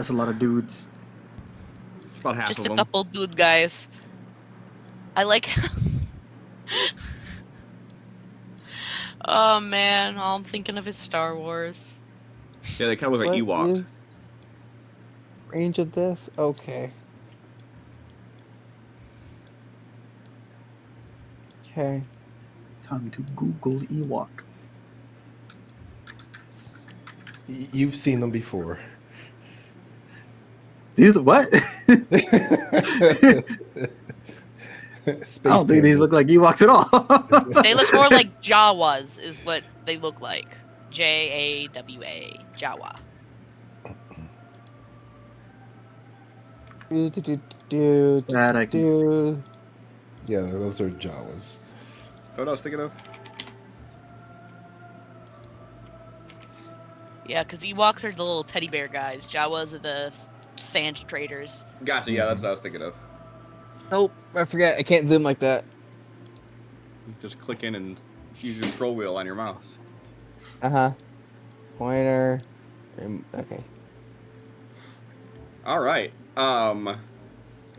That's a lot of dudes. It's about half Just of a them. couple dude guys. I like. Oh man, all I'm thinking of is Star Wars. Yeah, they kind of look like What Ewoks. is range of this? Okay. Okay. Time to Google Ewok. You've seen them before. These what? Space I don't think these pandas. look like Ewoks at all. They look more like Jawas, is what they look like. Jawa. Jawa. That I can see. Yeah, those are Jawas. What I was thinking of? Yeah, because Ewoks are the little teddy bear guys. Jawas are the sand traders. Gotcha. Yeah, that's what I was thinking of. Nope, I forget. I can't zoom like that. You just click in and use your scroll wheel on your mouse. Pointer. Okay. All right.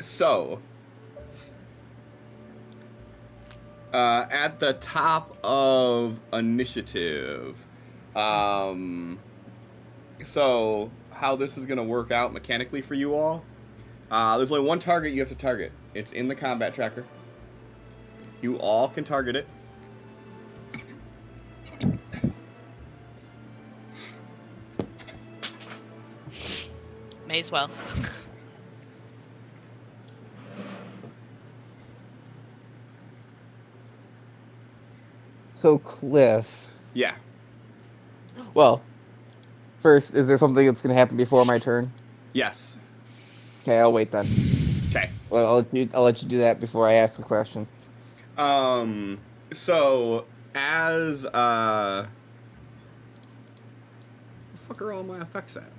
So at the top of initiative, so how this is gonna work out mechanically for you all? There's only one target you have to target. It's in the combat tracker. You all can target it. May as well. So Cliff. Yeah. Well, first, is there something that's gonna happen before my turn? Yes. Okay, I'll wait then. Okay. Well, I'll let you do that before I ask the question. So as where the fuck are all my effects at?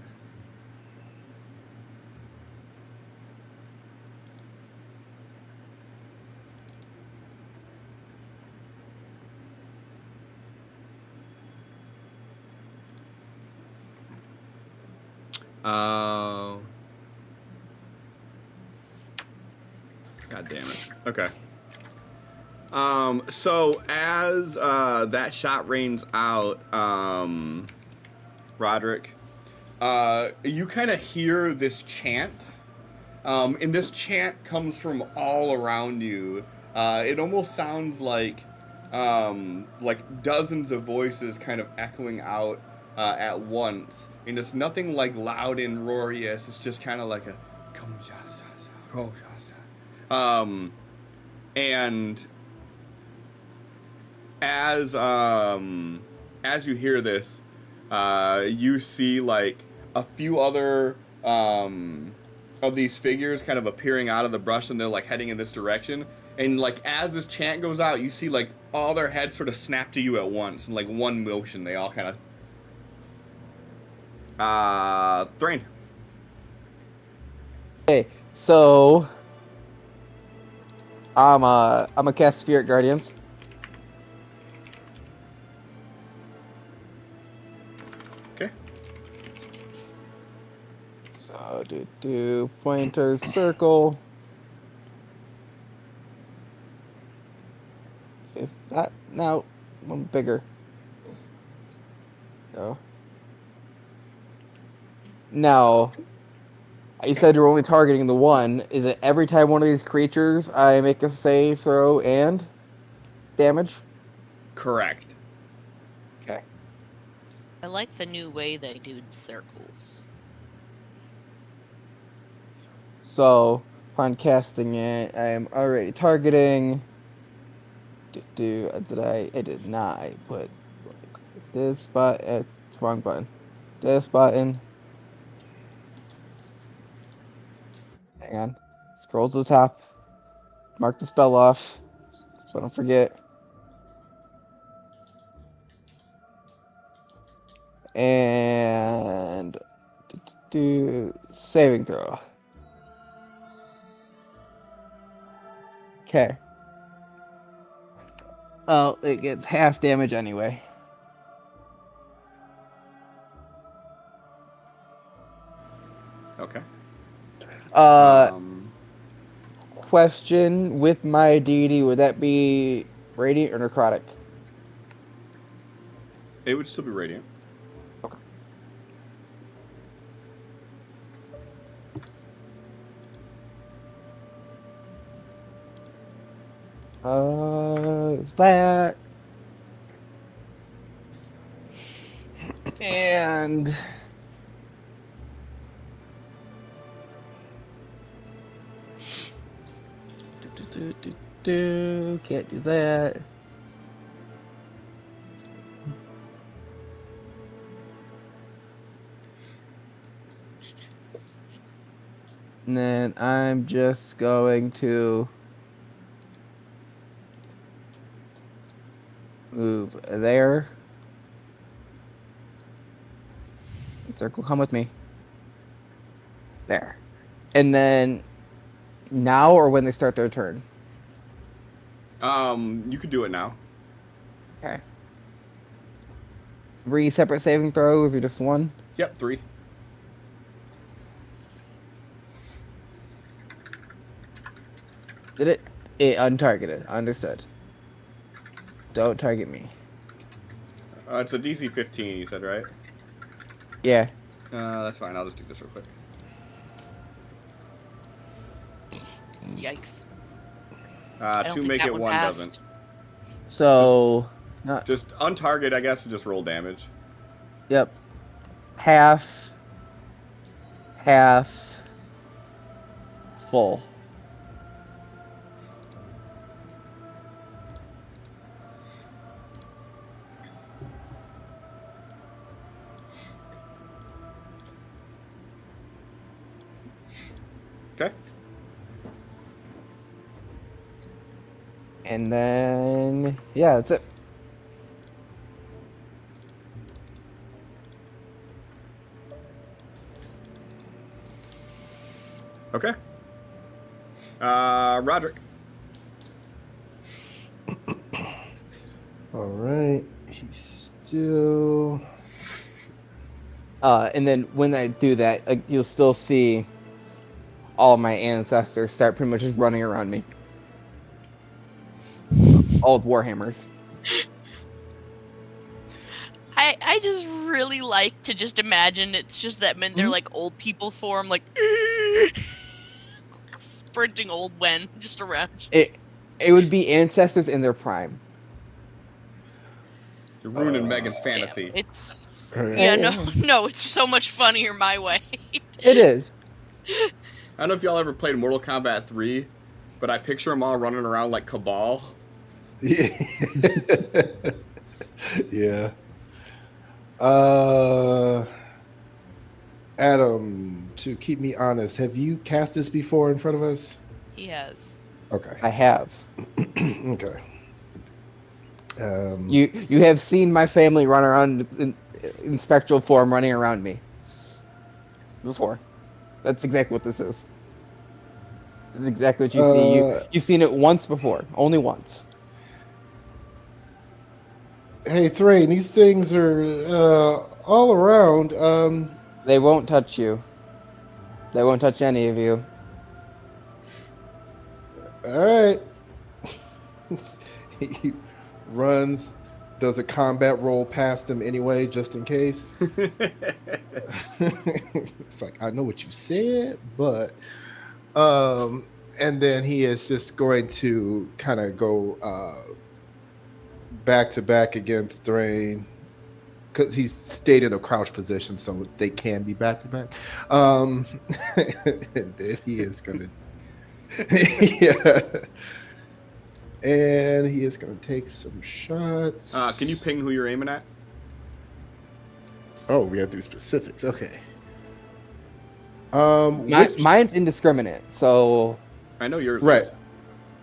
God damn it. Okay. So as that shot rains out, Roderick, you kind of hear this chant. And this chant comes from all around you. It almost sounds like dozens of voices kind of echoing out at once. And it's nothing like loud and roarious. It's just kind of like a and as you hear this, you see like a few other of these figures kind of appearing out of the brush, and they're like heading in this direction. And like as this chant goes out, you see like all their heads sort of snap to you at once in like one motion. They all kind of Thrain. Okay, so I'm a cast Spirit Guardians. Okay. So do pointer circle. If that now one bigger. So now you said you're only targeting the one. Is it every time one of these creatures I make a save throw and damage? Correct. Okay. I like the new way they do circles. So upon casting it, I am already targeting. Did I? I did not. I put this button. Wrong button. This button. Hang on. Scroll to the top. Mark the spell off, so I don't forget. And do saving throw. Okay. Oh, it gets half damage anyway. Okay. Question: with my deity, would that be radiant or necrotic? It would still be radiant. Is that and can't do that. And then I'm just going to move there. Circle, come with me. There. And then now or when they start their turn? You could do it now. Okay. 3 separate saving throws or just one? Yep, 3. Did it? It untargeted. Understood. Don't target me. It's a DC 15, you said, right? Yeah. That's fine. I'll just do this real quick. Yikes. I don't 2 think make that it, one 1 passed. doesn't. So, not. Just untarget, I guess, and just roll damage. Yep. Half. Full. Okay. And then, yeah, that's it. Okay. Roderick. All right. He's still. And then when I do that, you'll still see all my ancestors start pretty much just running around me. All with warhammers. I just really like to just imagine it's just that men they're like old people form, like sprinting old men just around. It would be ancestors in their prime. You're ruining Megan's Damn, fantasy. it's Alright. yeah, no, it's so much funnier my way. It is. I don't know if y'all ever played Mortal Kombat 3, but I picture them all running around like Cabal. Yeah. Yeah. Adam, to keep me honest, have you cast this before in front of us? He has. Okay. I have. Okay. You have seen my family run around in spectral form, running around me. Before. That's exactly what this is. That's exactly what you see. You've seen it once before, only once. Hey, Thrain, these things are all around. They won't touch you. They won't touch any of you. All right. He runs, does a combat roll past him anyway, just in case. It's like, I know what you said, but and then he is just going to kind of go back to back against Thrain because he's stayed in a crouch position, so they can be back to back. And then he is gonna yeah. And he is going to take some shots. Can you ping who you're aiming at? Oh, we have to do specifics. Okay. Mine's indiscriminate, so I know yours. Right. Is.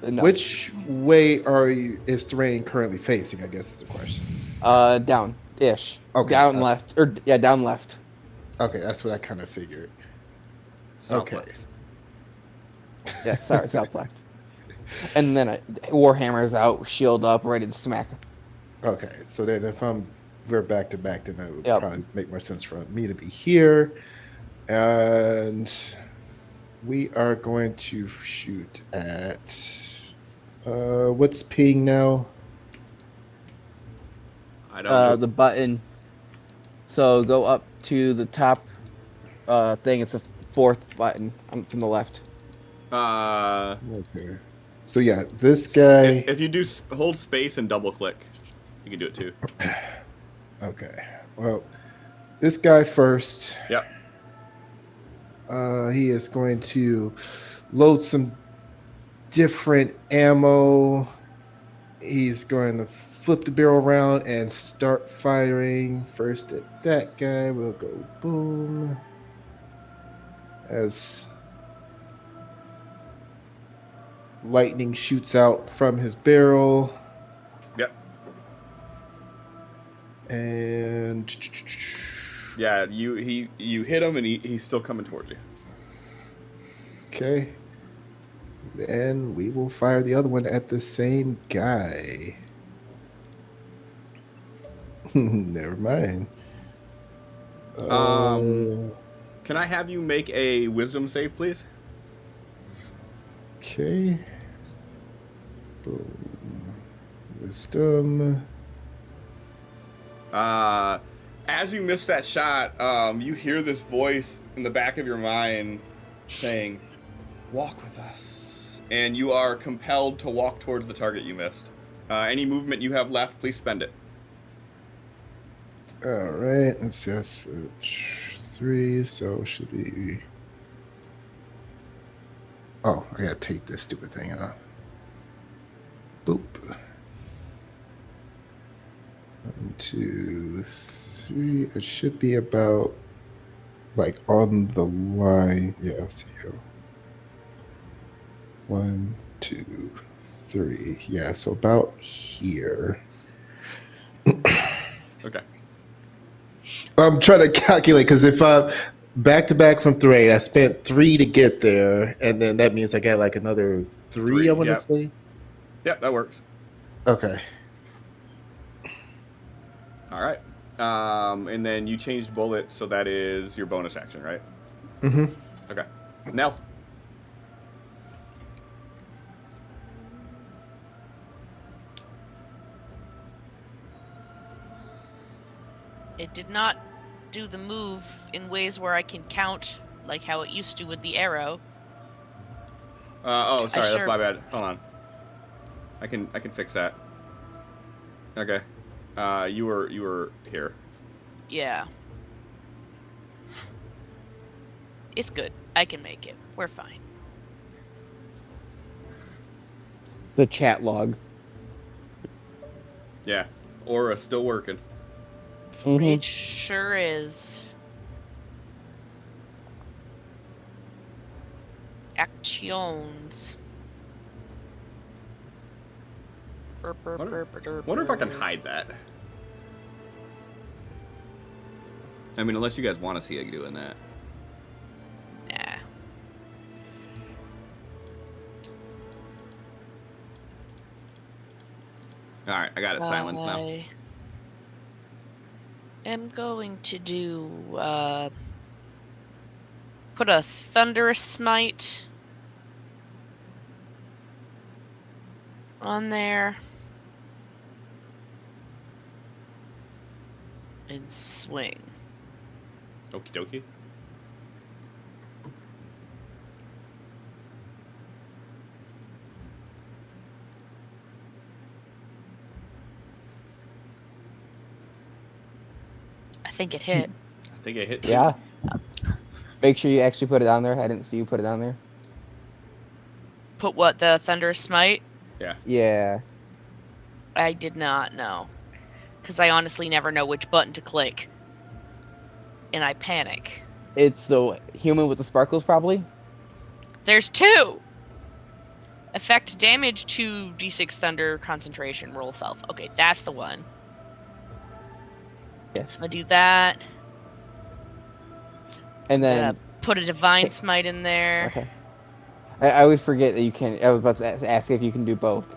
no. Which way is Thrain currently facing? I guess is the question. Down-ish. Okay. Down left. Down left. Okay, that's what I kind of figured. South Okay. left. Yeah, sorry, south left. And then Warhammer's out, shield up, ready to smack. Okay, so then if we're back to back, then that would Yep. probably make more sense for me to be here. And we are going to shoot at what's ping now? I don't know. The button. So go up to the top thing. It's the fourth button from the left. Okay. So yeah, this guy. If you do hold space and double click, you can do it too. Okay. Well, this guy first. Yep. He is going to load some different ammo. He's going to flip the barrel around and start firing. First at that guy, we'll go boom. As lightning shoots out from his barrel. Yep. And yeah, you hit him and he's still coming towards you. Okay. Then we will fire the other one at the same guy. Never mind. Can I have you make a wisdom save, please? Okay. Boom. Wisdom. As you miss that shot, you hear this voice in the back of your mind saying, "Walk with us." And you are compelled to walk towards the target you missed. Any movement you have left, please spend it. All right. Let's see. That's for 3, so should be. Oh, I gotta take this stupid thing out. Boop. 1, 2, 3. It should be about like on the line. Yeah, I'll see you. 1, 2, 3. Yeah, so about here. Okay. I'm trying to calculate because if I'm back to back from 3, I spent 3 to get there, and then that means I got like another 3. I want to yep. say. Yep, that works. Okay. All right. And then you changed bullet, so that is your bonus action, right? Mm-hmm. Okay. Nell. It did not do the move in ways where I can count, like how it used to with the arrow. Sorry, that's my bad. Hold on. I can fix that. Okay. You were here. Yeah. It's good. I can make it. We're fine. The chat log. Yeah. Aura still working. It sure is. Actions. Wonder if I can hide that. I mean, unless you guys want to see you doing that. Nah. All right, I got it silenced now. I am going to do put a thunderous smite on there and swing. Okie dokie. I think it hit. I think it hit. Yeah. Make sure you actually put it on there. I didn't see you put it on there. Put what, the thunderous smite? Yeah. Yeah. I did not know. Because I honestly never know which button to click. And I panic. It's the human with the sparkles, probably. There's 2! Effect damage to D6 thunder concentration roll self. Okay, that's the one. Yes. I'm gonna do that. And then Put a divine smite in there. okay. I always forget that you can. I was about to ask if you can do both.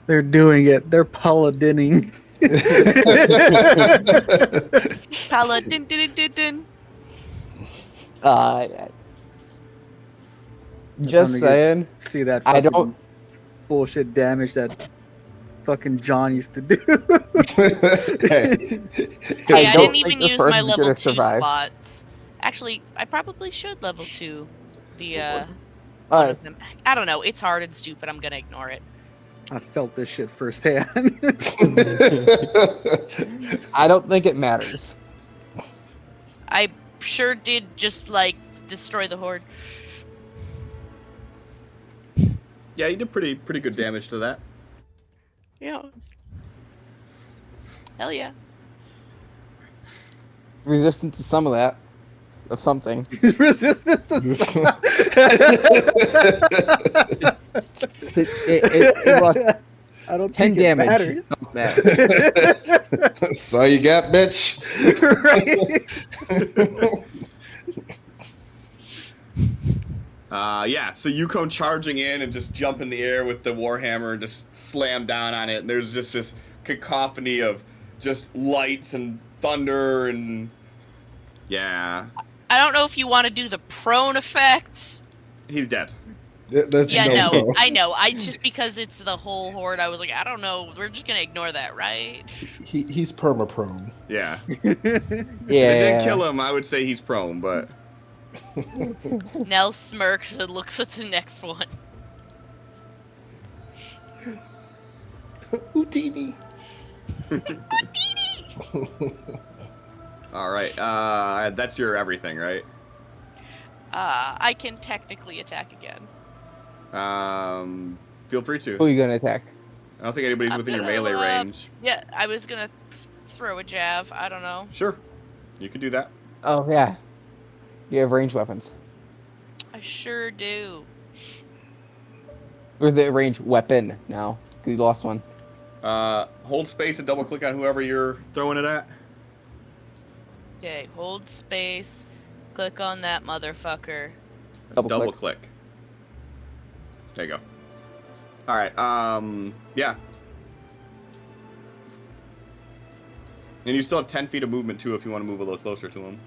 They're doing it. They're paladining. Paladin. Uh, It's just time to saying. see that I fucking don't- bullshit damage that fucking John used to do. Hey. Hey, I I don't didn't think even this use my person's level gonna 2 survive. slots. Actually, I probably should level 2 the one Alright, of them. I don't know. It's hard and stupid. I'm gonna ignore it. I felt this shit firsthand. I don't think it matters. I sure did just like destroy the horde. Yeah, you did pretty good damage to that. Yeah. Hell yeah. Resistant to some of that, of something. Resistance to It lost I don't 10 think it damage. matters. Not that. That's all you got, bitch. Yeah, so you come charging in and just jump in the air with the warhammer and just slam down on it, and there's just this cacophony of just lights and thunder and yeah, I don't know if you want to do the prone effect. he's dead. That's Yeah, no, no. I know. I just because it's the whole horde, I was like, I don't know. We're just gonna ignore that, right? He's perma prone. Yeah, Yeah. if it didn't kill him, I would say he's prone, but Nell smirks and looks at the next one. Houdini. all right. That's your everything, right? I can technically attack again. Feel free to. Who are you gonna attack? I don't think anybody's I'm within your gonna, melee range. Yeah, I was gonna throw a jav. I don't know. Sure, you could do that. Oh yeah. You have ranged weapons. I sure do. Or is it a ranged weapon now? Because you lost one. Hold space and double click on whoever you're throwing it at. Okay, hold space. Click on that motherfucker. Double click. There you go. All right. Yeah. And you still have 10 feet of movement too if you want to move a little closer to him.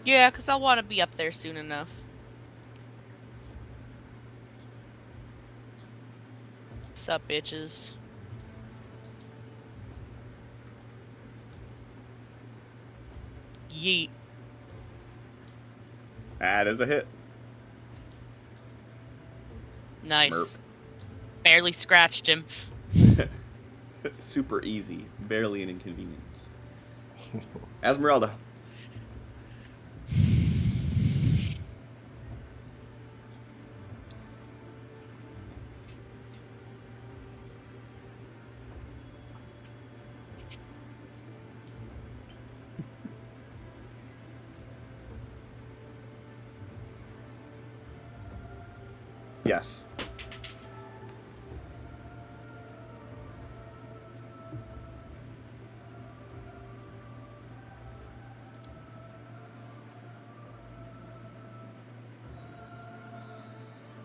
Yeah, because I'll want to be up there soon enough. Sup, bitches. Yeet. That is a hit. Nice. Merp. Barely scratched him. Super easy. Barely an inconvenience. Esmeralda. Yes.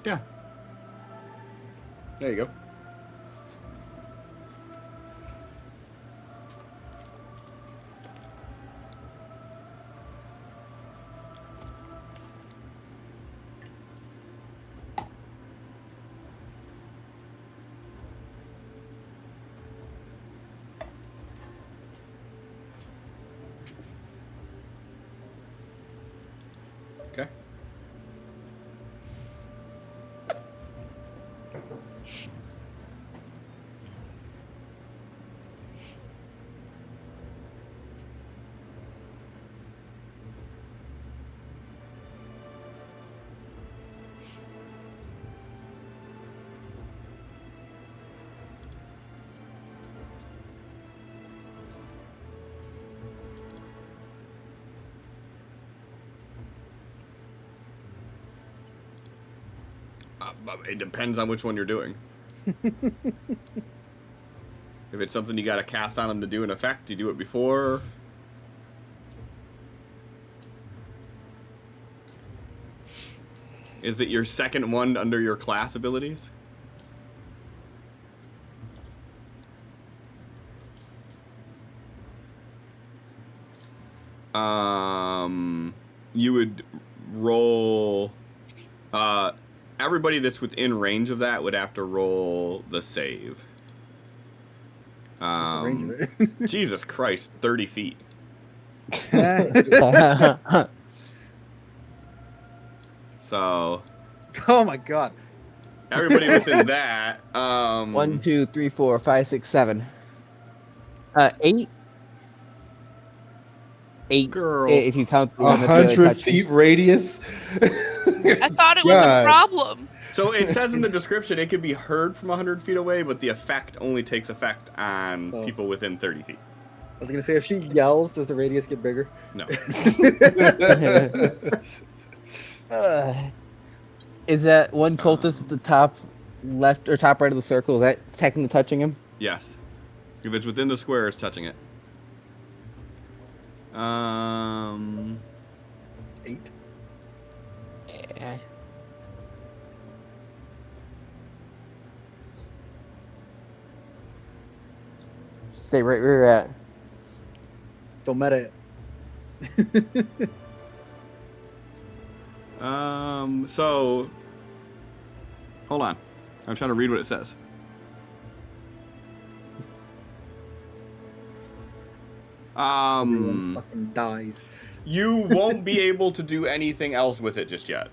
Yeah. There you go. Okay. It depends on which one you're doing. If it's something you got to cast on them to do an effect, you do it before. Is it your second one under your class abilities? you would roll. Everybody that's within range of that would have to roll the save. What's the range of it? Jesus Christ, 30 feet. So Oh my god. everybody within that. 1, 2, 3, 4, 5, 6, 7. 8. 8. Girl. If you count the one that's really 100 touching. feet radius. I thought it was a God. problem. So it says in the description it could be heard from 100 feet away, but the effect only takes effect on people within 30 feet. I was gonna say, if she yells, does the radius get bigger? No. Is that one cultist at the top left or top right of the circle? Is that technically touching him? Yes. If it's within the square, it's touching it. 8. Yeah. Stay right where you're at. Don't meta it. So hold on. I'm trying to read what it says. Everyone fucking dies. You won't be able to do anything else with it just yet.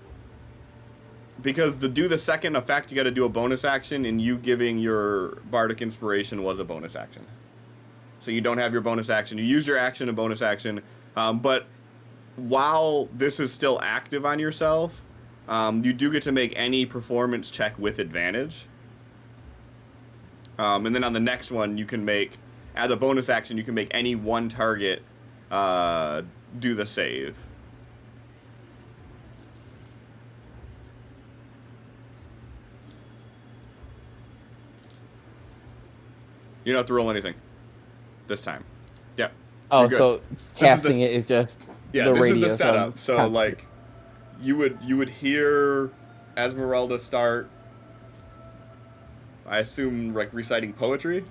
Because to do the second effect, you got to do a bonus action, and you giving your Bardic Inspiration was a bonus action. So you don't have your bonus action. You use your action and bonus action. But while this is still active on yourself, you do get to make any performance check with advantage. And then on the next one, you can make, as a bonus action, you can make any one target do the save. You don't have to roll anything this time. Yep. Oh, You're good. so casting it is just Yeah, the this radius. is the setup. So constant. like, you would hear Esmeralda start. I assume like reciting poetry.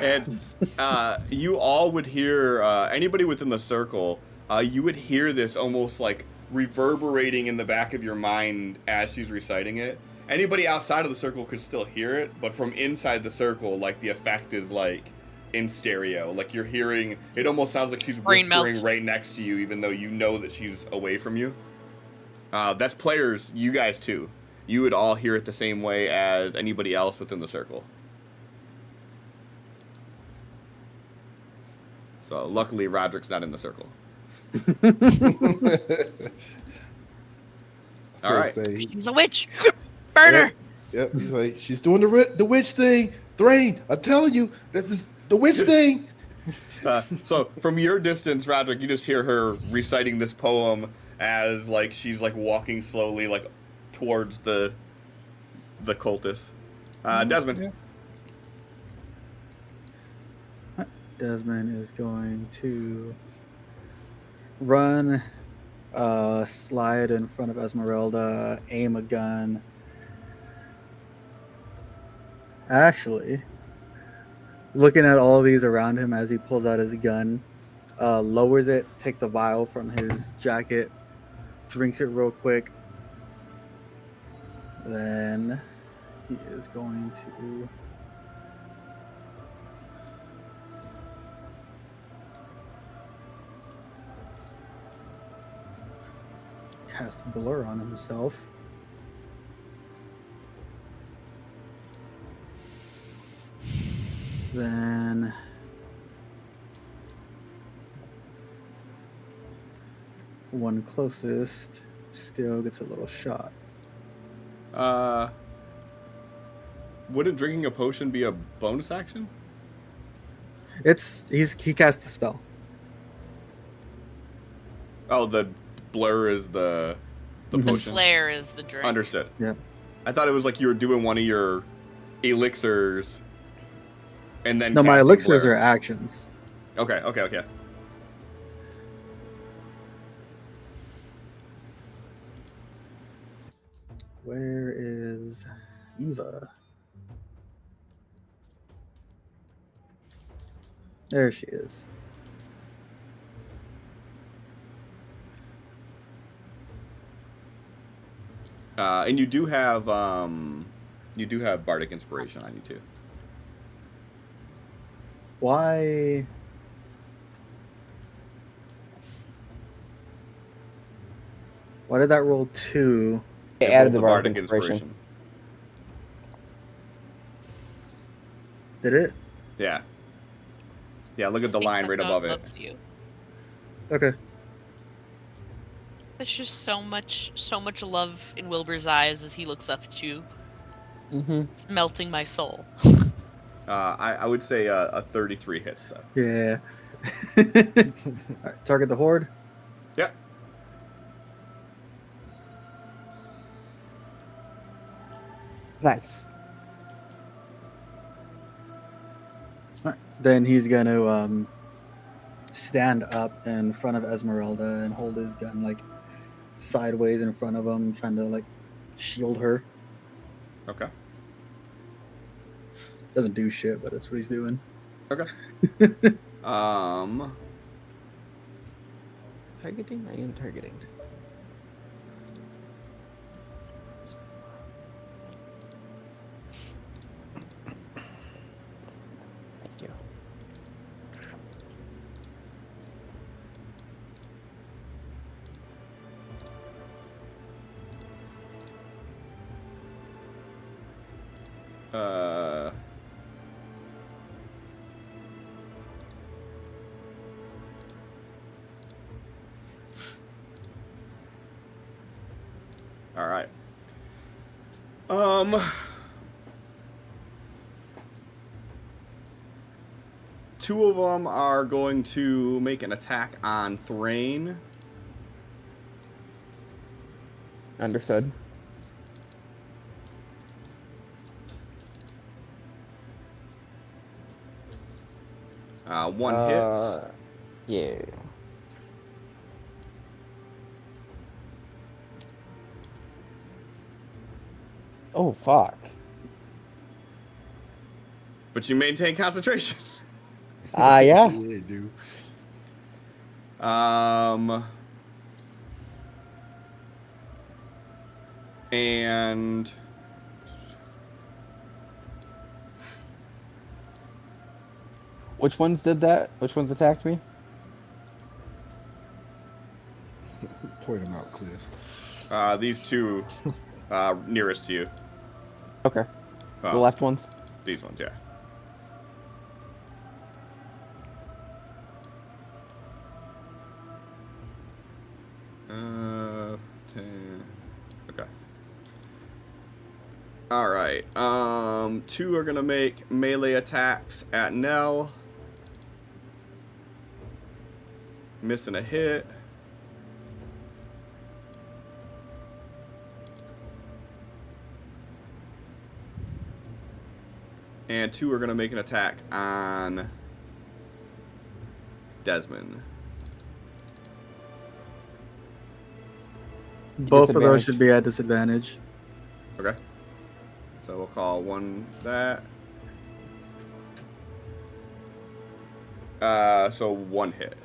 And you all would hear, anybody within the circle, you would hear this almost like reverberating in the back of your mind as she's reciting it. Anybody outside of the circle could still hear it, but from inside the circle, like the effect is like in stereo. Like you're hearing, it almost sounds like she's Brain whispering melt. right next to you, even though you know that she's away from you. That's players, you guys too. You would all hear it the same way as anybody else within the circle. So luckily, Roderick's not in the circle. All right. Say, She's a witch. Burn her. yep. He's like, she's doing the witch thing. Thrain, I'm telling you, this is the witch thing. So from your distance, Roderick, you just hear her reciting this poem as like she's like walking slowly like towards the cultists. Desmond. Yeah. Desmond is going to run, slide in front of Esmeralda, aim a gun. Actually, looking at all of these around him as he pulls out his gun, lowers it, takes a vial from his jacket, drinks it real quick. Then he is going to cast blur on himself. Then one closest still gets a little shot. wouldn't drinking a potion be a bonus action? He cast the spell. Oh, the blur is the The potion. flare is the drink. Understood. Yeah. I thought it was like you were doing one of your elixirs, and then No, my casting elixirs blur. are actions. Okay. Where is Eva? There she is. And you do have bardic inspiration on you too. Why? Why did that roll 2? I They added both the the bardic inspiration. Did it? Yeah. Yeah, look at the I think line that right dog above it. loves you. Okay. There's just so much love in Wilbur's eyes as he looks up at you. Mm-hmm. It's melting my soul. I would say a 33 hits though. Yeah. All right, target the horde. Yep. Nice. All right. Then he's going to stand up in front of Esmeralda and hold his gun like sideways in front of him, trying to like shield her. Okay. Doesn't do shit, but that's what he's doing. Okay. Targeting? I am targeting. Thank you. All right. Two of them are going to make an attack on Thrain. Understood. One hits. Yeah. Oh, fuck. But you maintain concentration. Yeah. Yeah, dude. And Which ones did that? Which ones attacked me? Point him out, Cliff. these two nearest to you. Okay. Oh, The left ones? These ones, yeah. Uh, 10. Okay. All right. Two are gonna make melee attacks at Nell. Missing a hit. And two are gonna make an attack on Desmond. Both of those Disadvantage. should be at disadvantage. Okay. So we'll call one that. So one hit.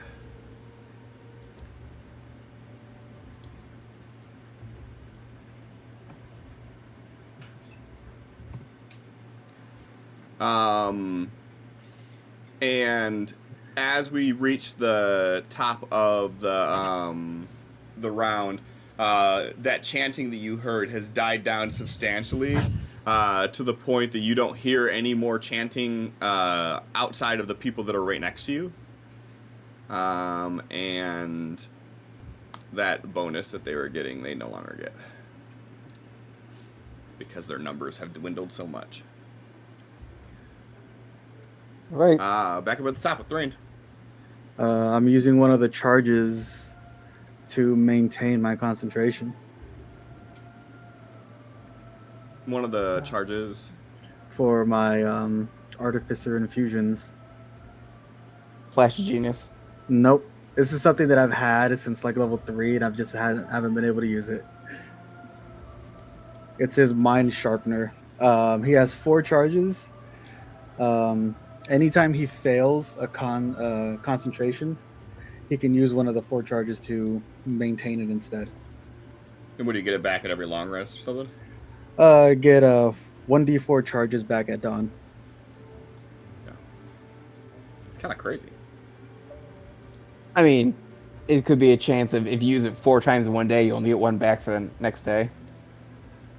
And as we reach the top of the round, that chanting that you heard has died down substantially to the point that you don't hear any more chanting outside of the people that are right next to you. And that bonus that they were getting, they no longer get because their numbers have dwindled so much. Right. Back up at the top with Thrain. I'm using one of the charges to maintain my concentration One of the charges. for my artificer infusions. Flash of genius. Nope. This is something that I've had since like level 3, and I've just haven't been able to use it. It's his mind sharpener. He has 4 charges. Anytime he fails a concentration, he can use one of the 4 charges to maintain it instead. And what do you get it back at every long rest or something? Get 1d4 charges back at dawn. It's kind of crazy. I mean, it could be a chance of if you use it 4 times in one day, you only get 1 back for the next day.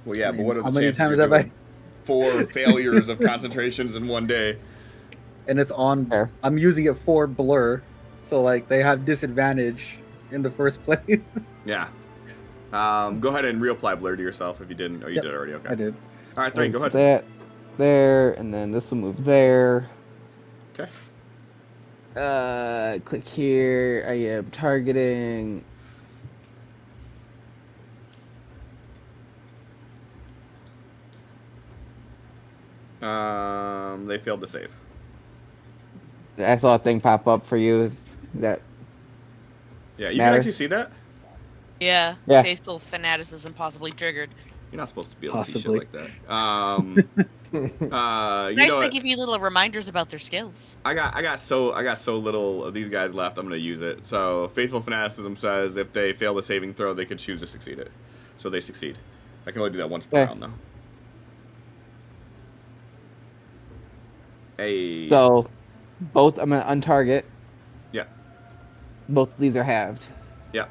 Well, yeah, I but mean, what are the how many chances times you're have I? doing 4 failures of concentrations in one day? And it's on. Fair. I'm using it for blur, so like they have disadvantage in the first place. Yeah. Go ahead and reapply blur to yourself if you didn't. Oh, you Yep, did already. Okay. I did. All right, Thrain, go ahead. That there, and then this will move there. Okay. Click here. I am targeting. They failed to save. I saw a thing pop up for you. That Yeah, you Matter. can actually see that. Yeah. Yeah. Faithful fanaticism possibly triggered. You're not supposed to be able to see Possibly. shit like that. You Nice know to what? give you little reminders about their skills. I got so little of these guys left. I'm gonna use it. So faithful fanaticism says if they fail the saving throw, they could choose to succeed it. So they succeed. I can only do that once per Okay. round though. Hey. so both I'm gonna untarget. Yeah. Both of these are halved. Yeah.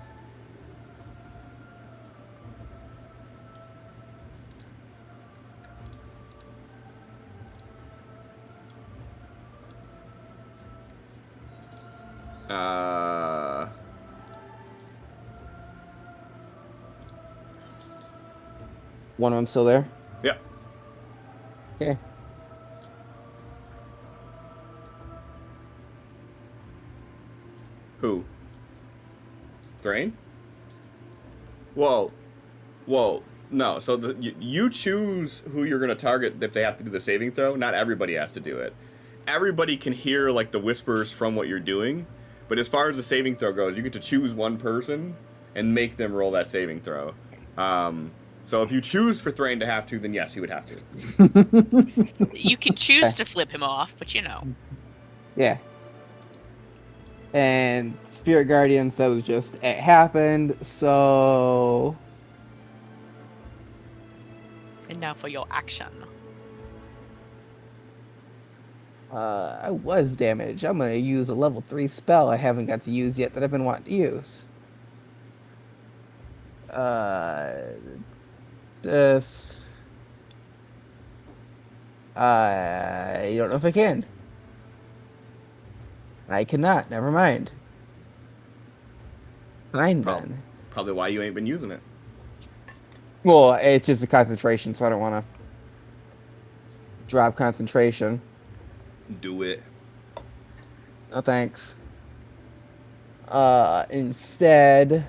One of them still there. Yeah. Okay. Who? Thrain? Whoa. No. So you choose who you're gonna target if they have to do the saving throw. Not everybody has to do it. Everybody can hear like the whispers from what you're doing, but as far as the saving throw goes, you get to choose one person and make them roll that saving throw. So if you choose for Thrain to have to, then yes, he would have to. You could choose to flip him off, but you know. Yeah. And Spirit Guardians, that was just it happened. So And now for your action. I was damaged. I'm gonna use a level 3 spell I haven't got to use yet that I've been wanting to use. This. I don't know if I can. I cannot. Never mind. Fine Oh. then. Probably why you ain't been using it. Well, it's just a concentration, so I don't want to drop concentration. Do it. No thanks. Instead,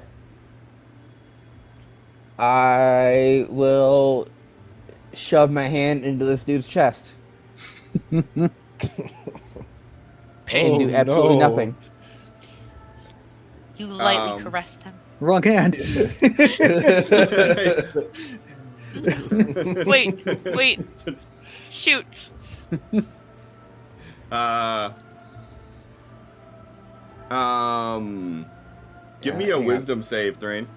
I will shove my hand into this dude's chest and Pain. do absolutely no. nothing. You lightly caress them. Wrong hand. Wait. Shoot. Give me a hang on. wisdom save, Thrain.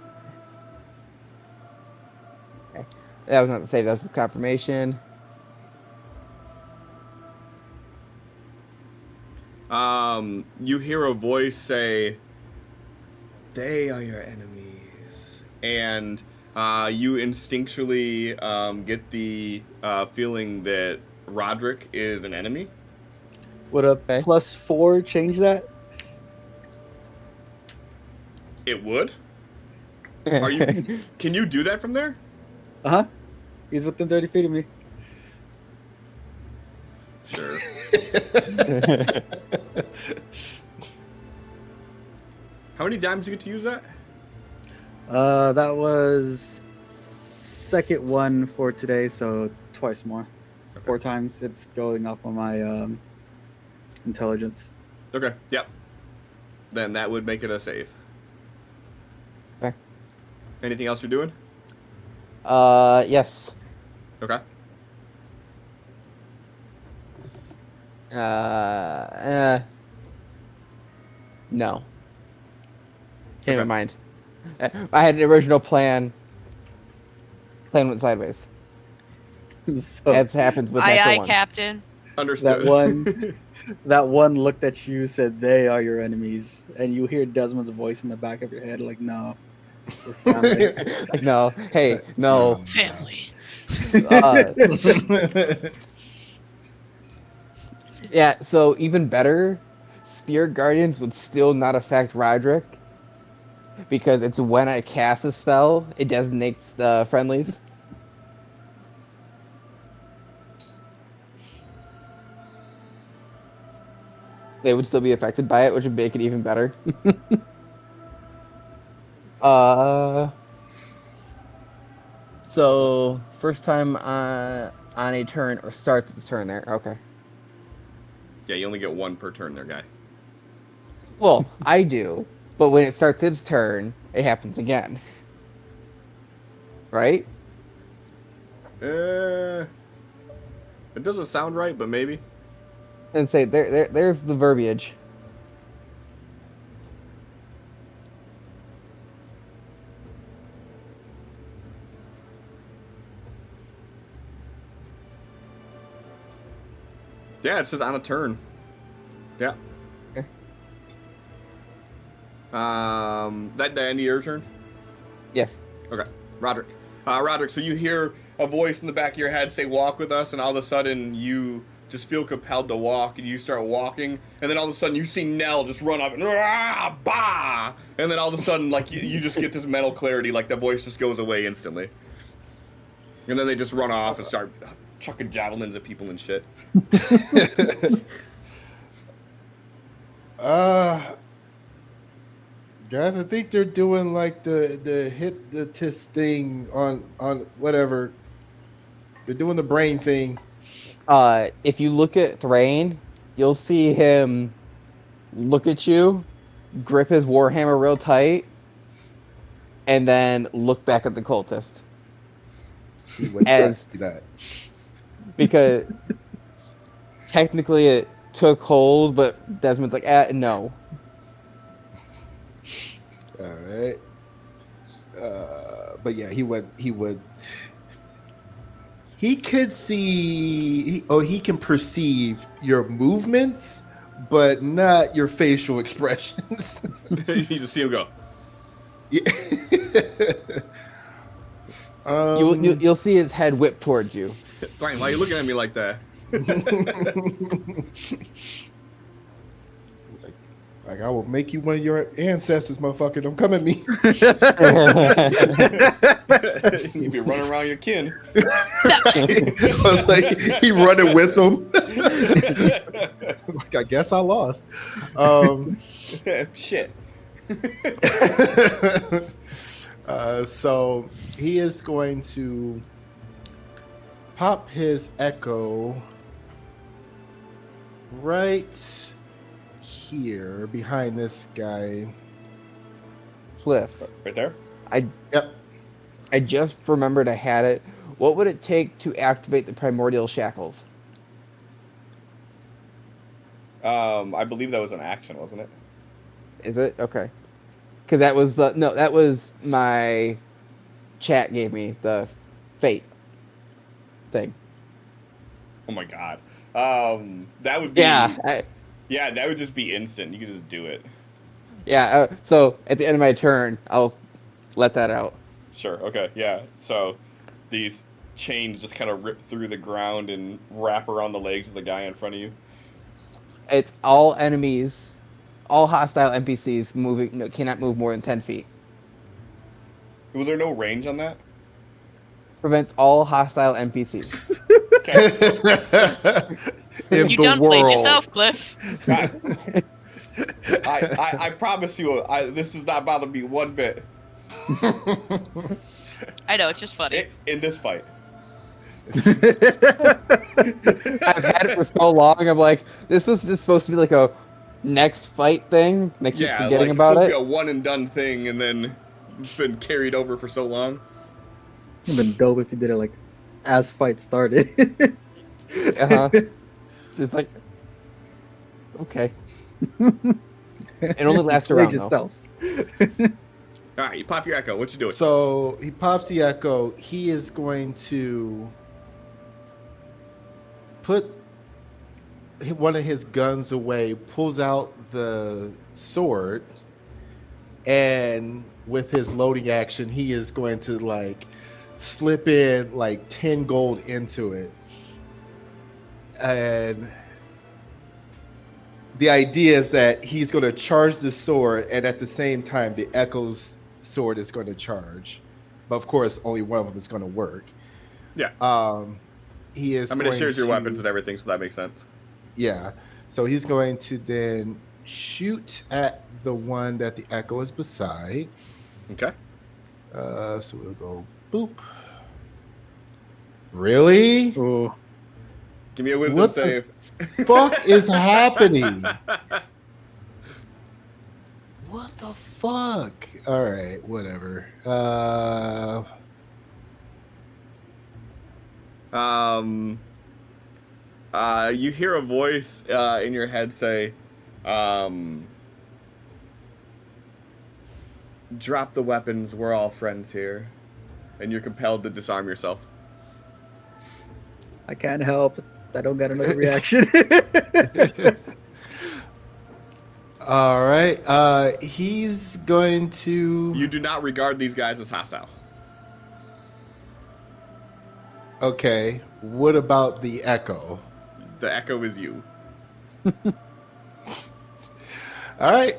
That was not the save. That was just confirmation. You hear a voice say, "They are your enemies," and you instinctually get the feeling that Roderick is an enemy. Would a Okay. +4 change that? It would. Are you? Can you do that from there? Uh-huh. He's within 30 feet of me. Sure. How many times do you get to use that? That was second one for today, so twice more. Okay. 4 times. It's going up on my intelligence. Okay, yep. Then that would make it a save. Okay. Anything else you're doing? Yes. Okay. No. Okay. Never mind. I had an original plan. Plan went sideways. So As happens with Aye, natural aye, one. Captain. Understood. that one looked at you, said they are your enemies, and you hear Desmond's voice in the back of your head, like, no, we're family. Like, no. Hey, no. Family. Yeah, so even better, Spirit Guardians would still not affect Roderick. Because it's when I cast a spell, it designates the friendlies. They would still be affected by it, which would make it even better. So first time on a turn, or starts its turn there. Okay. Yeah, you only get one per turn there, guy. Well, I do, but when it starts its turn, it happens again. Right? It doesn't sound right, but maybe. And say there's the verbiage. Yeah, it says on a turn. Yeah. Okay. That the end of your turn? Yes. Okay. Roderick. Roderick, so you hear a voice in the back of your head say, walk with us, and all of a sudden you just feel compelled to walk, and you start walking, and then all of a sudden you see Nell just run up and bah! And then all of a sudden, like, you just get this mental clarity, like the voice just goes away instantly. And then they just run off and start chucking javelins at people and shit. Guys, I think they're doing like the hypnotist thing on whatever. They're doing the brain thing. If you look at Thrain, you'll see him look at you, grip his warhammer real tight, and then look back at the cultist. He would As- do that. Because technically it took hold, but Desmond's like, no. All right. But yeah, he would. He could see. He can perceive your movements, but not your facial expressions. You just see him go. Yeah. You'll see his head whip towards you. Brian, why are you looking at me like that? like I will make you one of your ancestors, motherfucker. Don't come at me. You be running around your kin. I was like, he running with him. Like, I guess I lost. Shit. So he is going to pop his echo right here behind this guy. Cliff, Right there? Yep. I just remembered I had it. What would it take to activate the primordial shackles? I believe that was an action, wasn't it? Is it? Okay. Because that was my chat gave me, the fate thing. Oh my god. That would be. Yeah. Yeah, that would just be instant. You could just do it. Yeah. So at the end of my turn, I'll let that out. Sure. Okay. Yeah. So these chains just kind of rip through the ground and wrap around the legs of the guy in front of you. It's all enemies, all hostile NPCs cannot move more than 10 feet. Was there no range on that? Prevents all hostile NPCs. Okay. in You the done world. played yourself, Cliff. I promise you, this does not bother me one bit. I know, it's just funny. In this fight. I've had it for so long. I'm like, this was just supposed to be like a next fight thing, and I keep Yeah, forgetting like, about it's supposed it. to be a one and done thing, and then been carried over for so long. It'd been dope if you did it like as fight started. It's like, okay. It only lasts Played around though. yourselves. All right, you pop your echo. What you doing? So he pops the echo. He is going to put one of his guns away, pulls out the sword, and with his loading action, he is going to like slip in like 10 gold into it. And the idea is that he's going to charge the sword, and at the same time, the Echo's sword is going to charge. But of course, only one of them is going to work. Yeah. He is. I mean, it shares your to- weapons and everything, so that makes sense. Yeah. So he's going to then shoot at the one that the Echo is beside. Okay. So we'll go boop. Really? Ooh. Give me a wisdom What the- save. Fuck is happening? What the fuck? All right, whatever. You hear a voice in your head say, drop the weapons, we're all friends here. And you're compelled to disarm yourself. I can't help. I don't get another reaction. All right. He's going to. You do not regard these guys as hostile. Okay. What about the Echo? The echo is you. All right.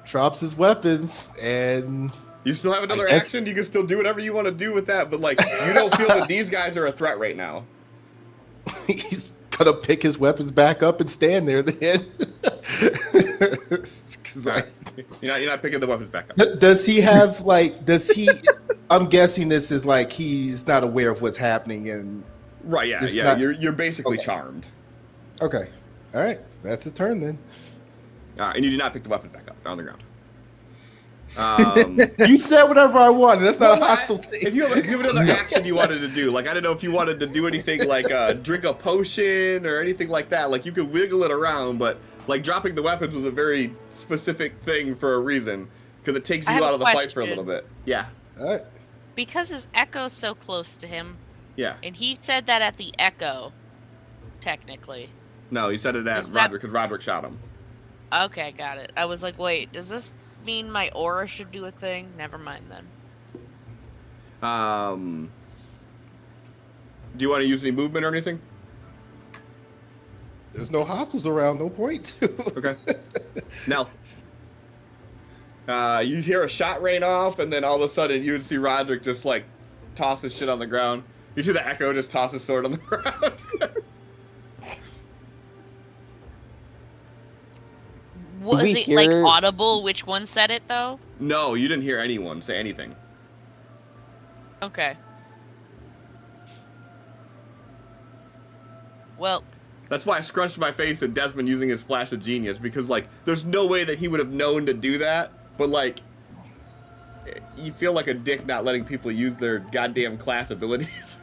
Drops his weapons and. You still have another I guess- action. You can still do whatever you want to do with that, but like you don't feel that these guys are a threat right now. He's gonna pick his weapons back up and stand there then. 'Cause, like, You're not picking the weapons back up. does he have like? Does he? I'm guessing this is like he's not aware of what's happening and. Right? Yeah, It's yeah. not- You're basically Okay. charmed. Okay. All right. That's his turn then. And you do not pick the weapons back up. They're on the ground. You said whatever I wanted. That's not Well, a hostile thing. If you have another action you wanted to do, like I don't know if you wanted to do anything like drink a potion or anything like that, like you could wiggle it around, but like dropping the weapons was a very specific thing for a reason because it takes I you have out a of the fight for a question. little bit. Yeah, All right. Because his echo's so close to him, yeah. and he said that at the echo, technically. No, you said it at Is that- Roderick because Roderick shot him. Okay, got it. I was like, wait, does this mean my aura should do a thing? Never mind then. Do you want to use any movement or anything? There's no hostiles around. No point to. Okay. Now, you hear a shot rain off, and then all of a sudden you would see Roderick just like toss his shit on the ground. You see the Echo just toss his sword on the ground. Was we it like hear- audible? Which one said it though? No, you didn't hear anyone say anything. Okay. Well, That's why I scrunched my face at Desmond using his flash of genius, because like there's no way that he would have known to do that, but like you feel like a dick not letting people use their goddamn class abilities.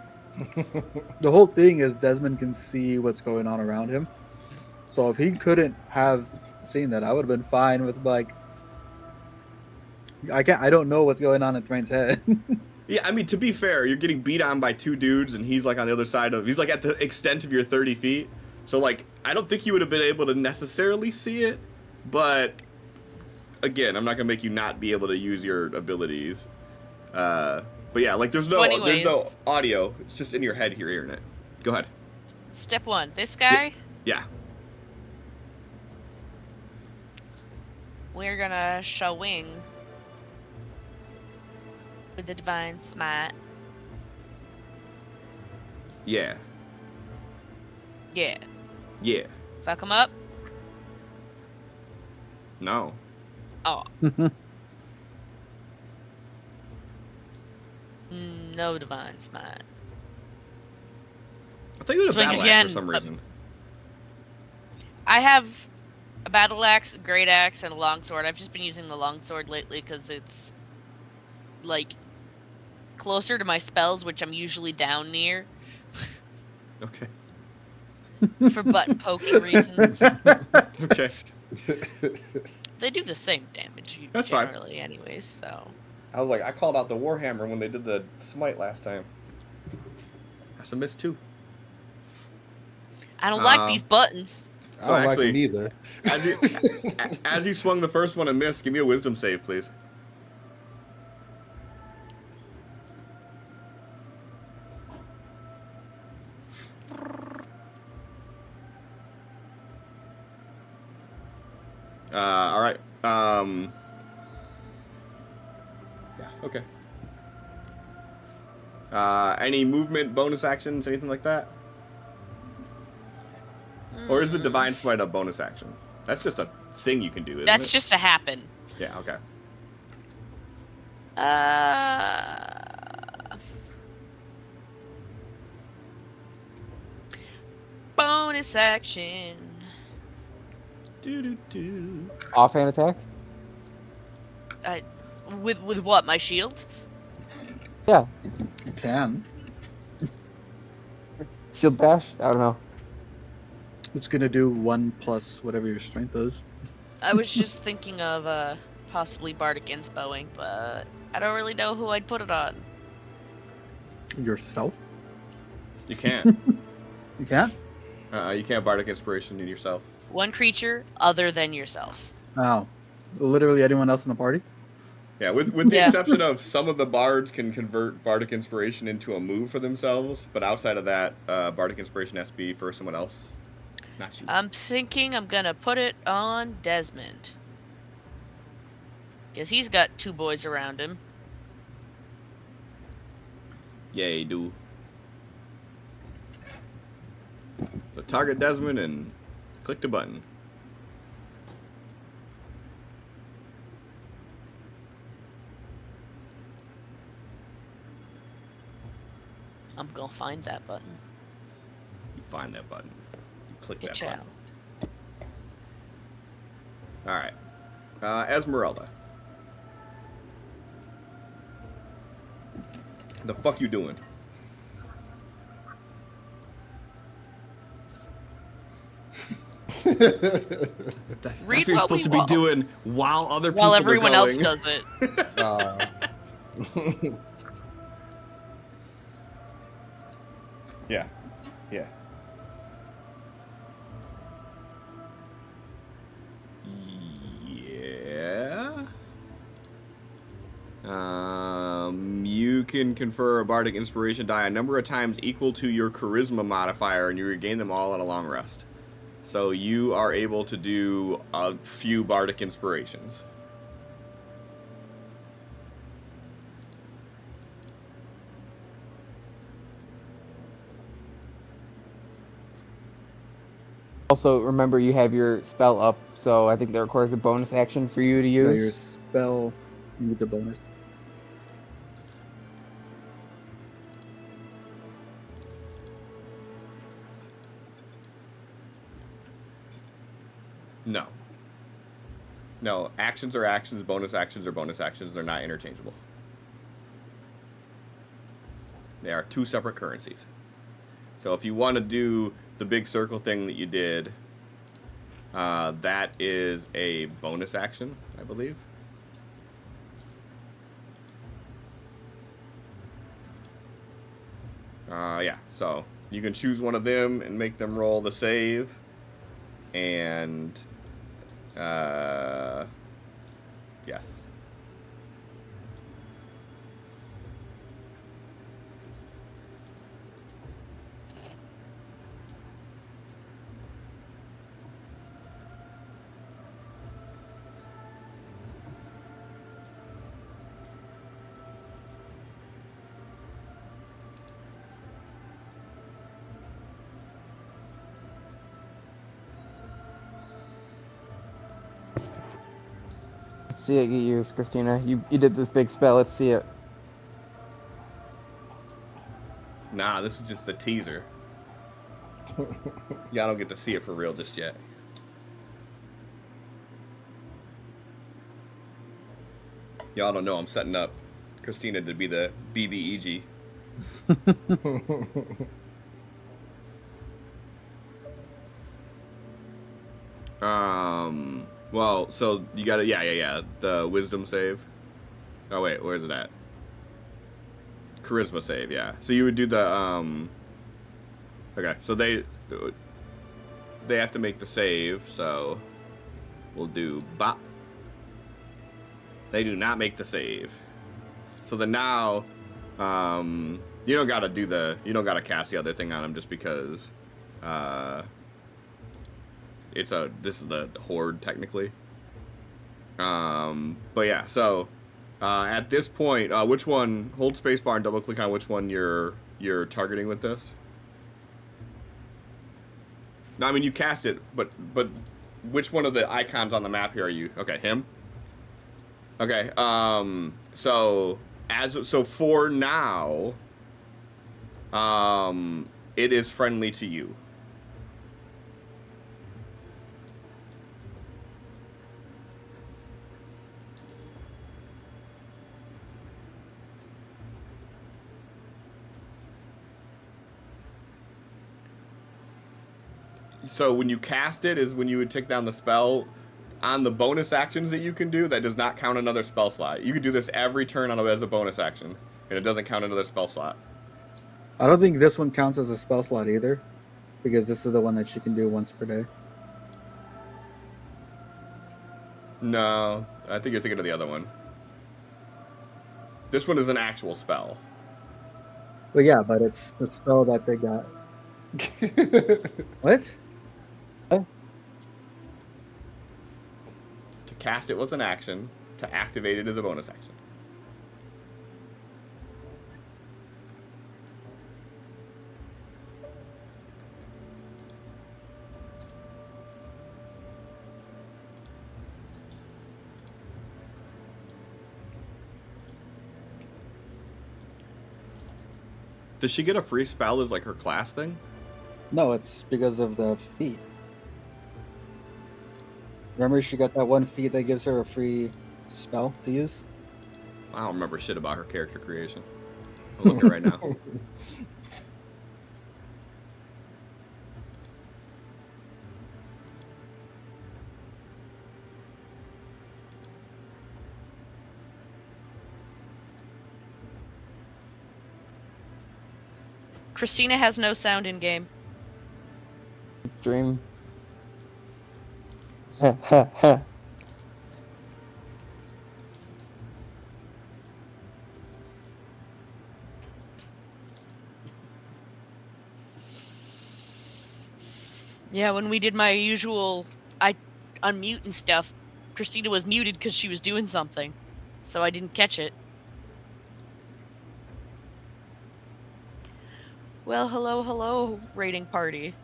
The whole thing is Desmond can see what's going on around him. So if he couldn't have seen that, I would have been fine with like I don't know what's going on in Thrain's head. Yeah, I mean, to be fair, you're getting beat on by two dudes, and he's like on the other side of, he's like at the extent of your 30 feet. So like, I don't think you would have been able to necessarily see it, but again, I'm not gonna make you not be able to use your abilities. But yeah, like there's no Anyways. audio. It's just in your head here, hearing it. Go ahead. step one, this guy, Yeah. we're gonna swing with the divine smite. Yeah. Yeah. Yeah. Fuck him up? No. Oh. No divine smite. I thought you had a Swing battle again, axe for some but- reason. I have a battle axe, a great axe, and a longsword. I've just been using the longsword lately because it's like closer to my spells, which I'm usually down near Okay. for button poking reasons. Okay. They do the same damage That's fine. generally, anyways. So I was like, I called out the Warhammer when they did the smite last time. That's a miss too. I don't like these buttons. I So don't like actually- him either. As you swung the first one and missed, give me a wisdom save, please. All right. Yeah. Okay. Any movement, bonus actions, anything like that? Or is the divine smite a bonus action? That's just a thing you can do, isn't That's it? just to happen. Yeah. Okay. Bonus action. Do. Offhand attack? With what? My shield? Yeah. You can. Shield bash? I don't know. It's gonna do 1 plus whatever your strength is. I was just thinking of possibly bardic inspoing, but I don't really know who I'd put it on. Yourself? You can't. You can? You can't bardic inspiration in yourself. One creature other than yourself. Oh. Literally anyone else in the party? Yeah, with the Yeah. exception of some of the bards can convert bardic inspiration into a move for themselves, but outside of that, bardic inspiration has to be for someone else, not you. I'm thinking I'm gonna put it on Desmond. Because he's got two boys around him. Yeah, you do. So target Desmond and click the button. I'm gonna find that button. You find that button. You click Get that you button. out. All right. Esmeralda. The fuck you doing? That's Read what you're what supposed we to be want. doing while other people While are everyone else going. does it. Yeah. Yeah. Yeah. You can confer a bardic inspiration die a number of times equal to your charisma modifier, and you regain them all at a long rest. So you are able to do a few bardic inspirations. Also, remember you have your spell up, so I think that requires a bonus action for you to Yeah, your use. spell needs a bonus. No. No, actions are actions, bonus actions are bonus actions. They're not interchangeable. They are two separate currencies. So if you want to do the big circle thing that you did, that is a bonus action, I believe. Yeah, so you can choose one of them and make them roll the save. And, yes. see it get used, Christina. You did this big spell. Let's see it. Nah, this is just the teaser. Y'all don't get to see it for real just yet. Y'all don't know I'm setting up Christina to be the BBEG. Well, so you gotta, yeah. The wisdom save. Oh, wait, where's it at? Charisma save, yeah. So you would do the, okay, so they have to make the save, so we'll do bop. They do not make the save. So then now, you don't gotta cast the other thing on them just because, this is the horde technically. But yeah, so, at this point, which one, hold spacebar and double click on which one you're targeting with this. No, I mean, you cast it, but which one of the icons on the map here are you? Okay, him? Okay, so for now, it is friendly to you. So when you cast it is when you would take down the spell. On the bonus actions that you can do, that does not count another spell slot. You could do this every turn as a bonus action, and it doesn't count another spell slot. I don't think this one counts as a spell slot either, because this is the one that she can do once per day. No, I think you're thinking of the other one. This one is an actual spell. Well, yeah, but it's the spell that they got. What? To cast it was an action. To activate it is a bonus action. Does she get a free spell as like her class thing? No, it's because of the feat. Remember, she got that one feat that gives her a free spell to use? I don't remember shit about her character creation. I'm looking right now. Christina has no sound in game. Dream. Ha ha ha. Yeah, when we did my usual, I unmute and stuff, Christina was muted because she was doing something, so I didn't catch it. Well, hello, raiding party.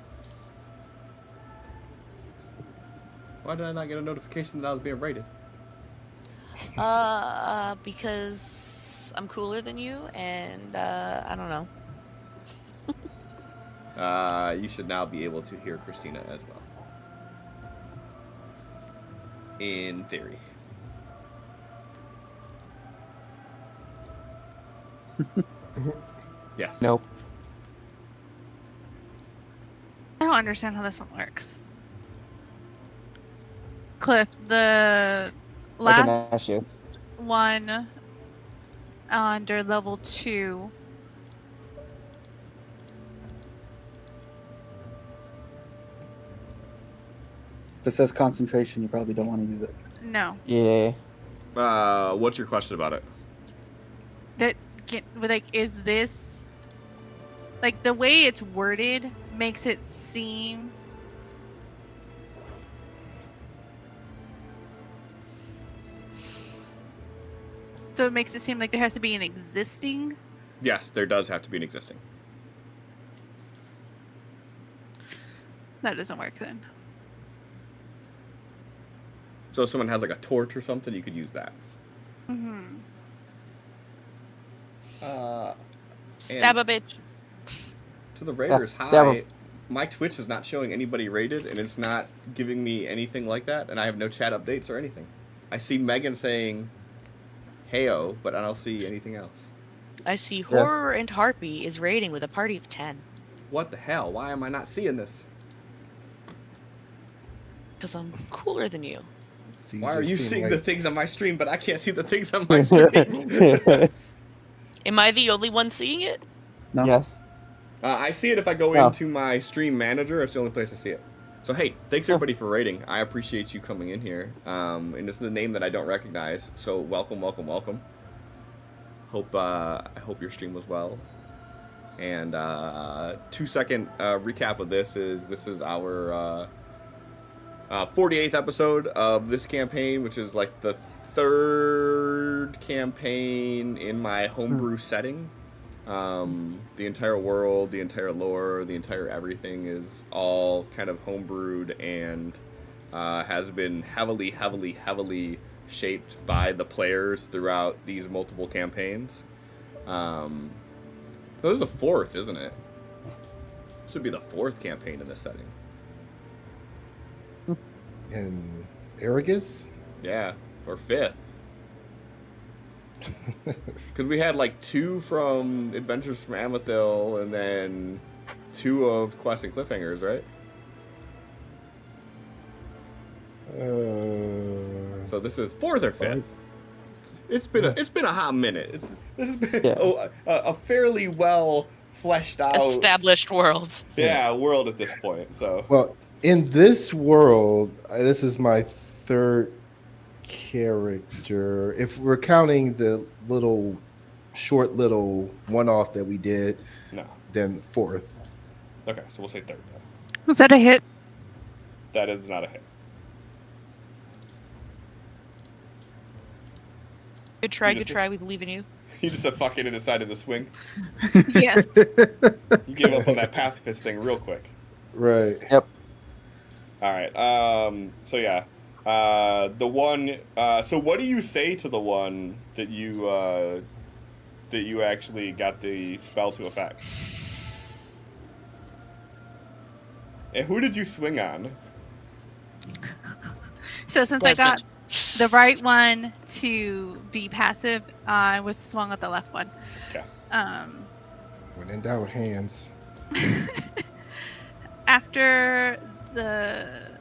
Why did I not get a notification that I was being raided? Because I'm cooler than you, and, I don't know. You should now be able to hear Christina as well. In theory. Yes. Nope. I don't understand how this one works. Cliff, the I can last ask you. one under level 2. If it says concentration, you probably don't want to use it. No. Yeah. What's your question about it? Is this like the way it's worded makes it seem so it makes it seem like there has to be an existing. Yes, there does have to be an existing. That doesn't work then. So if someone has like a torch or something, you could use that. Mm-hmm. Stab a bitch. To the Raiders, stab 'em. hi. My Twitch is not showing anybody rated, and it's not giving me anything like that, and I have no chat updates or anything. I see Megan saying, "Heyo," but I don't see anything else. I see Horror and Harpy is rating with a party of 10. What the hell? Why am I not seeing this? Because I'm cooler than you. So Why are just you seem seeing like- the things on my stream, but I can't see the things on my stream? Am I the only one seeing it? No. Yes. I see it if I go Oh. into my stream manager. It's the only place I see it. So hey, thanks everybody for rating. I appreciate you coming in here. And this is a name that I don't recognize. So welcome, welcome, welcome. I hope your stream was well. And 2-second recap of this is our 48th episode of this campaign, which is like the third campaign in my homebrew setting. The entire world, the entire lore, the entire everything is all kind of homebrewed and has been heavily shaped by the players throughout these multiple campaigns. So this is the fourth, isn't it? This would be the fourth campaign in this setting. And Arrogus? Yeah, or fifth. Because we had like 2 from Adventures from Amethil and then 2 of Quest and Cliffhangers, right? So this is 4th or 5th. It's been a hot minute. This has been a fairly well fleshed out Established worlds. world at this point. So Well, in this world, this is my third character. If we're counting the short little one-off that we did, no. then fourth. Okay, so we'll say 3rd. Was that a hit? That is not a hit. Good try. We believe in you. You just said fuck it and decided to swing. Yes. You gave up on that pacifist thing real quick. Right. Yep. All right. So yeah. The one. So what do you say to the one that you actually got the spell to effect? And who did you swing on? So since Desmond. I got the right one to be passive, I was swung at the left one. Okay. When in doubt, hands. After the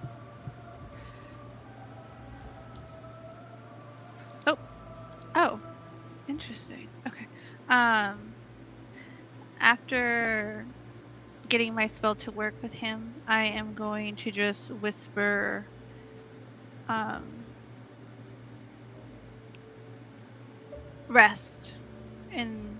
oh, interesting. Okay. After getting my spell to work with him, I am going to just whisper rest and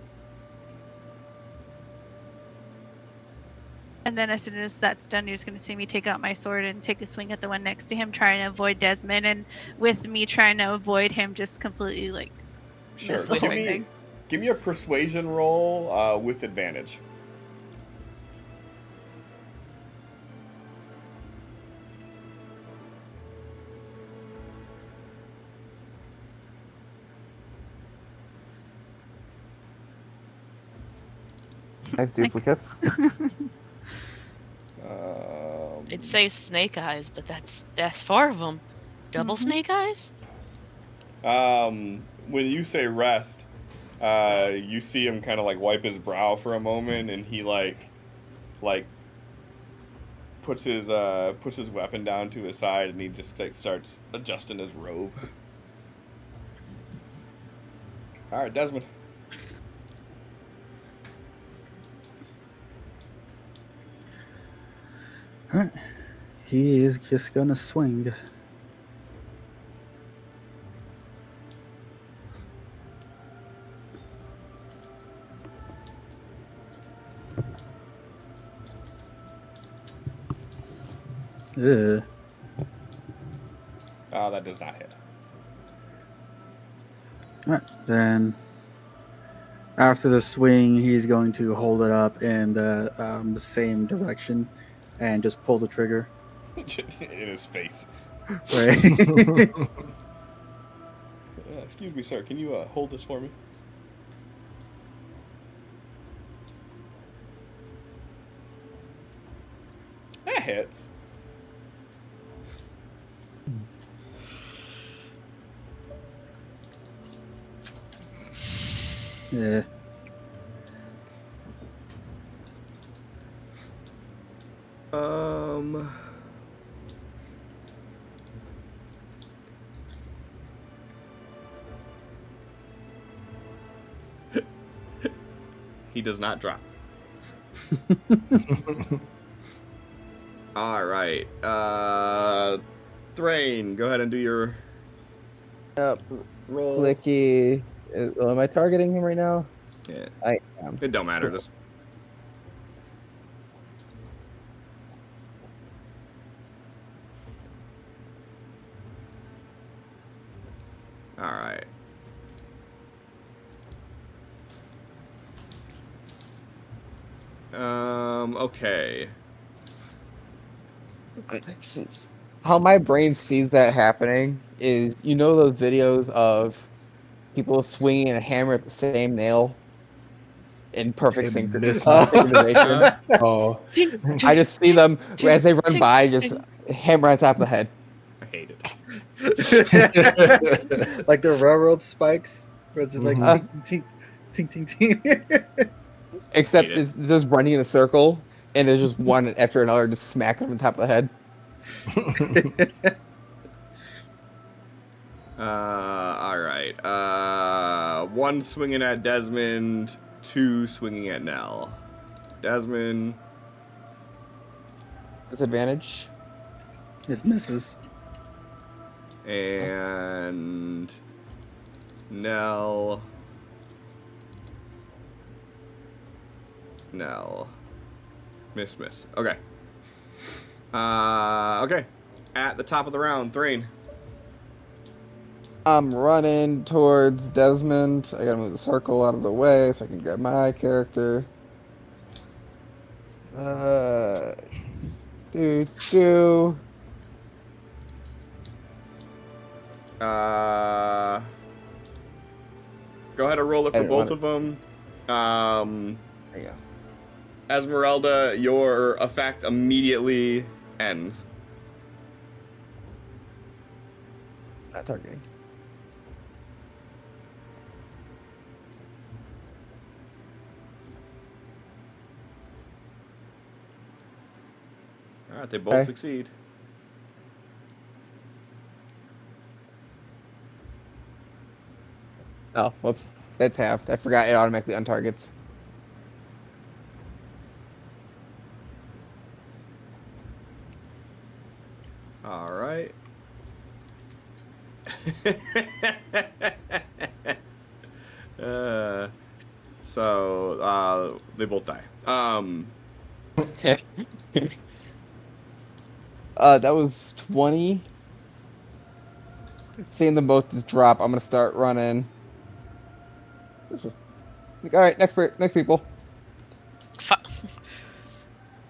then as soon as that's done, you're just going to see me take out my sword and take a swing at the one next to him, trying to avoid Desmond, and with me trying to avoid him just completely like Sure. miss the whole thing. Give me a persuasion roll with advantage. Nice duplicates. It'd say snake eyes, but that's 4 of them. Double snake eyes? When you say rest, you see him kind of like wipe his brow for a moment, and he like puts his weapon down to his side, and he just like starts adjusting his robe. All right, Desmond. Alright. He is just gonna swing. Ugh. Oh, that does not hit. Alright, then after the swing, he's going to hold it up in the same direction and just pull the trigger. In his face. Right. Excuse me, sir. Can you hold this for me? That hits. Yeah. Um. He does not drop. All right. Thrain, go ahead and do your roll. Clicky. Am I targeting him right now? Yeah. I am. It don't matter. Just. All right. Okay. How my brain sees that happening is, you know, those videos of people swinging a hammer at the same nail in perfect And synchronization. Oh, I just see them as they run by, just hammer on top of the head. I hate it. Like the railroad spikes, where it's just like Mhm. tink, tink, tink, tink. Except Hate it. it's just running in a circle, and there's just one after another just smacking them on top of the head. All right. One swinging at Desmond, two swinging at Nell. Desmond. Disadvantage. It misses. And Nell. Miss. Okay. Okay. At the top of the round, Thrain. I'm running towards Desmond. I gotta move the circle out of the way so I can grab my character. Do. Go ahead and roll it for I both want of them. There you go. Esmeralda, your effect immediately ends. Not targeting. All right, they both Okay. succeed. Oh, whoops. That's halved. I forgot it automatically untargets. All right. So they both die. That was 20. Seeing them both just drop, I'm gonna start running. All right, next people.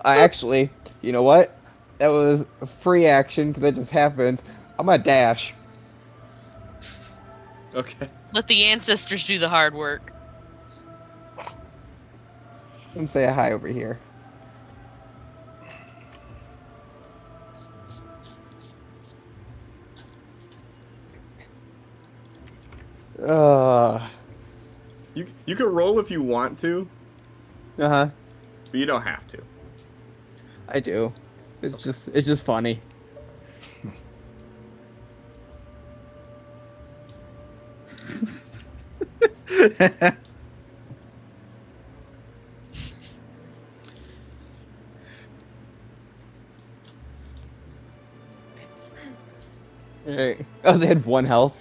Actually, you know what? That was a free action because that just happened. I'm gonna dash. Okay. Let the ancestors do the hard work. Come say hi over here. You can roll if you want to, But you don't have to. I do. It's just funny. Hey. Oh, they had 1 health.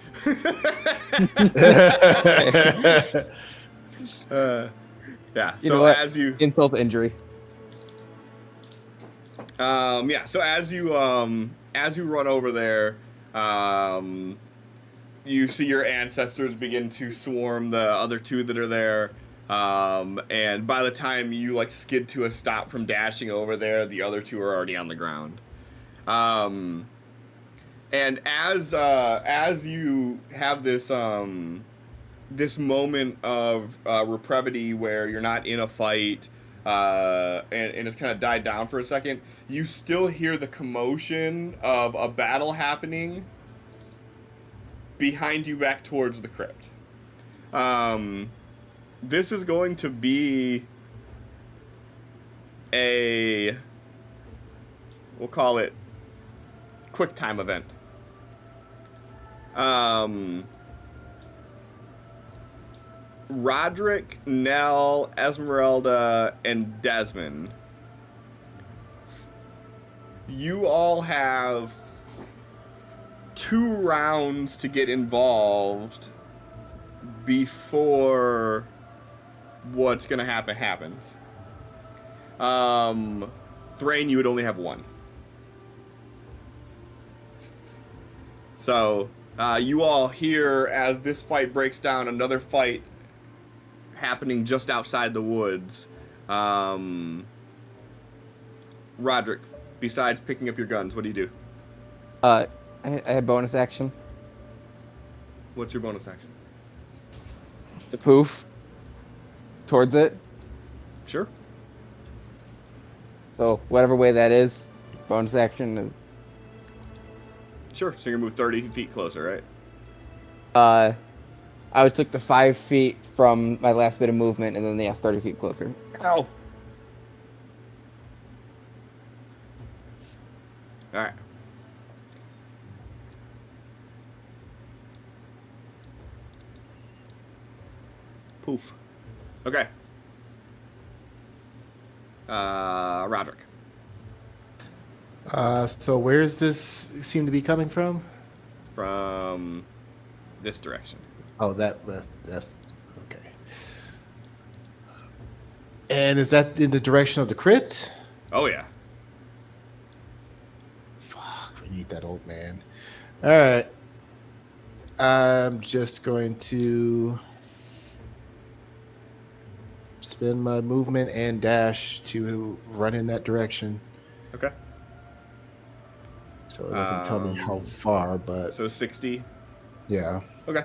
Yeah. You know So what? as you Insult to injury. yeah. So as you run over there, you see your ancestors begin to swarm the other two that are there. And by the time you like skid to a stop from dashing over there, the other two are already on the ground. And as you have this this moment of reprieve where you're not in a fight, and it's kind of died down for a second, you still hear the commotion of a battle happening behind you back towards the crypt. This is going to be we'll call it quick time event. Roderick, Nell, Esmeralda, and Desmond, you all have 2 rounds to get involved before what's gonna happen happens. Thrain, you would only have 1. So, you all hear as this fight breaks down, another fight happening just outside the woods. Roderick, besides picking up your guns, what do you do? I have bonus action What's your bonus action? to poof towards it. Sure. So whatever way that is, bonus action is. Sure. So you're gonna move 30 feet closer, right? I took the 5 feet from my last bit of movement, and then they have 30 feet closer. Ow! All right. Poof. Okay. Roderick. So where's this seem to be coming from? From this direction. Oh, that's okay. And is that in the direction of the crypt? Oh yeah. Fuck, we need that old man. All right. I'm just going to spend my movement and dash to run in that direction. Okay. So it doesn't tell me how far, but So 60. yeah. Okay.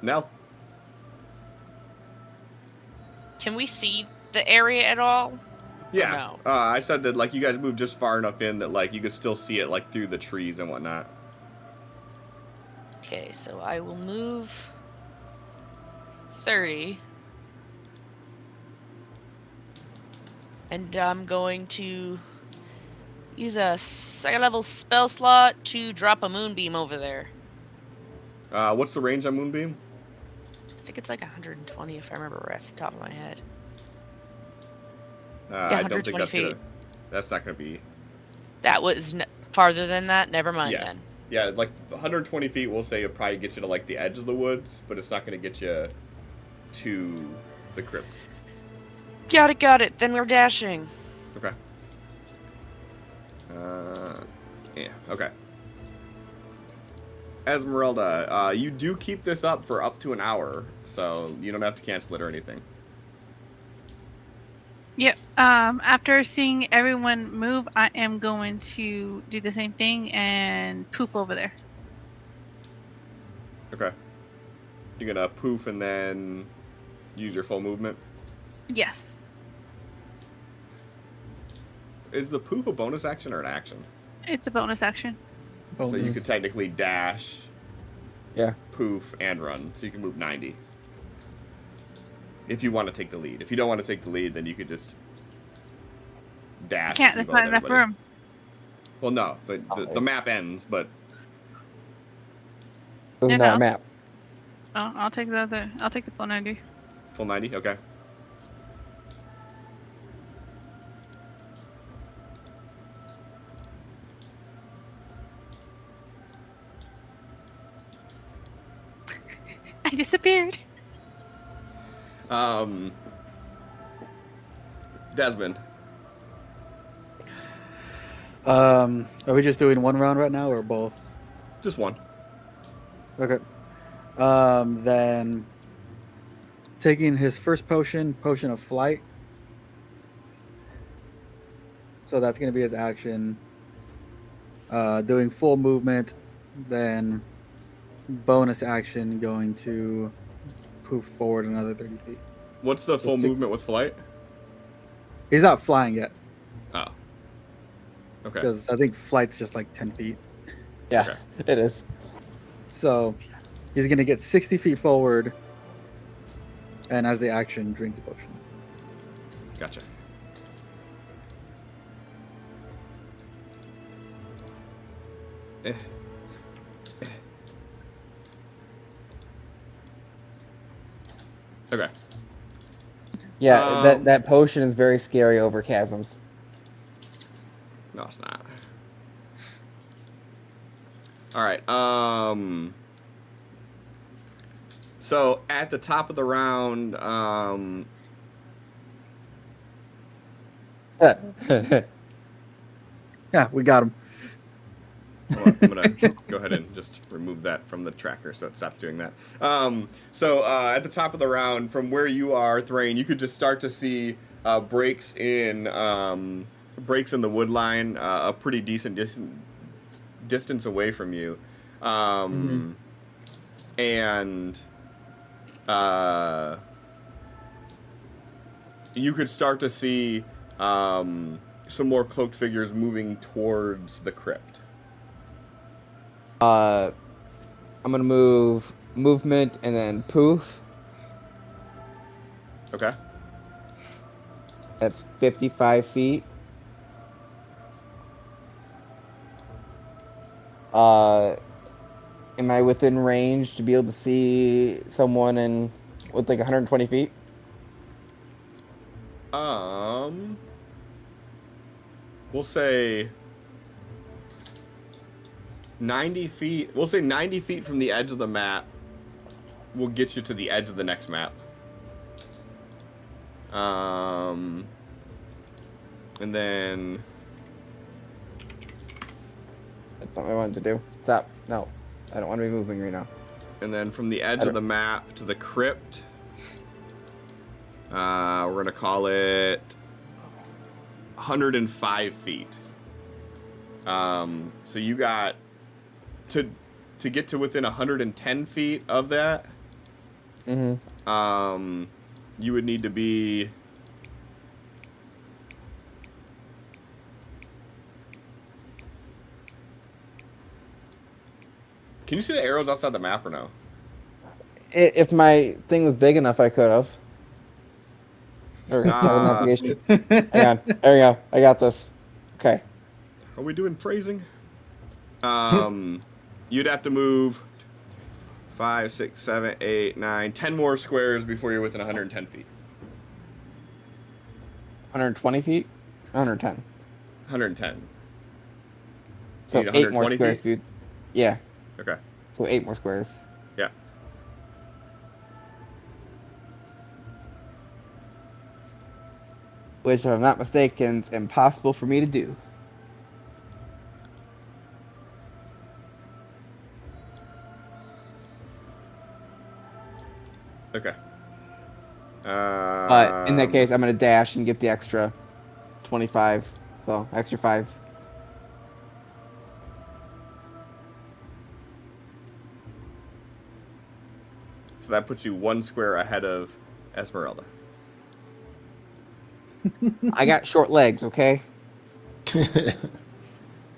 Nell. Can we see the area at all? Yeah. No. I said that like you guys moved just far enough in that like you could still see it like through the trees and whatnot. Okay, so I will move 30. And I'm going to use a second level spell slot to drop a moonbeam over there. What's the range on Moonbeam? I think it's like 120 if I remember right off the top of my head. I don't think 120 that's gonna. feet. That's not gonna be. That was farther than that? Never mind Yeah. then. Yeah, like 120 feet, we'll say it'll probably get you to like the edge of the woods, but it's not gonna get you to the crypt. Got it. Then we're dashing. Okay. Yeah. Okay. Esmeralda, you do keep this up for up to an hour, so you don't have to cancel it or anything. Yep. After seeing everyone move, I am going to do the same thing and poof over there. Okay. You're gonna poof and then use your full movement. Yes. Is the poof a bonus action or an action? It's a bonus action. So you could technically dash, Yeah. poof, and run. So you can move 90. If you want to take the lead. If you don't want to take the lead, then you could just dash. Can't. and There's keep not up enough everybody. room. Well, no. The map ends, but... There's No, not no. a map. Oh, I'll take the other. I'll take the full 90. Full 90? Okay. I disappeared. Desmond. Are we just doing one round right now or both? Just one. Okay. Then taking his first potion of flight. So that's going to be his action. Doing full movement, then bonus action going to poof forward another 30 feet. What's the full six- movement with flight? He's not flying yet Oh. Okay. because I think flight's just like 10 feet. Yeah, Okay. it is. So he's going to get 60 feet forward, and as the action, drink the potion. Gotcha. Eh. Okay. Yeah, that potion is very scary over chasms. No, it's not. All right. So at the top of the round, Yeah, we got him. hold on, I'm gonna go ahead and just remove that from the tracker so it stops doing that. So at the top of the round, from where you are, Thrain, you could just start to see breaks in the wood line, a pretty decent distance away from you, and you could start to see some more cloaked figures moving towards the crypt. I'm gonna move movement and then poof. Okay. That's 55 feet. Am I within range to be able to see someone with like 120 feet? We'll say 90 feet. We'll say 90 feet from the edge of the map will get you to the edge of the next map. And then That's not what I wanted to do. Stop. No, I don't want to be moving right now. from the edge of the map to the crypt, we're gonna call it 105 feet. So you got to get to within 110 feet of that. Mm-hmm. You would need to be Can you see the arrows outside the map or no? If my thing was big enough, I could have. There we go. Navigation. Hang on. There we go. I got this. Okay. Are we doing phrasing? You'd have to move 5, 6, 7, 8, 9, 10 more squares before you're within 110 feet. 120 feet? 110. 110. So You need 8 more 120 squares. feet? Yeah. Okay. So 8 more squares. Yeah. Which, if I'm not mistaken, is impossible for me to do. Okay. But in that case, I'm going to dash and get the extra 25. So, extra 5. So that puts you 1 square ahead of Esmeralda. I got short legs, okay?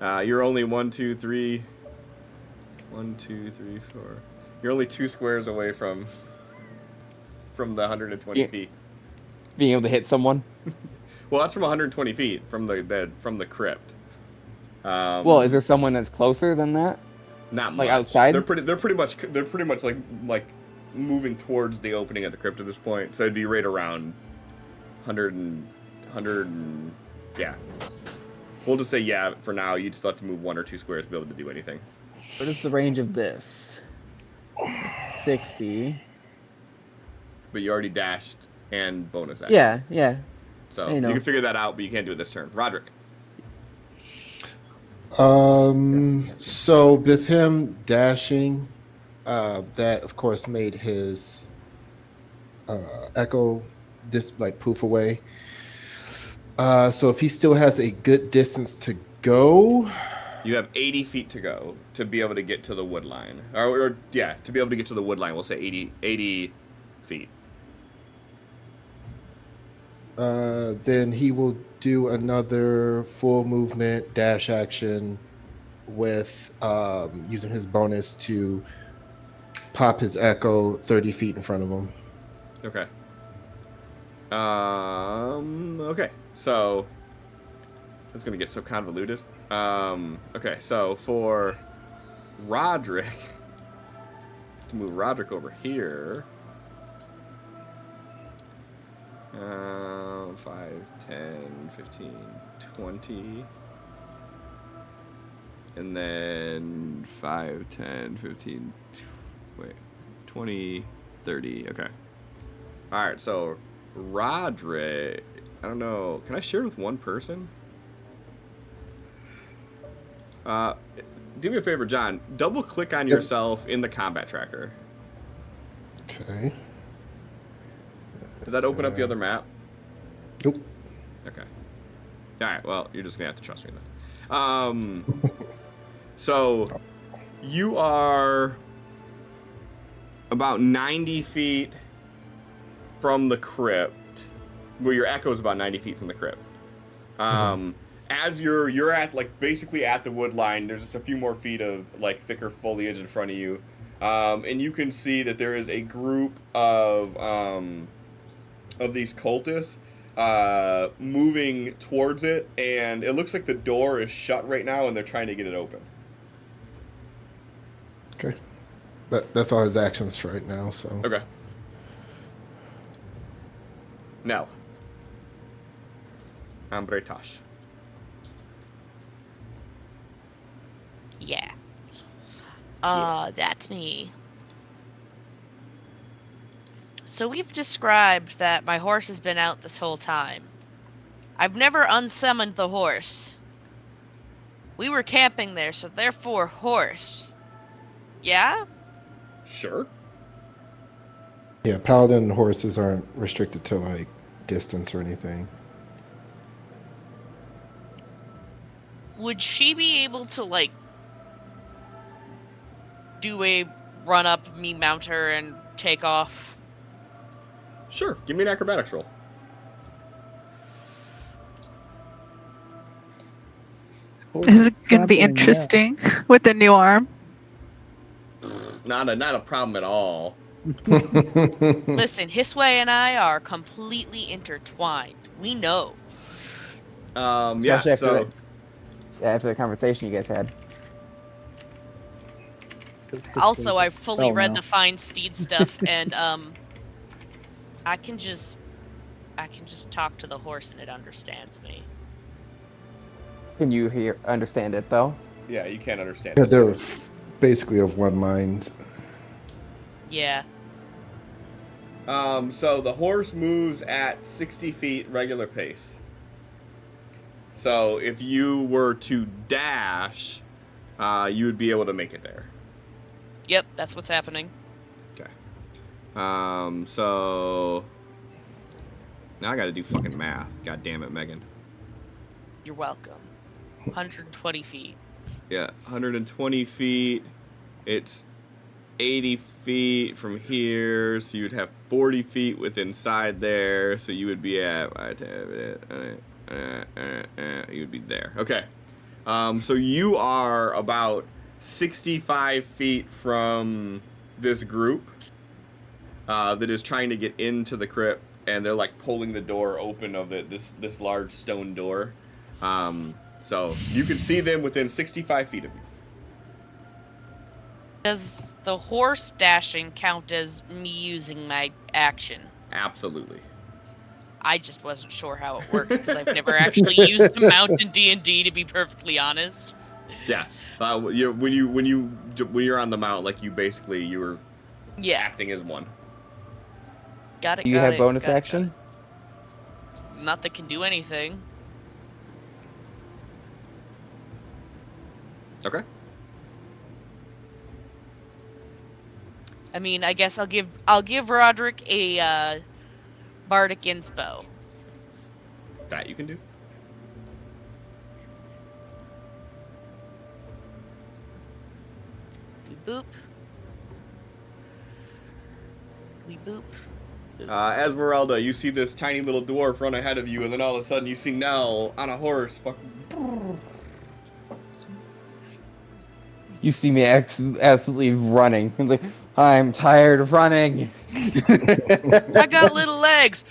You're only 1, 2, 3. 1, 2, 3, 4. You're only 2 squares away from the 120 Yeah. feet. Being able to hit someone. Well, that's from 120 feet from the crypt. Well, is there someone that's closer than that? Not like much. outside? They're pretty much like moving towards the opening at the crypt at this point. So it'd be right around 100 and yeah. We'll just say yeah for now. You just have to move 1 or 2 squares to be able to do anything. What is the range of this? 60. But you already dashed and bonus action. Yeah. So I know. you can figure that out, but you can't do it this turn. Roderick. So with him dashing, that of course made his echo just like poof away. So if he still has a good distance to go, You have 80 feet to go to be able to get to the wood line. Or yeah, to be able to get to the wood line, we'll say 80 feet. then he will do another full movement dash action with using his bonus to pop his echo 30 feet in front of him. Okay. Okay. So it's gonna get so convoluted. Okay. So for Roderick, to move Roderick over here. 5, 10, 15, 20. And then 5, 10, 15, 20, 30. Okay. Alright, so Roderick, I don't know. Can I share with one person? Do me a favor, John. Double click on yourself in the combat tracker. Okay. Does that open up the other map? Nope. Okay. Alright, well, you're just gonna have to trust me then. So you are about 90 feet from the crypt. Well, your echo is about 90 feet from the crypt. As you're at like basically at the wood line, there's just a few more feet of like thicker foliage in front of you, and you can see that there is a group of these cultists moving towards it, and it looks like the door is shut right now, and they're trying to get it open. Okay. That's all his actions for right now, so. Okay. Now, Ambretosh. Yeah. That's me. So we've described that my horse has been out this whole time. I've never unsummoned the horse. We were camping there, so therefore horse. Yeah? Sure. Yeah, paladin horses aren't restricted to like distance or anything. Would she be able to, like, do a run up, me mount her, and take off? Sure. Give me an acrobatics roll. This is gonna be interesting with the new arm. Not a problem at all. Listen, Hisway and I are completely intertwined. We know. Yeah. Especially So after the conversation you guys had. Also, I've fully read the fine steed stuff, and I can just talk to the horse and it understands me. Can you understand it though? yeah, you can't understand. Yeah, it. they're basically of one mind. Yeah. So the horse moves at 60 feet regular pace. So if you were to dash, you would be able to make it there. Yep, that's what's happening. Okay. So now I got to do fucking math. God damn it, Megan. You're welcome. 120 feet. Yeah, 120 feet. It's 80 feet from here, so you'd have 40 feet with inside there, so you would be at you would be there. Okay. So you are about 65 feet from this group that is trying to get into the crypt, and they're like pulling the door open of this large stone door. So you can see them within 65 feet of you. Does the horse dashing count as me using my action? Absolutely. I just wasn't sure how it works because I've never actually used a mount in D&D, to be perfectly honest. Yeah. When you're on the mount, like you were acting as one. Got it. Do you have bonus action? Not that can do anything. Okay. I mean, I guess I'll give Roderick a bardic inspo. That you can do. We boop. We boop. Esmeralda, you see this tiny little dwarf run ahead of you, and then all of a sudden you see Nell on a horse. You see me absolutely running. It's like, I'm tired of running. I got little legs.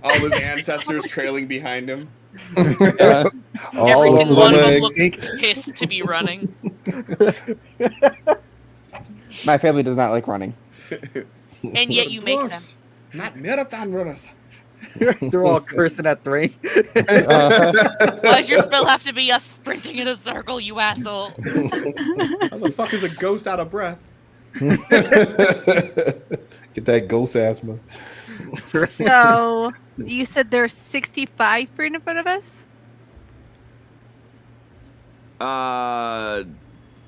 All his ancestors trailing behind him. Yeah. All Every of single the one of them legs. looks pissed to be running. My family does not like running. And yet you make them. Not marathon runners. They're all cursing at Thrain. Why does your spell have to be us sprinting in a circle, you asshole? How the fuck is a ghost out of breath? Get that ghost asthma. So you said there's 65 feet in front of us?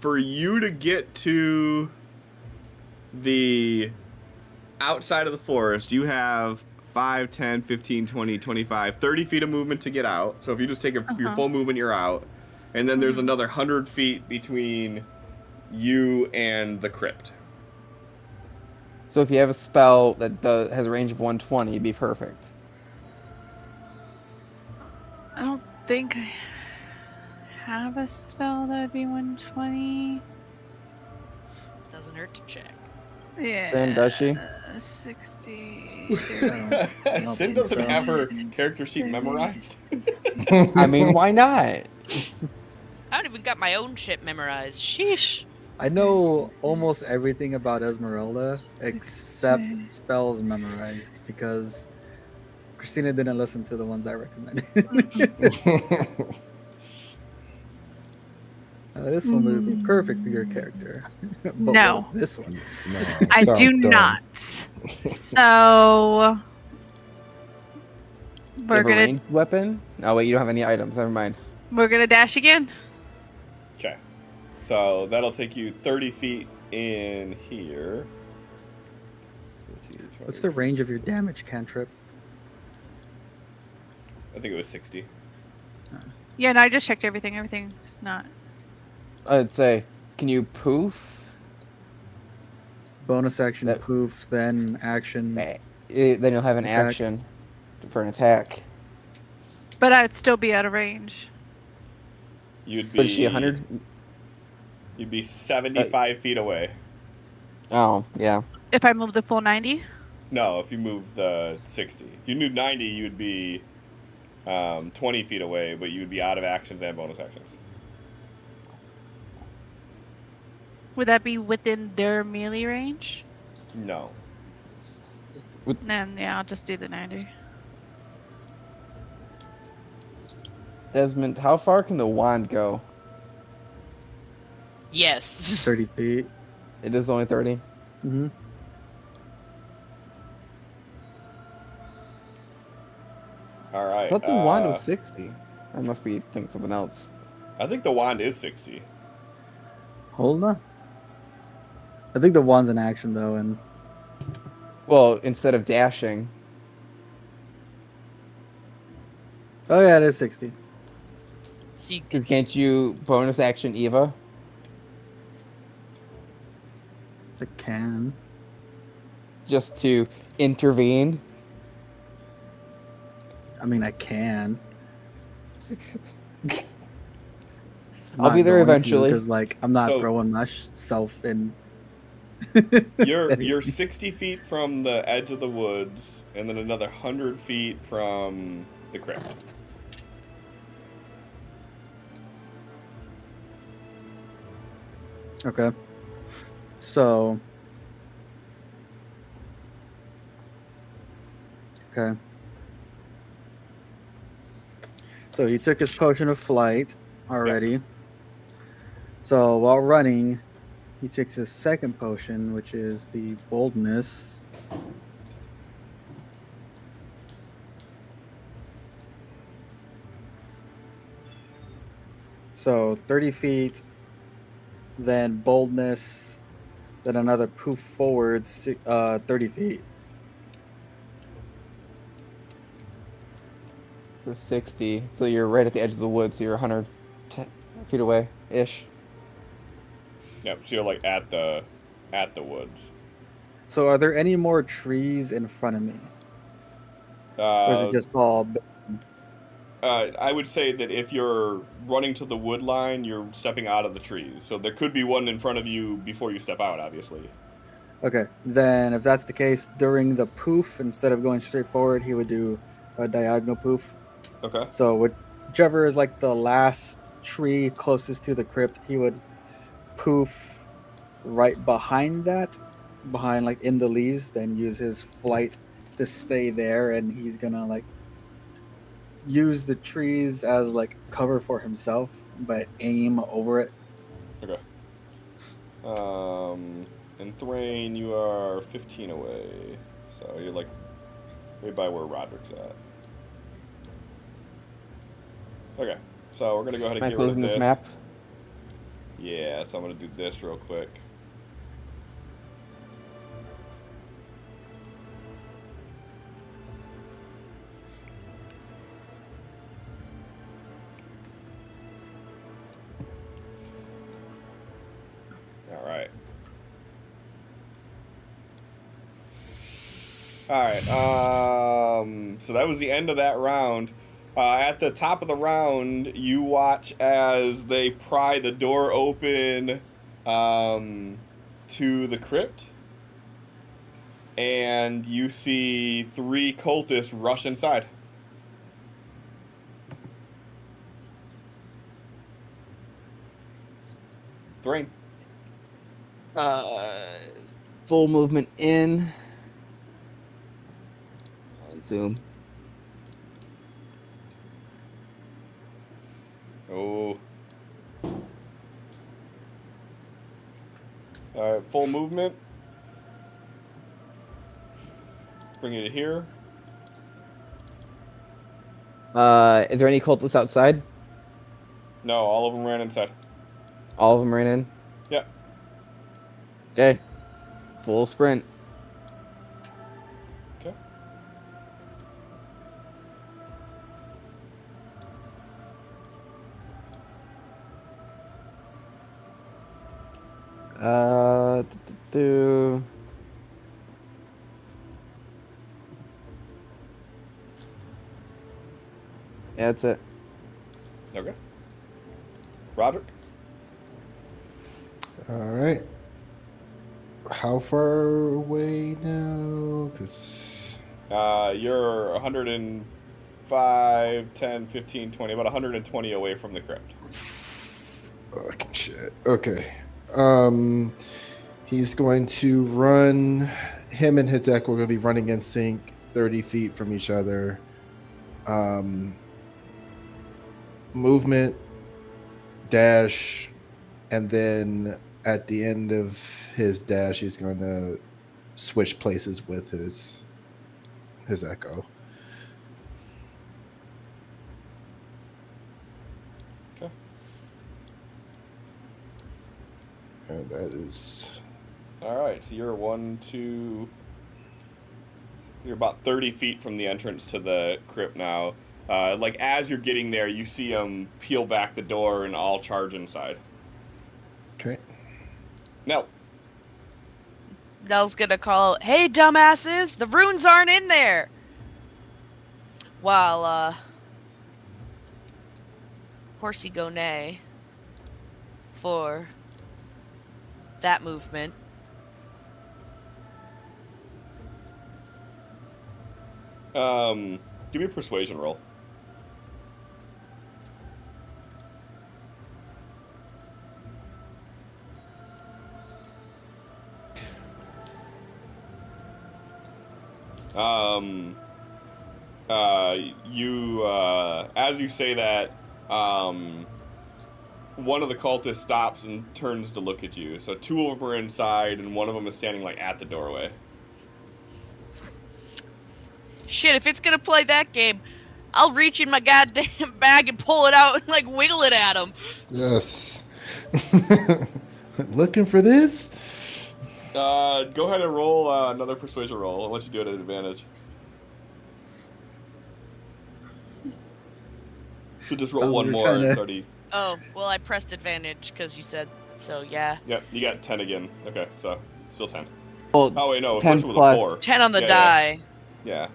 For you to get to the outside of the forest, you have 5, 10, 15, 20, 25, 30 feet of movement to get out. So if you just take your full movement, you're out. And then there's another 100 feet between you and the crypt. So if you have a spell that has a range of 120, it'd be perfect. I don't think I have a spell that would be 120. Doesn't hurt to check. Yeah. Sin, does she? 60. Sin doesn't have her character sheet memorized. I mean, why not? I haven't even got my own shit memorized. Sheesh. I know almost everything about Esmeralda except spells memorized because Christina didn't listen to the ones I recommended. This one would be perfect for your character. But No. what, this one. No, I sounds do dumb. not. So You we're have a gonna ranged weapon? Oh wait, you don't have any items. Never mind. dash again. Okay. So that'll take you 30 feet in here. What's the range of your damage cantrip? I think it was 60. Yeah, no, I just checked everything. Everything's not. I'd say, can you poof? Bonus action, That- poof, then action. Then you'll have an Attack. action for an attack. But I'd still be out of range. You'd be. But is she 100? You'd be 75 feet away. Oh, yeah. If I move the full 90. No, if you move the 60. If you moved 90, you'd be 20 feet away, but you would be out of actions and bonus actions. Would that be within their melee range? No. Then yeah, I'll just do the 90. Desmond, how far can the wand go? Yes. 30 feet. It is only 30. Mm-hmm. All I right. thought the wand was 60. I must be thinking something else. I think the wand is 60. Hold on. I think the wand's in action though, and Well, instead of dashing, oh yeah, it is 60. So you because can't you bonus action Eva? It's a can. Just to intervene? I mean, I can. I'll be there eventually. Because like I'm not So- throwing myself in. You're 60 feet from the edge of the woods, and then another 100 feet from the crypt. Okay. So. Okay. So he took his potion of flight already. So while running, he takes his second potion, which is the boldness. So 30 feet, then boldness, then another poof forward 30 feet. The 60. So you're right at the edge of the woods. So you're 100 feet away ish. Yep. So you're like at the woods. So are there any more trees in front of me? Or is it just all... I would say that if you're running to the wood line, you're stepping out of the trees. So there could be one in front of you before you step out, obviously. Okay, then if that's the case, during the poof, instead of going straight forward, he would do a diagonal poof. Okay. So whichever is like the last tree closest to the crypt, he would poof right behind that, behind like in the leaves, then use his flight to stay there, and he's gonna like use the trees as like cover for himself, but aim over it. Okay. And Thrain, you are 15 away. So you're like right by where Roderick's at. Okay. So we're going to go ahead and Am I get rid of closing this. this map? Yeah, so I'm going to do this real quick. All right. So that was the end of that round. At the top of the round, you watch as they pry the door open to the crypt, and you see 3 cultists rush inside. Thrain. Full movement in. On zoom. Oh. Full movement. Bring it here. Is there any cultists outside? No, all of them ran inside. All of them ran in? Yeah. Okay. Full sprint. Okay. Uh, do. Yeah, that's it. Okay. Roderick? All right. How far away now? Because You're 105, 10, 15, 20, about 120 away from the crypt. fucking shit. Okay. He's going to run. Him and his Echo are going to be running in sync, 30 feet from each other. Movement, dash, and then at the end of his dash, he's going to switch places with his Echo. Okay. And that is... Alright, so you're you're about 30 feet from the entrance to the crypt now. Like, as you're getting there, you see them peel back the door and all charge inside. Okay. Nell. Nell's gonna call, "Hey, dumbasses! The runes aren't in there!" While, Horsey go nay for that movement. Give me a persuasion roll. As you say that, one of the cultists stops and turns to look at you. So 2 of them are inside, and one of them is standing, like, at the doorway. Shit, if it's gonna play that game, I'll reach in my goddamn bag and pull it out and, like, wiggle it at him. Yes. Looking for this? Go ahead and roll another persuasion roll. I'll let you do it at advantage. So just roll Oh, one we were more. trying It's to- already. Oh, well, I pressed advantage because you said so. Yeah. Yep, you got 10 again. Okay, so still 10. Well, Oh wait, no, 10 first was a plus 4. 10 on the Yeah, die. Yeah.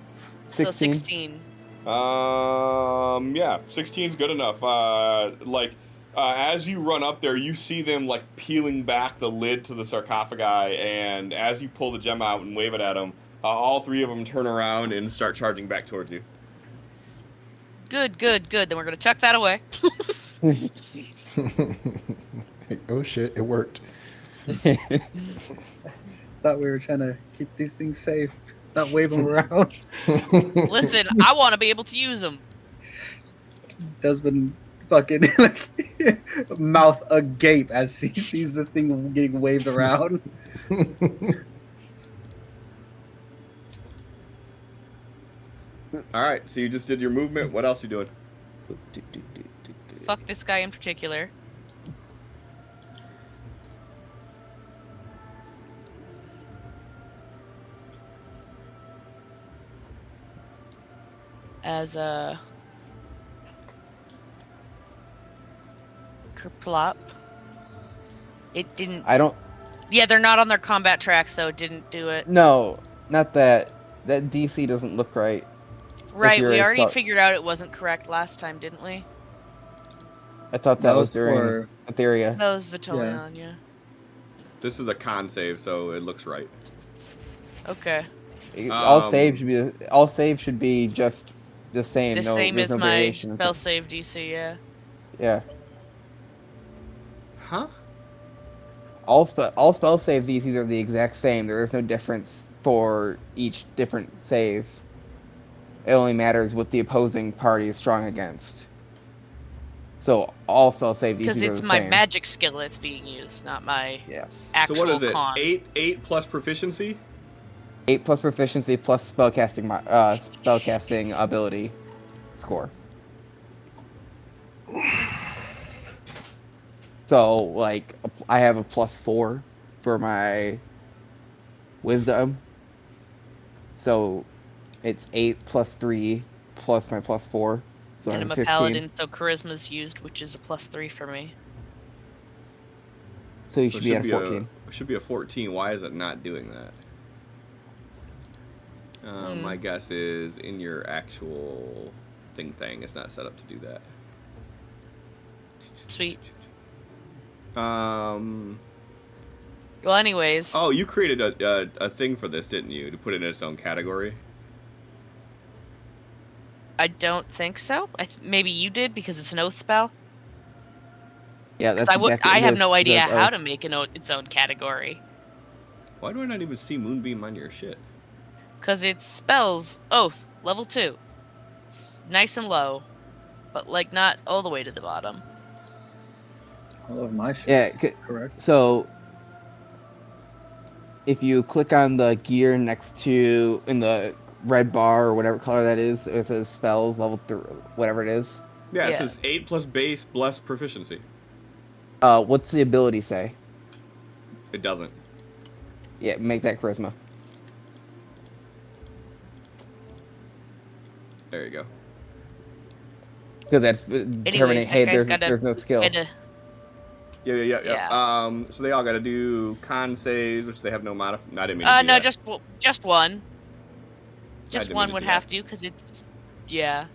So 16. 16. Yeah, 16's good enough. As you run up there, you see them like peeling back the lid to the sarcophagi, and as you pull the gem out and wave it at them, all 3 of them turn around and start charging back towards you. Good, good, good. Then we're gonna chuck that away. Oh shit, it worked. Thought we were trying to keep these things safe, not wave them around. Listen, I want to be able to use them. Desmond fucking like mouth agape as he sees this thing getting waved around. All right, so you just did your movement. What else are you doing? Fuck this guy in particular. As a kerplop. It didn't. I don't. Yeah, they're not on their combat track, so it didn't do it. No, not that. That DC doesn't look right. Right, you're we a already spell- figured out it wasn't correct last time, didn't we? I thought that was during for Etheria. That was Vitalion, yeah. This is a con save, so it looks right. Okay. All saves should be just the same. The no, same there's as no my variation. spell save DC, yeah. Yeah. Huh? All spell save DCs are the exact same. There is no difference for each different save. It only matters what the opposing party is strong against. So all spell save DCs Because are it's the my same. magic skill that's being used, not my Yes. actual So what is it? con. 8 plus proficiency? 8 plus proficiency plus spellcasting ability score. So like I have a +4 for my wisdom. So it's 8 plus 3 plus my +4. So And I'm I'm a 15. paladin, so charisma's used, which is a +3 for me. So you So should be at a 14. Should be a 14. Why is it not doing that? My guess is in your actual thing, it's not set up to do that. Sweet. Oh, Well, anyways. you created a thing for this, didn't you? To put it in its own category? I don't think so. Maybe you did, because it's an oath spell. Yeah, 'Cause that's exactly I have no idea that's how oath. to make its own category. Why do I not even see Moonbeam on your shit? Because it's spells, oath, level 2. It's nice and low, but like not all the way to the bottom. All of my Yeah, shit's correct. So if you click on the gear next to in the red bar or whatever color that is, it says spells level 3, whatever it is. Yeah, it Yeah. says 8 plus base plus proficiency. What's the ability say? It doesn't. Yeah, make that charisma. There you go. Because that's determining, that hey, guy's there's gotta no skill. Kinda, Yeah. Yeah. So they all got to do con saves, which they have no I didn't mean to do no, that. just one. Just didn't one mean to would do have that. to, because it's, yeah.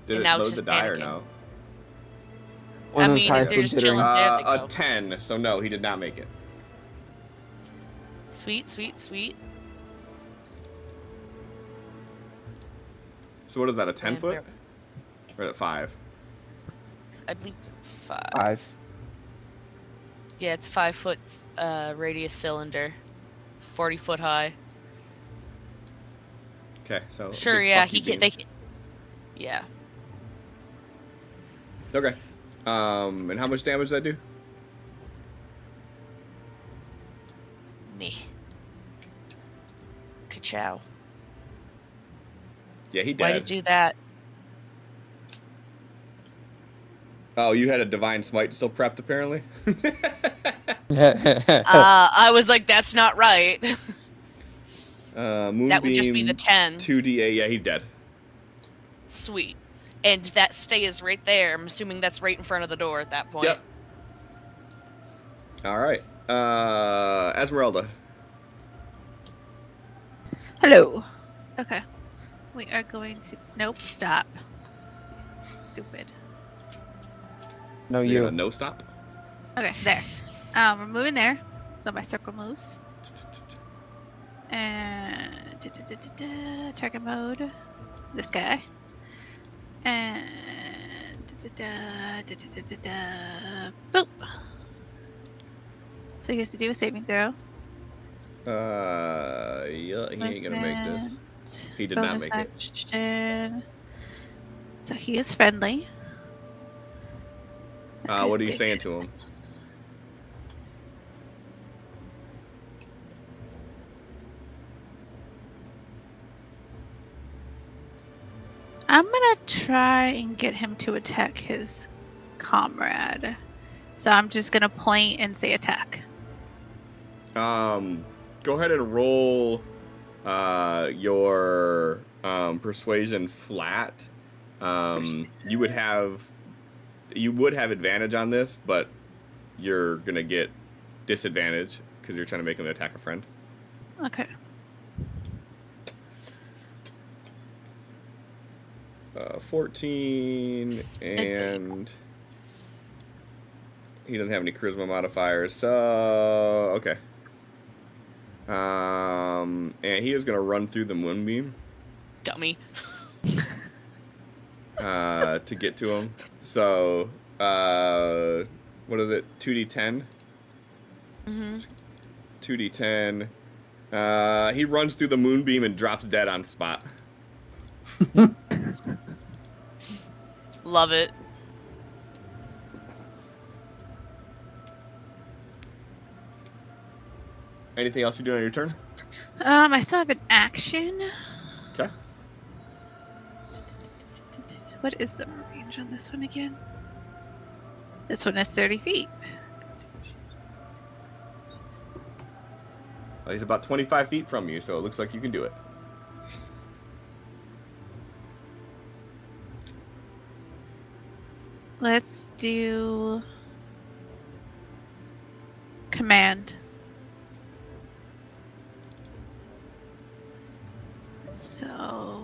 Did and it now it's load just the die or panicking. no? One of I those mean, times they're just considering- chilling. There they A go. 10. So no, he did not make it. Sweet, sweet, sweet. So what is that? A 10 And foot? Or at 5? I believe it's 5. 5. Yeah, it's 5 foot radius cylinder, 40 foot high. Okay, so Sure, big yeah, fuck you he can. beam. They can. Yeah, Okay. And how much damage does that do? me. Ka-chow. Yeah, he Why dead. did you do that? Oh, you had a divine smite still prepped apparently. I was like, that's not right. Moonbeam. That would just be the 10. 2d8. Yeah, he's dead. Sweet. and that stay is right there. I'm assuming that's right in front of the door at that point. Yep. All right. Esmeralda. Hello. Okay. We are going to. Nope. Stop. Stupid. No, You're you. gonna no stop. Okay, there. We're moving there. So my circle moves. And target mode. This guy. And boop. So he has to do a saving throw. Yeah, he ain't gonna make this. He did not Bonus make it. action. So he is friendly. That What are guy's you saying dead. to him? I'm gonna try and get him to attack his comrade. So I'm just gonna point and say attack. Go ahead and roll your persuasion flat. You would have advantage on this, but you're gonna get disadvantage because you're trying to make him attack a friend. Okay. 14, and he doesn't have any charisma modifiers, so okay. And he is gonna run through the moonbeam Dummy. to get to him. So what is it? 2d10. Mm-hmm. 2d10. He runs through the moonbeam and drops dead on spot. Love it. Anything else you do on your turn? I still have an action. Okay. What is the range on this one again? This one is 30 feet. He's about 25 feet from you, so it looks like you can do it. Let's do command. So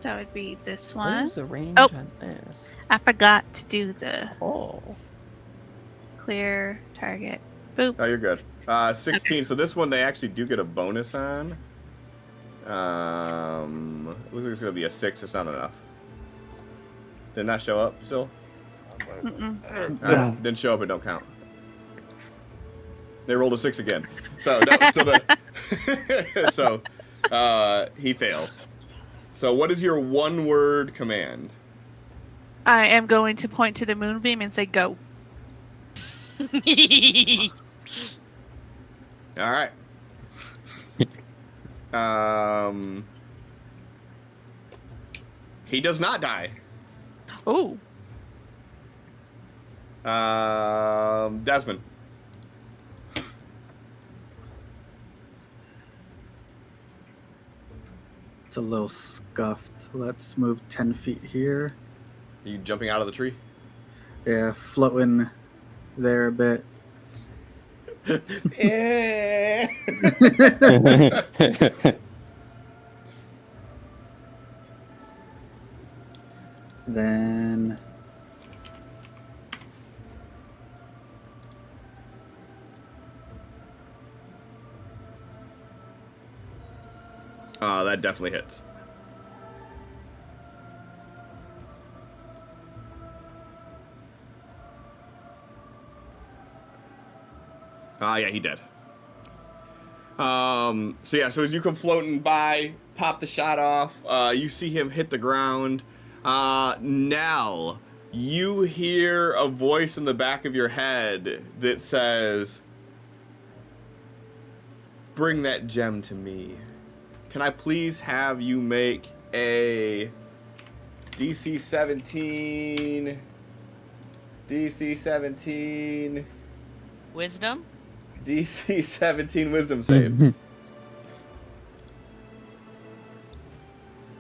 that would be this What one. is the range Oh. on this? I forgot to do the Oh. clear target. Boop. Oh, you're good. 16. So this one they actually do get a bonus on. Looks like it's gonna be a 6. It's not enough. Did it not show up still? Mm-mm. Didn't show up. It don't count. They rolled a 6 again. So so he fails. So what is your one-word command? I am going to point to the moonbeam and say go. All right. He does not die. Oh. Desmond. It's a little scuffed. Let's move 10 feet here. Are you jumping out of the tree? Yeah, floating there a bit. Eh. Then That definitely hits. Yeah, he did. So as you come floating by, pop the shot off, you see him hit the ground. Nell, you hear a voice in the back of your head that says, "Bring that gem to me. Can I please have you make a DC 17 Wisdom? DC 17 wisdom save."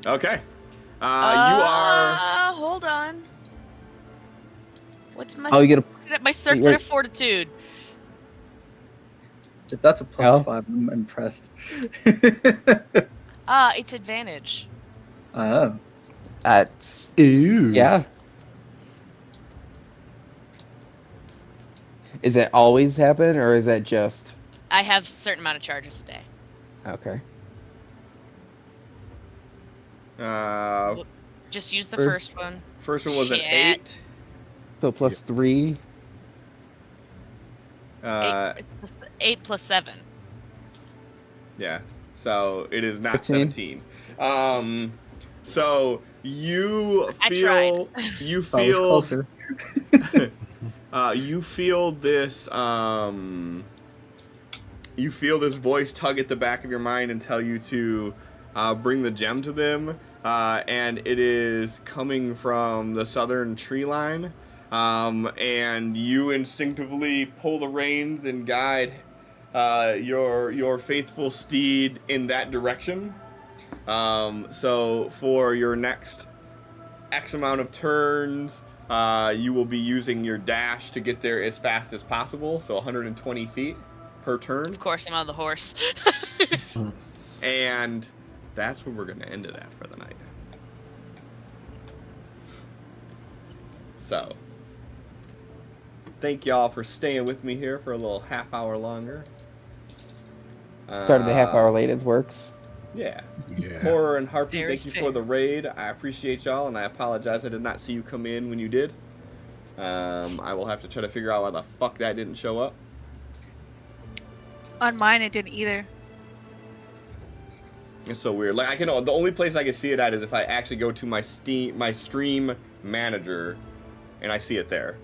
Okay. You are. Hold on. What's my? Oh, you get My circular you're- fortitude. If that's a plus Oh. 5, I'm impressed. It's advantage. Oh. That's Ooh. yeah. Is it always happen, or is that just I have a certain amount of charges a day. okay? Just use the First- first one. First one was an Shit. 8. So plus 3. 8 plus 7. Yeah. So it is not 15. 17. So you I feel you That was feel closer. you feel this you feel this voice tug at the back of your mind and tell you to bring the gem to them, and it is coming from the southern tree line, and you instinctively pull the reins and guide your faithful steed in that direction. So for your next X amount of turns, you will be using your dash to get there as fast as possible, so 120 feet per turn. Of course, I'm on the horse. And that's where we're going to end it at for the night. So, thank y'all for staying with me here for a little half hour longer. Started the half hour late. It works. Yeah. Yeah. Horror and Harpy, Very thank you fair. for the raid. I appreciate y'all, and I apologize I did not see you come in when you did. I will have to try to figure out why the fuck that didn't show up. On mine, it didn't either. It's so weird. Like the only place I can see it at is if I actually go to my stream manager, and I see it there.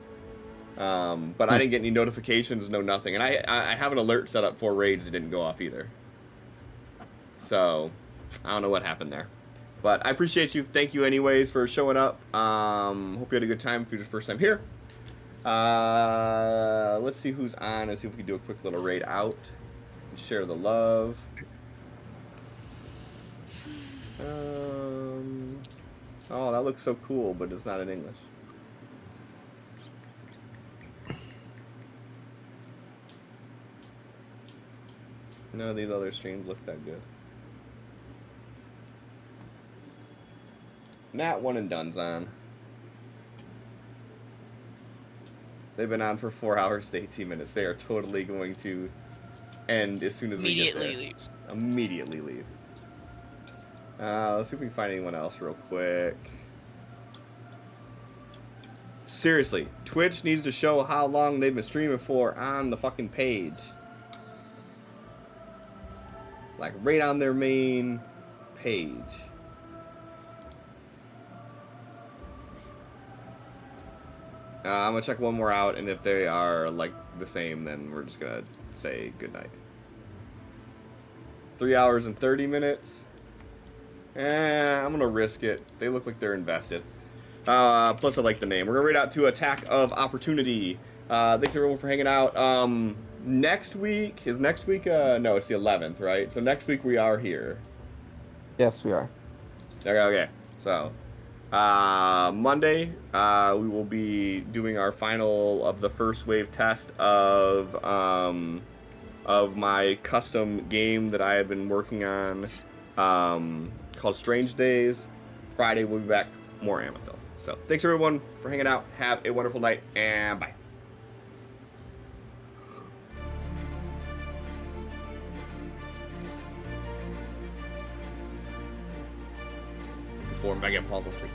But I didn't get any notifications, no nothing, and I have an alert set up for raids that didn't go off either. So I don't know what happened there, but I appreciate you. Thank you anyways for showing up. Hope you had a good time if you're your first time here. Let's see who's on and see if we can do a quick little raid out and share the love. Oh, that looks so cool, but it's not in English. None of these other streams look that good. Nat One and Done's on. They've been on for 4 hours to 18 minutes. They are totally going to end as soon as we get there. Immediately leave. Immediately leave. Let's see if we can find anyone else real quick. Seriously, Twitch needs to show how long they've been streaming for on the fucking page. Like, right on their main page. I'm gonna check one more out, and if they are, like, the same, then we're just gonna say goodnight. 3 hours and 30 minutes. I'm gonna risk it. They look like they're invested. Plus, I like the name. We're gonna read out to Attack of Opportunity. Thanks everyone for hanging out. Next week is next week. No, it's the 11th, right? So next week we are here. Yes, we are. Okay. So Monday we will be doing our final of the first wave test of my custom game that I have been working on, called Strange Days. Friday we'll be back, more Amethil. So thanks everyone for hanging out. Have a wonderful night, and bye. Before Megan falls asleep.